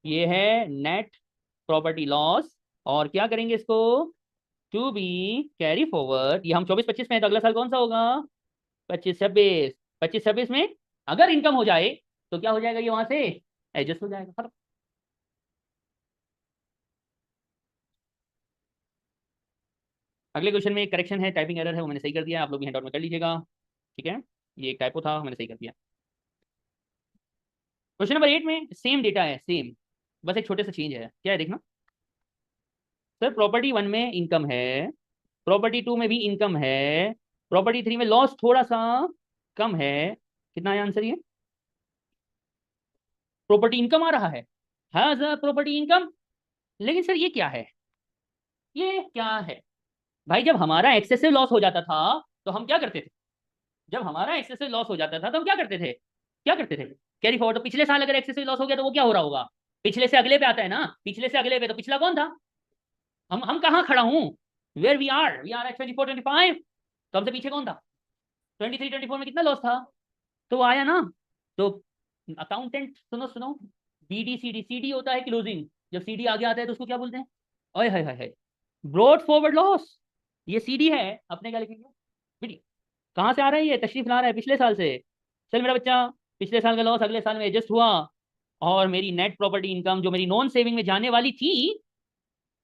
ये है नेट प्रॉपर्टी लॉस, और क्या करेंगे इसको, टू बी कैरी फॉरवर्ड, ये हम 24-25 में है, तो अगला साल कौन सा होगा, 25-26, 25-26 में अगर इनकम हो जाए तो क्या हो जाएगा, ये वहां से एडजस्ट हो जाएगा, खत्म। अगले क्वेश्चन में एक करेक्शन है, टाइपिंग एरर है, वो मैंने सही कर दिया, आप लोग भी हैंडआउट में कर लीजिएगा, ठीक है, ये एक टाइपो था, मैंने सही कर दिया। क्वेश्चन नंबर 8 में सेम डेटा है, सेम, बस एक छोटे से चेंज है, क्या है देखना, सर प्रॉपर्टी 1 में इनकम है, प्रॉपर्टी 2 में भी इनकम है, प्रॉपर्टी 3 में लॉस थोड़ा सा कम है, कितना है आंसर, ये प्रॉपर्टी इनकम आ रहा है, हाँ सर प्रॉपर्टी इनकम, लेकिन सर ये क्या है, ये क्या है भाई, जब हमारा एक्सेसिव लॉस हो जाता था तो हम क्या करते थे, जब हमारा एक्सेसिव लॉस हो जाता था तो हम क्या करते थे, क्या करते थे, कैरी फॉरवर्ड। तो पिछले साल अगर एक्सेसिव लॉस हो गया तो वो क्या हो रहा होगा, पिछले से अगले पे आता है ना, पिछले से अगले पे, तो पिछला कौन था, हम कहाँ खड़ा हूँ, वेयर वी आर एट 24-25, तो हमसे पीछे कौन था, 23-24 में कितना लॉस था, तो वो आया ना, तो अकाउंटेंट सुनो सुनो, BDCD, CD होता है क्लोजिंग, जब CD आगे आता है तो उसको क्या बोलते हैं, ओए हाय हाय हाय, ब्रॉड फॉरवर्ड लॉस, ये CD है, अपने क्या लिखेंगे, BD, कहाँ से आ रहा है, ये तशरीफ ला रहा है पिछले साल से, चल मेरा बच्चा, पिछले साल का लॉस अगले साल में एडजस्ट हुआ, और मेरी नेट प्रॉपर्टी इनकम जो मेरी नॉन सेविंग में जाने वाली थी,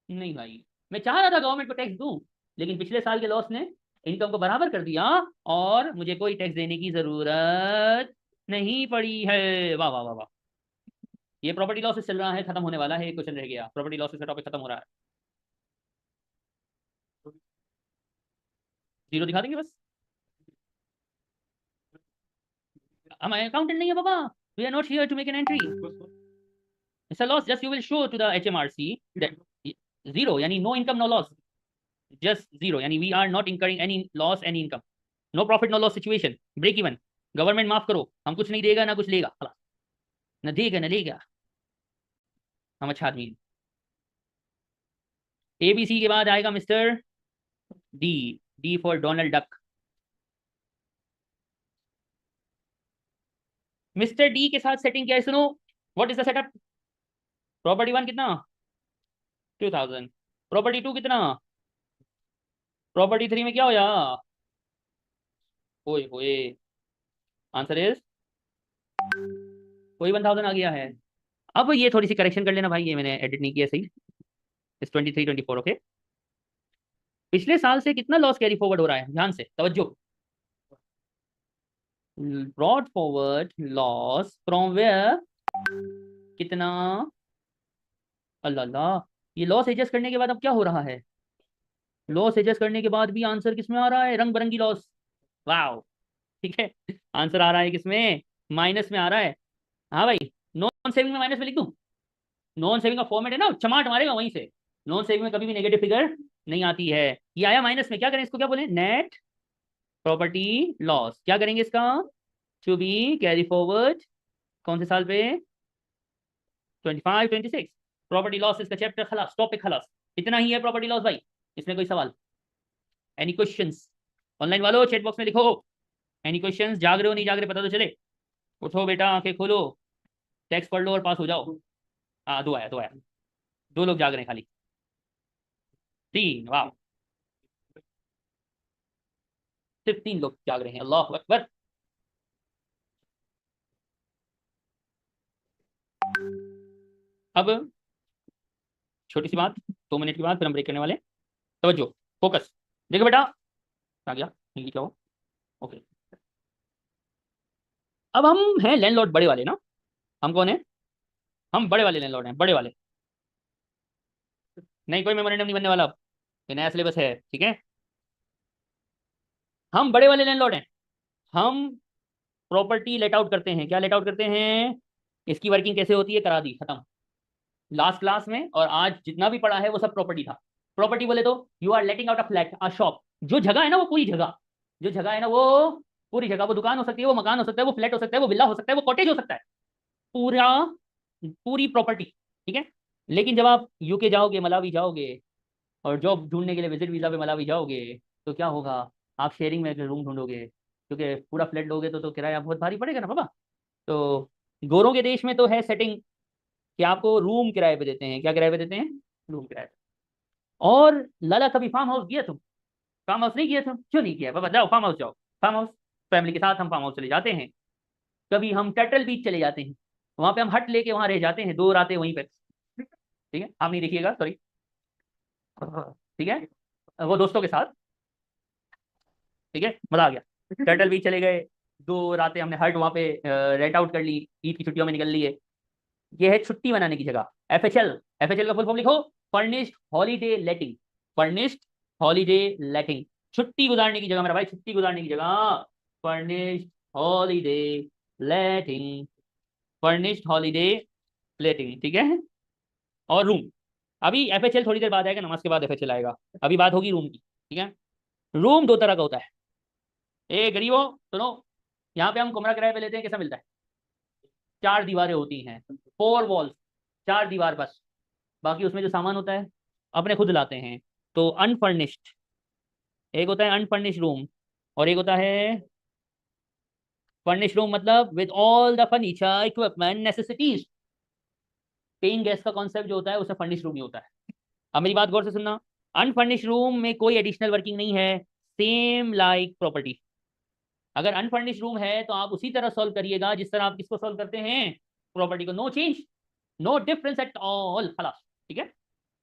नहीं भाई, मैं चाह रहा था गवर्नमेंट को टैक्स दूं, लेकिन पिछले साल के लॉस ने इनकम को बराबर कर दिया, और मुझे कोई टैक्स देने की जरूरत नहीं पड़ी है, वाह वाह वाह वाह। ये प्रॉपर्टी लॉसेस चल रहा है, खत्म होने वाला है, एक क्वेश्चन रह गया, प्रॉपर्टी लॉसेस का टॉपिक खत्म हो रहा है। जीरो दिखा देंगे बस। हम अकाउंटेंट नहीं है बाबा, we are not here to make an entry. It's a loss, just you will show to the HMRC that zero यानी no income no loss, just zero यानी we are not incurring any loss any income, no profit no loss situation, break even. Government माफ करो, हम कुछ नहीं देगा ना कुछ लेगा, खलास, न देगा न लेगा, हम अच्छा आदमी। ABC के बाद आएगा mister D, D for Donald duck. Mister D के साथ सेटिंग क्या है सुनो, what is the setup. Property 1 कितना 2000, प्रॉपर्टी 2 कितना, प्रॉपर्टी 3 में क्या होया, ओए होए, आंसर इज कोई 1000 आ गया है। अब ये थोड़ी सी करेक्शन कर लेना भाई, ये मैंने एडिट नहीं किया सही, इस 23 24 ओके। पिछले साल से कितना लॉस कैरी फॉरवर्ड हो रहा है, ध्यान से तवज्जो, brought forward loss from where, कितना, अल्लाह अल्लाह, ये लॉस एडजस्ट करने के बाद अब क्या हो रहा है, लॉस एडजस्ट करने के बाद भी आंसर किसमें आ रहा है, रंग बिरंगी लॉस, वाओ, ठीक है, आंसर आ रहा है किसमें, माइनस में आ रहा है। हाँ भाई, नॉन सेविंग में माइनस में लिख दूं, नॉन सेविंग का फॉर्मेट है ना, चमाट मारेगा वहीं से, नॉन सेविंग में कभी भी नेगेटिव फिगर नहीं आती है। ये आया माइनस में, क्या करें इसको, क्या बोले, नेट प्रॉपर्टी लॉस, क्या करेंगे इसका, टू बी कैरी फॉरवर्ड, कौन से साल पे, 25 26, प्रॉपर्टी लॉस इसका चैप्टर खलास, टॉपिक खलास, इतना ही है प्रॉपर्टी लॉस भाई, इसमें कोई सवाल, एनी क्वेश्चंस, ऑनलाइन वालों चैट बॉक्स में लिखो, एनी क्वेश्चंस, जाग रहे हो नहीं जाग रहे पता तो चले, उठो बेटा आंखें खोलो, टेक्स्ट पढ़ लो और पास हो जाओ। हाँ दो आया, दो आया, दो लोग जाग रहे हैं खाली, 3, वाह, सिर्फ 3 लोग जाग रहे हैं, अल्लाह अकबर। अब छोटी सी बात, 2 मिनट के बाद फिर हम ब्रेक करने वाले, तवज्जो, फोकस, देखो बेटा, आ गया नहीं क्या हो, ओके। अब हम हैं लैंडलॉर्ड बड़े वाले ना, हम कौन है, हम बड़े वाले लैंडलॉर्ड हैं, बड़े वाले, नहीं कोई मेमोरेंडम नहीं बनने वाला अब, ये नया सिलेबस है, ठीक है, हम बड़े वाले लैंडलॉर्ड हैं, हम प्रॉपर्टी लेट आउट करते हैं, क्या लेट आउट करते हैं, इसकी वर्किंग कैसे होती है करा दी, खत्म, लास्ट क्लास में, और आज जितना भी पढ़ा है वो सब प्रॉपर्टी था। प्रॉपर्टी बोले तो you are letting out a flat, a shop, जो जगह है ना वो पूरी जगह, जो जगह है ना वो पूरी जगह, वो दुकान हो सकती है, वो मकान हो सकता है, वो फ्लैट हो सकता है, वो विला हो सकता है, वो कॉटेज हो सकता है, पूरा, पूरी प्रॉपर्टी, ठीक है। लेकिन जब आप यूके जाओगे, मलावी जाओगे, और जॉब ढूंढने के लिए विजिट वीजा पे मलावी जाओगे, तो क्या होगा, आप शेयरिंग में रूम ढूंढोगे, क्योंकि पूरा फ्लैट लोगे तो किराया बहुत भारी पड़ेगा ना बाबा। तो गोरों के देश में तो है सेटिंग कि आपको रूम किराए पे देते हैं, क्या किराए पे देते हैं, रूम किराए पे। और लाला कभी फार्म हाउस गया तुम, फार्म हाउस नहीं किया तुम, क्यों नहीं किया बाबा, जाओ फार्म हाउस जाओ, फार्म हाउस, फैमिली के साथ हम फार्म हाउस चले जाते हैं, कभी हम टर्टल बीच चले जाते हैं, वहां पे हम हट लेके वहां रह जाते हैं 2 रातें वहीं पे, ठीक है, आप नहीं देखिएगा सॉरी, ठीक है, वो दोस्तों के साथ, ठीक है, मजा आ गया, टर्टल बीच चले गए, 2 रातें हमने हट वहां पे रेंट आउट कर ली, ईद की छुट्टियों में निकल लिए, ये है छुट्टी मनाने की जगह। FHL, FHL का फुल फॉर्म लिखो, फर्निश्ड हॉलीडे लेटिंग, फर्निश्ड हॉलीडे लेटिंग, छुट्टी गुजारने की जगह मेरा भाई, छुट्टी गुजारने की जगह, फर्निश्ड हॉलीडे लेटिंग, फर्निश्ड हॉलीडे लेटिंग, ठीक है। और रूम, अभी FHL थोड़ी देर बाद आएगा, नमाज के बाद FHL आएगा, अभी बात होगी रूम की, ठीक है। रूम 2 तरह का होता है, ए गरीबो सुनो, यहाँ पे हम कमरा किराए पे लेते हैं, कैसा मिलता है, 4 दीवारें होती हैं, 4 वॉल्स, 4 दीवार बस, बाकी उसमें जो सामान होता है अपने खुद लाते हैं। तो अनफर्निश्ड, एक होता है अनफर्निश्ड रूम, और एक होता है फर्निश्ड रूम, मतलब with all the furniture equipment necessities. Paying guest का कॉन्सेप्ट जो होता है उसे फर्निश्ड रूम ही होता है। अब मेरी बात गौर से सुनना, अनफर्निश्ड रूम में कोई एडिशनल वर्किंग नहीं है, सेम लाइक प्रॉपर्टी। अगर अनफर्निश्ड रूम है तो आप उसी तरह सॉल्व करिएगा जिस तरह आप किसको सॉल्व करते हैं, प्रॉपर्टी को, no change, no difference at all, खलास, ठीक है।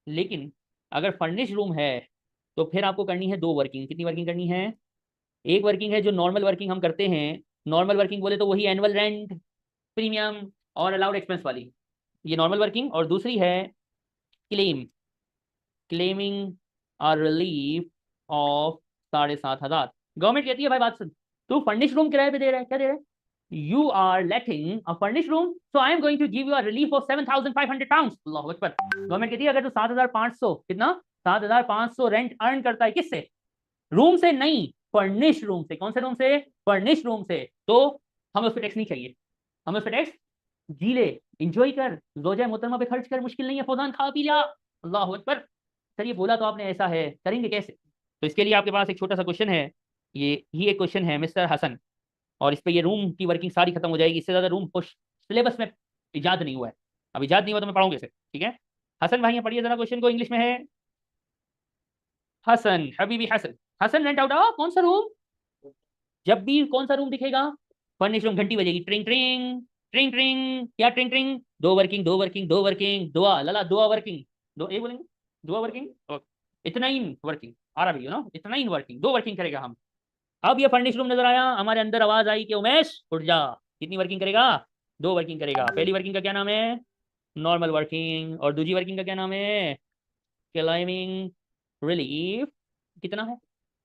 लेकिन अगर फर्निश्ड रूम है तो फिर आपको करनी है 2 वर्किंग, कितनी वर्किंग करनी है, एक वर्किंग है जो नॉर्मल वर्किंग हम करते हैं, नॉर्मल वर्किंग बोले तो वही एनुअल रेंट, प्रीमियम और अलाउड एक्सपेंस वाली, ये नॉर्मल वर्किंग, और दूसरी है claim, claiming a relief of 7,500। Government कहती है भाई बात सुन, तू फर्निश रूम किराए पे दे रहा है, क्या दे रहा है? You are letting a furnished room, so I am going to give you a relief of 7,500 pounds। Allah Akbar. Government कहती है अगर तू 7,500 कितना 7,500 रेंट अर्न करता है, किससे? रूम से नहीं, फर्निश रूम से। कौन से रूम से? फर्निश रूम से। तो हमें उस पर टैक्स नहीं चाहिए, हमें उस पर टैक्स, जी ले, इंजॉय कर, रोजा मोहतरमा पे खर्च कर, मुश्किल नहीं है, फौजान खा पी लिया। अल्लाह अकबर। सर ये बोला तो आपने ऐसा है, करेंगे कैसे? तो इसके लिए आपके पास एक छोटा सा क्वेश्चन है, ये ही एक क्वेश्चन है मिस्टर हसन, और इस पे ये रूम की वर्किंग सारी खत्म हो जाएगी। इससे ज्यादा रूम सिलेबस में इजाद नहीं हुआ है, अब इजाद नहीं हुआ तो मैं पढ़ाऊंगे इसे, ठीक है? हसन भाई पढ़िए जरा क्वेश्चन को, इंग्लिश में है। हसन, हबीबी हसन, हसन रेंट आउट कौन सा रूम? जब भी कौन सा रूम दिखेगा, फर्निश रूम, घंटी बजेगी, ट्रिंग ट्रिंग ट्रिंग ट्रिंग, क्या ट्रिंग ट्रिंग? दो वर्किंग, दो वर्किंग, दो वर्किंग, दुआ लला, दुआ वर्किंग, दो ए बोलेंगे, दुआ वर्किंग, इतना ही वर्किंग आ रहा भैया ना, इतना ही वर्किंग, दो वर्किंग करेगा हम। अब ये फर्निश रूम नजर आया, हमारे अंदर आवाज आई कि उमेश उठ जा। कितनी वर्किंग करेगा? दो वर्किंग करेगा। पहली वर्किंग का क्या नाम है? Normal working. और दूसरी वर्किंग का क्या नाम है? Climbing relief. कितना है?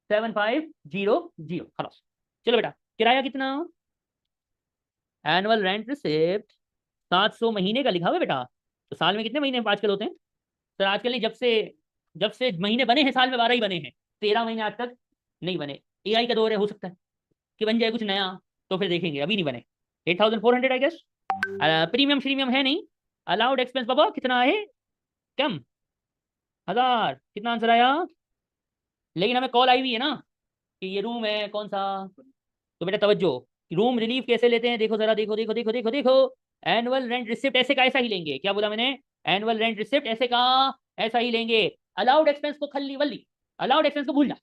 7,500। खलास। चलो बेटा, किराया कितना? एनुअल रेंट रिसिप्ट 700 महीने का लिखा हुआ है बेटा। तो साल में कितने महीने आजकल होते हैं? सर आजकल नहीं, जब से महीने बने हैं, साल में 12 ही बने हैं, 13 महीने आज तक नहीं बने। एआई का दौर है, हो सकता है कि बन जाए कुछ नया, तो फिर देखेंगे, अभी नहीं बने। 8,400 आई गेस। प्रीमियम श्रीमियम है नहीं। अलाउड एक्सपेंस बाबा कितना है? कम, 1,000। कितना आंसर आया? लेकिन हमें कॉल आई हुई है ना कि ये रूम है कौन सा। तो बेटा तवज्जो, रूम रिलीफ कैसे लेते हैं, देखो जरा, देखो देखो देखो देखो देखो। एनुअल रेंट रिसिप्ट ऐसे का ऐसा ही लेंगे। क्या बोला मैंने? एनुअल रेंट रिसिप्ट ऐसे का ऐसा ही लेंगे। अलाउड एक्सपेंस को खल्ली वल्ली, अलाउड एक्सपेंस को भूलना।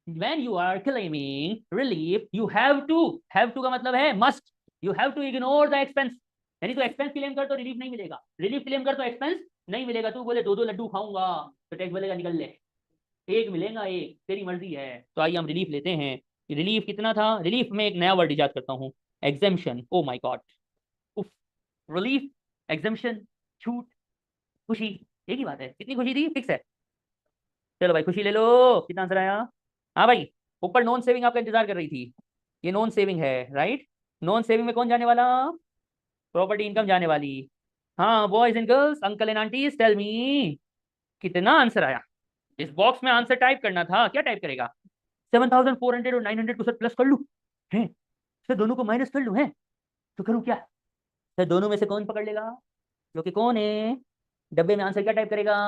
when you are claiming relief you have to का मतलब है must, you have to ignore the expense। यानी तो एक्सपेंस क्लेम कर तो रिलीफ नहीं मिलेगा, रिलीफ क्लेम कर तो एक्सपेंस नहीं मिलेगा। तू बोले दो दो लड्डू खाऊंगा तो टैक्स बोलेगा निकल ले, एक मिलेगा एक, तेरी मर्जी है। तो आइए हम रिलीफ लेते हैं। रिलीफ कितना था? रिलीफ में एक नया वर्ड इजाद करता हूँ, एग्जेम्पशन। ओ माय गॉड, उफ, रिलीफ, एग्जेम्पशन, छूट, खुशी, एक ही बात है। कितनी खुशी थी? फिक्स है। चलो भाई खुशी ले लो। कितना आंसर आया? हाँ भाई, ऊपर नॉन सेविंग आपका इंतजार कर रही थी, ये नॉन सेविंग है, राइट? नॉन सेविंग में कौन जाने वाला? प्रॉपर्टी इनकम जाने वाली। हाँ boys and girls, uncle and aunties, tell me कितना आंसर आया? इस बॉक्स में आंसर टाइप करना था, क्या टाइप करेगा? 7,400 और 900 को सर प्लस कर लूं है, सर दोनों को माइनस कर लूं है, तो करूं क्या? सर दोनों में से कौन पकड़ लेगा? जो कि कौन है? डब्बे में आंसर क्या टाइप करेगा?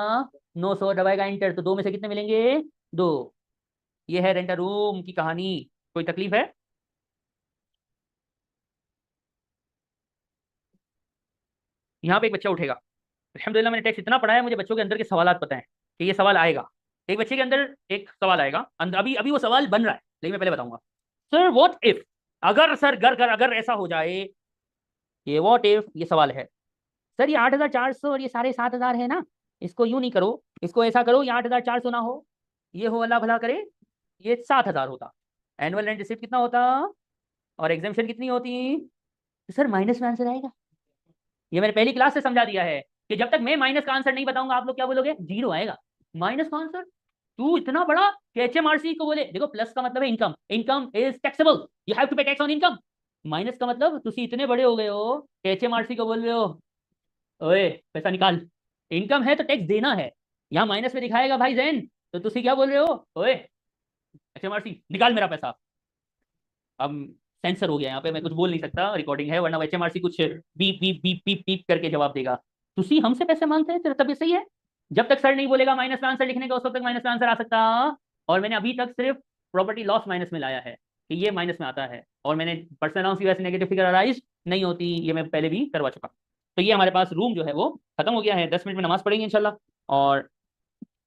900 दबाएगा एंटर, तो दो में से कितने मिलेंगे? दो। ये है रेंट रूम की कहानी। कोई तकलीफ है? यहाँ पे एक बच्चा उठेगा, अल्हम्दुलिल्लाह मैंने टेक्स्ट इतना पढ़ा है, मुझे बच्चों के अंदर के सवाल पता है कि ये सवाल आएगा। एक बच्चे के अंदर एक सवाल आएगा, अंदर अभी अभी वो सवाल बन रहा है, लेकिन मैं पहले बताऊंगा। सर व्हाट इफ, अगर सर अगर ऐसा हो जाए, ये व्हाट इफ, ये सवाल है। सर ये 8,400 और ये साढ़े 7,000 है ना, इसको यूं नहीं करो, इसको ऐसा करो, ये 8,400 ना हो, ये हो अल्लाह भला करे, ये 7,000 होता। एनुअल रेंट रिसिप्ट कितना होता? और एग्जामेशन कितनी होती? तो सर माइनस में आंसर आएगा। ये मैंने पहली क्लास से समझा दिया है कि जब तक मैं माइनस का आंसर नहीं बताऊंगा आप लोग क्या बोलोगे? जीरो आएगा। माइनस का आंसर? तू इतना बड़ा कि एचएमआरसी को बोले, देखो प्लस का मतलब है income, income is taxable, you have to pay tax on income. Minus का मतलब तुम इतने बड़े हो गए हो कि एचएमआरसी को बोल रहे हो ओए पैसा निकाल, इनकम है तो टैक्स देना है। यहाँ माइनस में दिखाएगा भाई जैन, तो तुम क्या बोल रहे हो? ओए एचएमआरसी निकाल मेरा पैसा। अब सेंसर हो गया यहाँ पे, मैं कुछ बोल नहीं सकता, रिकॉर्डिंग है, वरना एचएमआरसी कुछ beep beep beep beep beep करके जवाब देगा। तुसी हमसे पैसे मांगते हैं, तेरा तबीयत सही है? जब तक सर नहीं बोलेगा माइनस में आंसर लिखने का, उस वक्त तक माइनस में आंसर आ सकता। और मैंने अभी तक सिर्फ प्रॉपर्टी लॉस माइनस में लाया है कि ये माइनस में आता है, और मैंने पर्सनल अलाउंस की वजह से नेगेटिव फिगर अराइज नहीं होती, ये मैं पहले भी करवा चुका। तो ये हमारे पास रूम जो है वो खत्म हो गया है। 10 मिनट में नमाज पढ़ेंगे इंशाल्लाह, और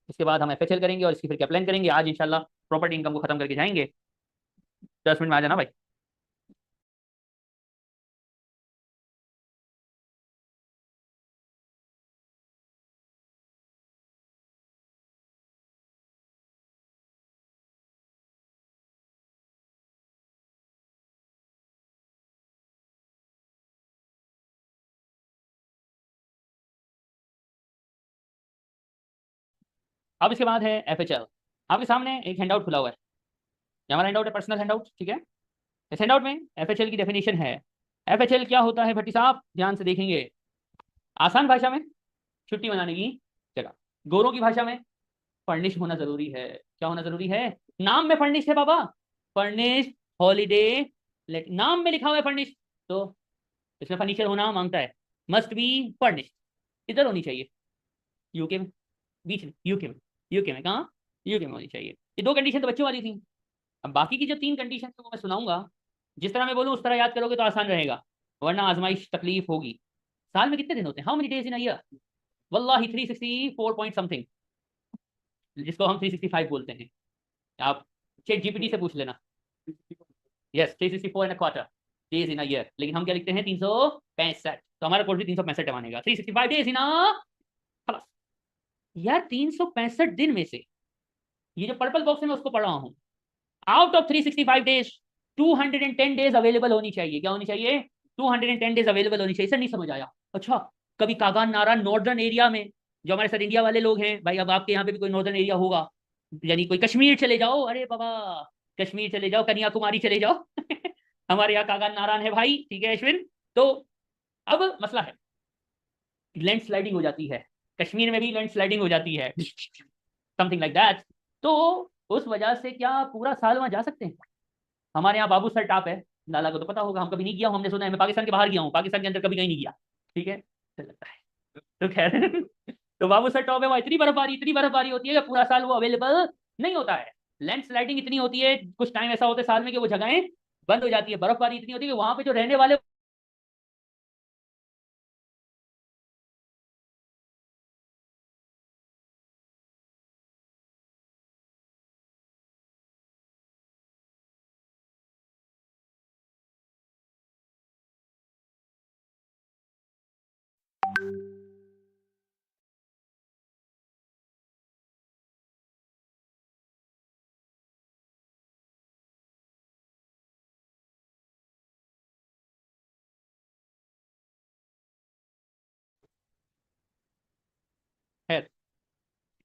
इसके बाद हम एफएचएल करेंगे और इसकी फिर क्या प्लान करेंगे। आज इंशाल्लाह प्रॉपर्टी इनकम को खत्म करके जाएंगे। 10 मिनट में आ जाना भाई। अब इसके बाद है एफएचएल। आपके सामने एक हैंडआउट खुला हुआ है, ये हमारा हैंडआउट है, पर्सनल हैंडआउट, ठीक है। इस हैंडआउट में एफएचएल की डेफिनेशन है। एफएचएल क्या होता है भट्टी साहब, ध्यान से देखेंगे। आसान भाषा में, छुट्टी मनाने की जगह। गोरों की भाषा में, फर्निश होना जरूरी है। क्या होना जरूरी है? नाम में फर्निश है बाबा, फर्निश हॉलीडे, नाम में लिखा हुआ है फर्निश, तो इसमें फर्नीचर होना मांगता है, मस्ट बी फर्निश। इधर होनी चाहिए, यूके में, बीच में, यूके में। यूके में कहाँ? यूके में होनी चाहिए। ये दो कंडीशन तो बच्चों वाली थी। अब बाकी की जो 3 कंडीशन को मैं सुनाऊंगा, जिस तरह मैं बोलूँ उस तरह याद करोगे तो आसान रहेगा, वरना आजमाइश तकलीफ होगी। साल में कितने दिन होते हैं? How many days in a year? वल्लाही 364 पॉइंट समथिंग, जिसको हम 365 बोलते हैं। आप चैट जीपीटी से पूछ लेना। Yes, 364 and quarter days in a year, लेकिन हम क्या लिखते हैं? 365। तो हमारा कोर्स भी 365 मानेगा, 365 डेज इन अ, खलास। यार 365 दिन में से ये जो पर्पल बॉक्स है मैं उसको पढ़ रहा हूँ, out of 365 days 210 days available होनी चाहिए। क्या होनी चाहिए? 210 डेज अवेलेबल होनी चाहिए। सर नहीं समझ आया। अच्छा, कभी कागान नारा नॉर्दर्न एरिया में, जो हमारे साथ इंडिया वाले लोग हैं भाई, अब आपके यहाँ पे भी कोई नॉर्दर्न एरिया होगा, यानी कोई कश्मीर चले जाओ, अरे बाबा कश्मीर चले जाओ, कन्याकुमारी चले जाओ हमारे यहाँ कागान नारायण है भाई, ठीक है अश्विन। तो अब मसला है, लैंड स्लाइडिंग हो जाती है, कश्मीर में भी लैंड स्लाइडिंग हो जाती है, समथिंग लाइक दैट। तो उस वजह से क्या पूरा साल वहां जा सकते हैं? हमारे यहाँ बाबू सर टॉप है, लाला को तो पता होगा, हम कभी नहीं गया हूं, हमने सुना है। मैं पाकिस्तान के बाहर गया हूँ, पाकिस्तान के अंदर कभी कहीं नहीं गया, ठीक है, चल लगता है। तो खैर तो बाबू सर टॉप है, वहाँ इतनी बर्फबारी होती है कि पूरा साल वो अवेलेबल नहीं होता है। लैंड स्लाइडिंग इतनी होती है, कुछ टाइम ऐसा होता है साल में कि वो जगहें बंद हो जाती है। बर्फबारी इतनी होती है कि वहां पे जो रहने वाले है,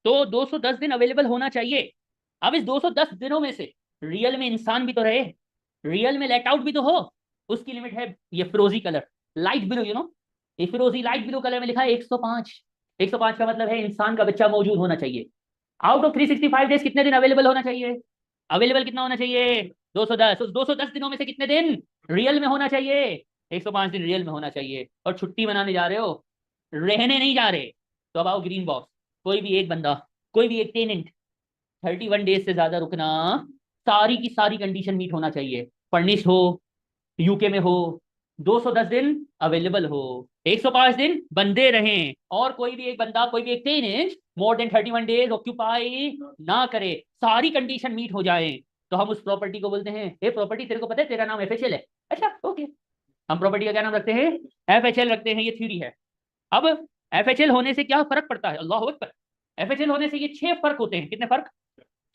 तो 210 दिन अवेलेबल होना चाहिए। अब इस 210 दिनों में से रियल में इंसान भी तो रहे, रियल में लेट आउट भी तो हो। उसकी लिमिट है ये फिरोजी कलर, लाइट ब्लू, ये फिरोजी लाइट ब्लू कलर में लिखा है 105। 105 का मतलब है इंसान का बच्चा मौजूद होना चाहिए। आउट ऑफ 365 डेज कितने दिन अवेलेबल होना चाहिए? अवेलेबल कितना होना चाहिए? 210। उस 210 दिनों में से कितने दिन रियल में होना चाहिए? 105 दिन रियल में होना चाहिए। और छुट्टी मनाने जा रहे हो, रहने नहीं जा रहे, तो अब आओ ग्रीन बॉक्स। कोई भी एक बंदा, कोई भी एक टेनेंट 31 डेज से ज्यादा रुकना, सारी की सारी कंडीशन मीट होना चाहिए। फर्निश्ड हो, यूके में हो, 210 दिन अवेलेबल हो, 105 दिन बंदे रहें, और कोई भी एक बंदा, कोई भी एक tenant more than 31 days occupy ना करे, सारी कंडीशन मीट हो जाए, तो हम उस प्रॉपर्टी को बोलते हैं, ए प्रॉपर्टी तेरे को पता है तेरा नाम एफएचएल है? अच्छा ओके, हम प्रॉपर्टी का क्या नाम रखते हैं? एफएचएल रखते हैं। ये थ्योरी है। अब एफएचएल होने से क्या फर्क पड़ता है? अल्लाह अकबर। एफएचएल होने से ये 6 फर्क होते हैं। कितने फर्क?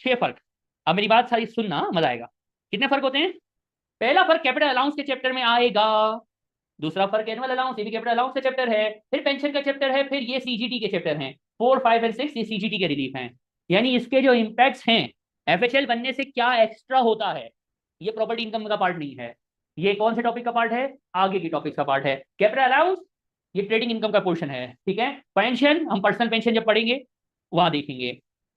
6 फर्क। अब मेरी बात सारी सुनना, मजा आएगा। कितने फर्क होते हैं? पहला फर्क कैपिटल अलाउंस के चैप्टर में आएगा। दूसरा फर्क एनुअल अलाउंस, ये भी कैपिटल अलाउंस का चैप्टर है। फिर पेंशन का चैप्टर है। फिर ये सीजीटी के चैप्टर हैं 4, 5 और 6, ये सीजीटी के रिलीफ हैं। यानी इसके जो इम्पैक्ट्स हैं, एफएचएल बनने से क्या एक्स्ट्रा होता है, ये प्रॉपर्टी इनकम का पार्ट नहीं है। ये कौन से टॉपिक का पार्ट है? आगे की टॉपिक का पार्ट है। कैपिटल अलाउंस ये ट्रेडिंग इनकम का पोर्शन है, ठीक है। पेंशन हम पर्सनल पेंशन जब पढ़ेंगे वहां देखेंगे।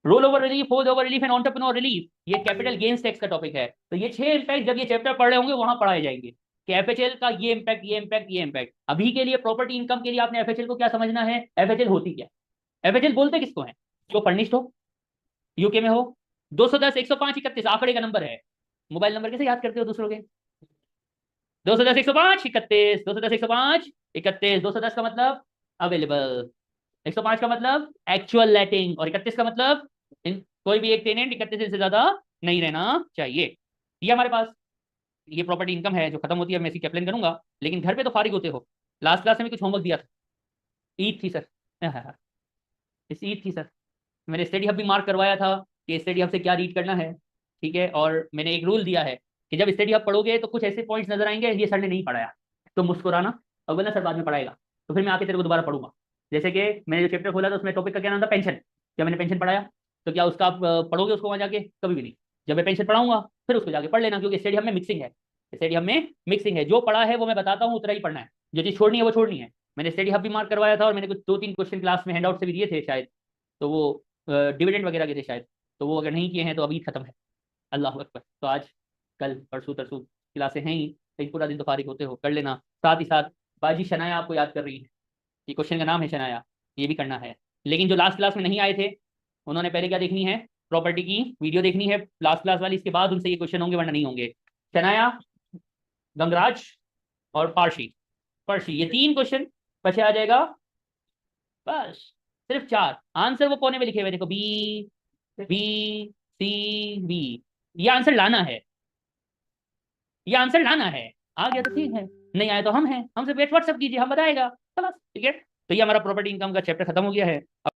Roll over relief, hold over relief and entrepreneur relief, ये कैपिटल गेन्स टैक्स का टॉपिक है। तो ये 6 इंपैक्ट जब ये चैप्टर पढ़ रहे होंगे वहां पढ़ाए जाएंगे कि एफएचएल का ये इंपैक्ट, ये इंपैक्ट, ये इंपैक्ट। अभी के लिए प्रॉपर्टी इनकम के लिए आपने एफएचएल को क्या समझना है? एफएचएल होती क्या? एफएचएल बोलते किसको है? जो फर्निश्ड हो, यूके में हो। 210, 105, 31 आंकड़े का नंबर है। मोबाइल नंबर कैसे याद करते हो दूसरों के? 210, 105, 31, 210, 105, 31। 210 का मतलब अवेलेबल, 105 का मतलब एक्चुअल लेटिंग, और 31 का मतलब कोई भी एक टेनेंट 31 दिन से ज्यादा नहीं रहना चाहिए। ये हमारे पास ये प्रॉपर्टी इनकम है जो खत्म होती है। मैं इसी कैप्लन करूंगा, लेकिन घर पे तो फारिग होते हो। लास्ट क्लास में कुछ होमवर्क दिया था, ईद थी सर इस ईद थी सर, मैंने स्टडी हब भी मार्क करवाया था कि स्टडी हब से क्या रीड करना है, ठीक है। और मैंने एक रूल दिया है कि जब स्टडी हब पढ़ोगे तो कुछ ऐसे पॉइंट्स नजर आएंगे ये सर ने नहीं पढ़ाया, तो मुस्कुराना, और बोलना सर बाद में पढ़ाएगा, तो फिर मैं आके तेरे को दोबारा पढ़ूंगा। जैसे कि मैंने जो चैप्टर खोला था उसमें टॉपिक का क्या नाम था? पेंशन। क्या मैंने पेंशन पढ़ाया? तो क्या उसका आप पढ़ोगे उसको वहां जाके? कभी भी नहीं। जब मैं पेंशन पढ़ाऊंगा फिर उसको जाके पढ़ लेना, क्योंकि स्टेडियम में मिक्सिंग है, स्टेडियम में मिक्सिंग है। जो पढ़ा है वो मैं बताता हूँ, उतना ही पढ़ना है, जो चीज़ छोड़नी है वो छोड़नी है। मैंने स्टडी हब भी मार्क करवाया था, और मैंने कुछ 2-3 क्वेश्चन क्लास में हैंडआउट से भी दिए थे शायद, तो वो डिविडेंड वगैरह के थे शायद, तो वो अगर नहीं किए हैं तो अभी खत्म है। अल्लाह अकबर। तो आज कल परसों तरसों क्लासें हैं ही, कहीं पूरा दिन तो फारिग होते हो, कर लेना। साथ ही साथ बाजी शनाया आपको याद कर रही है, ये क्वेश्चन का नाम है शनाया, ये भी करना है। लेकिन जो लास्ट क्लास में नहीं आए थे उन्होंने पहले क्या देखनी है, प्रॉपर्टी की वीडियो देखनी है लास्ट क्लास वाली, इसके बाद उनसे ये क्वेश्चन होंगे वरना नहीं होंगे। शनाया, गंगराज और पारशी, पर्शी, ये 3 क्वेश्चन बचे, आ जाएगा बस। सिर्फ 4 आंसर वो कोने में लिखे हुए, देखो बी बी सी बी, ये आंसर लाना है, ये आंसर लाना है। आ गया तो ठीक है, नहीं आया तो हम हैं, हमसे वेट व्हाट्सअप कीजिए, हम बताएगा, खलास, ठीक है। तो ये हमारा प्रॉपर्टी इनकम का चैप्टर खत्म हो गया है।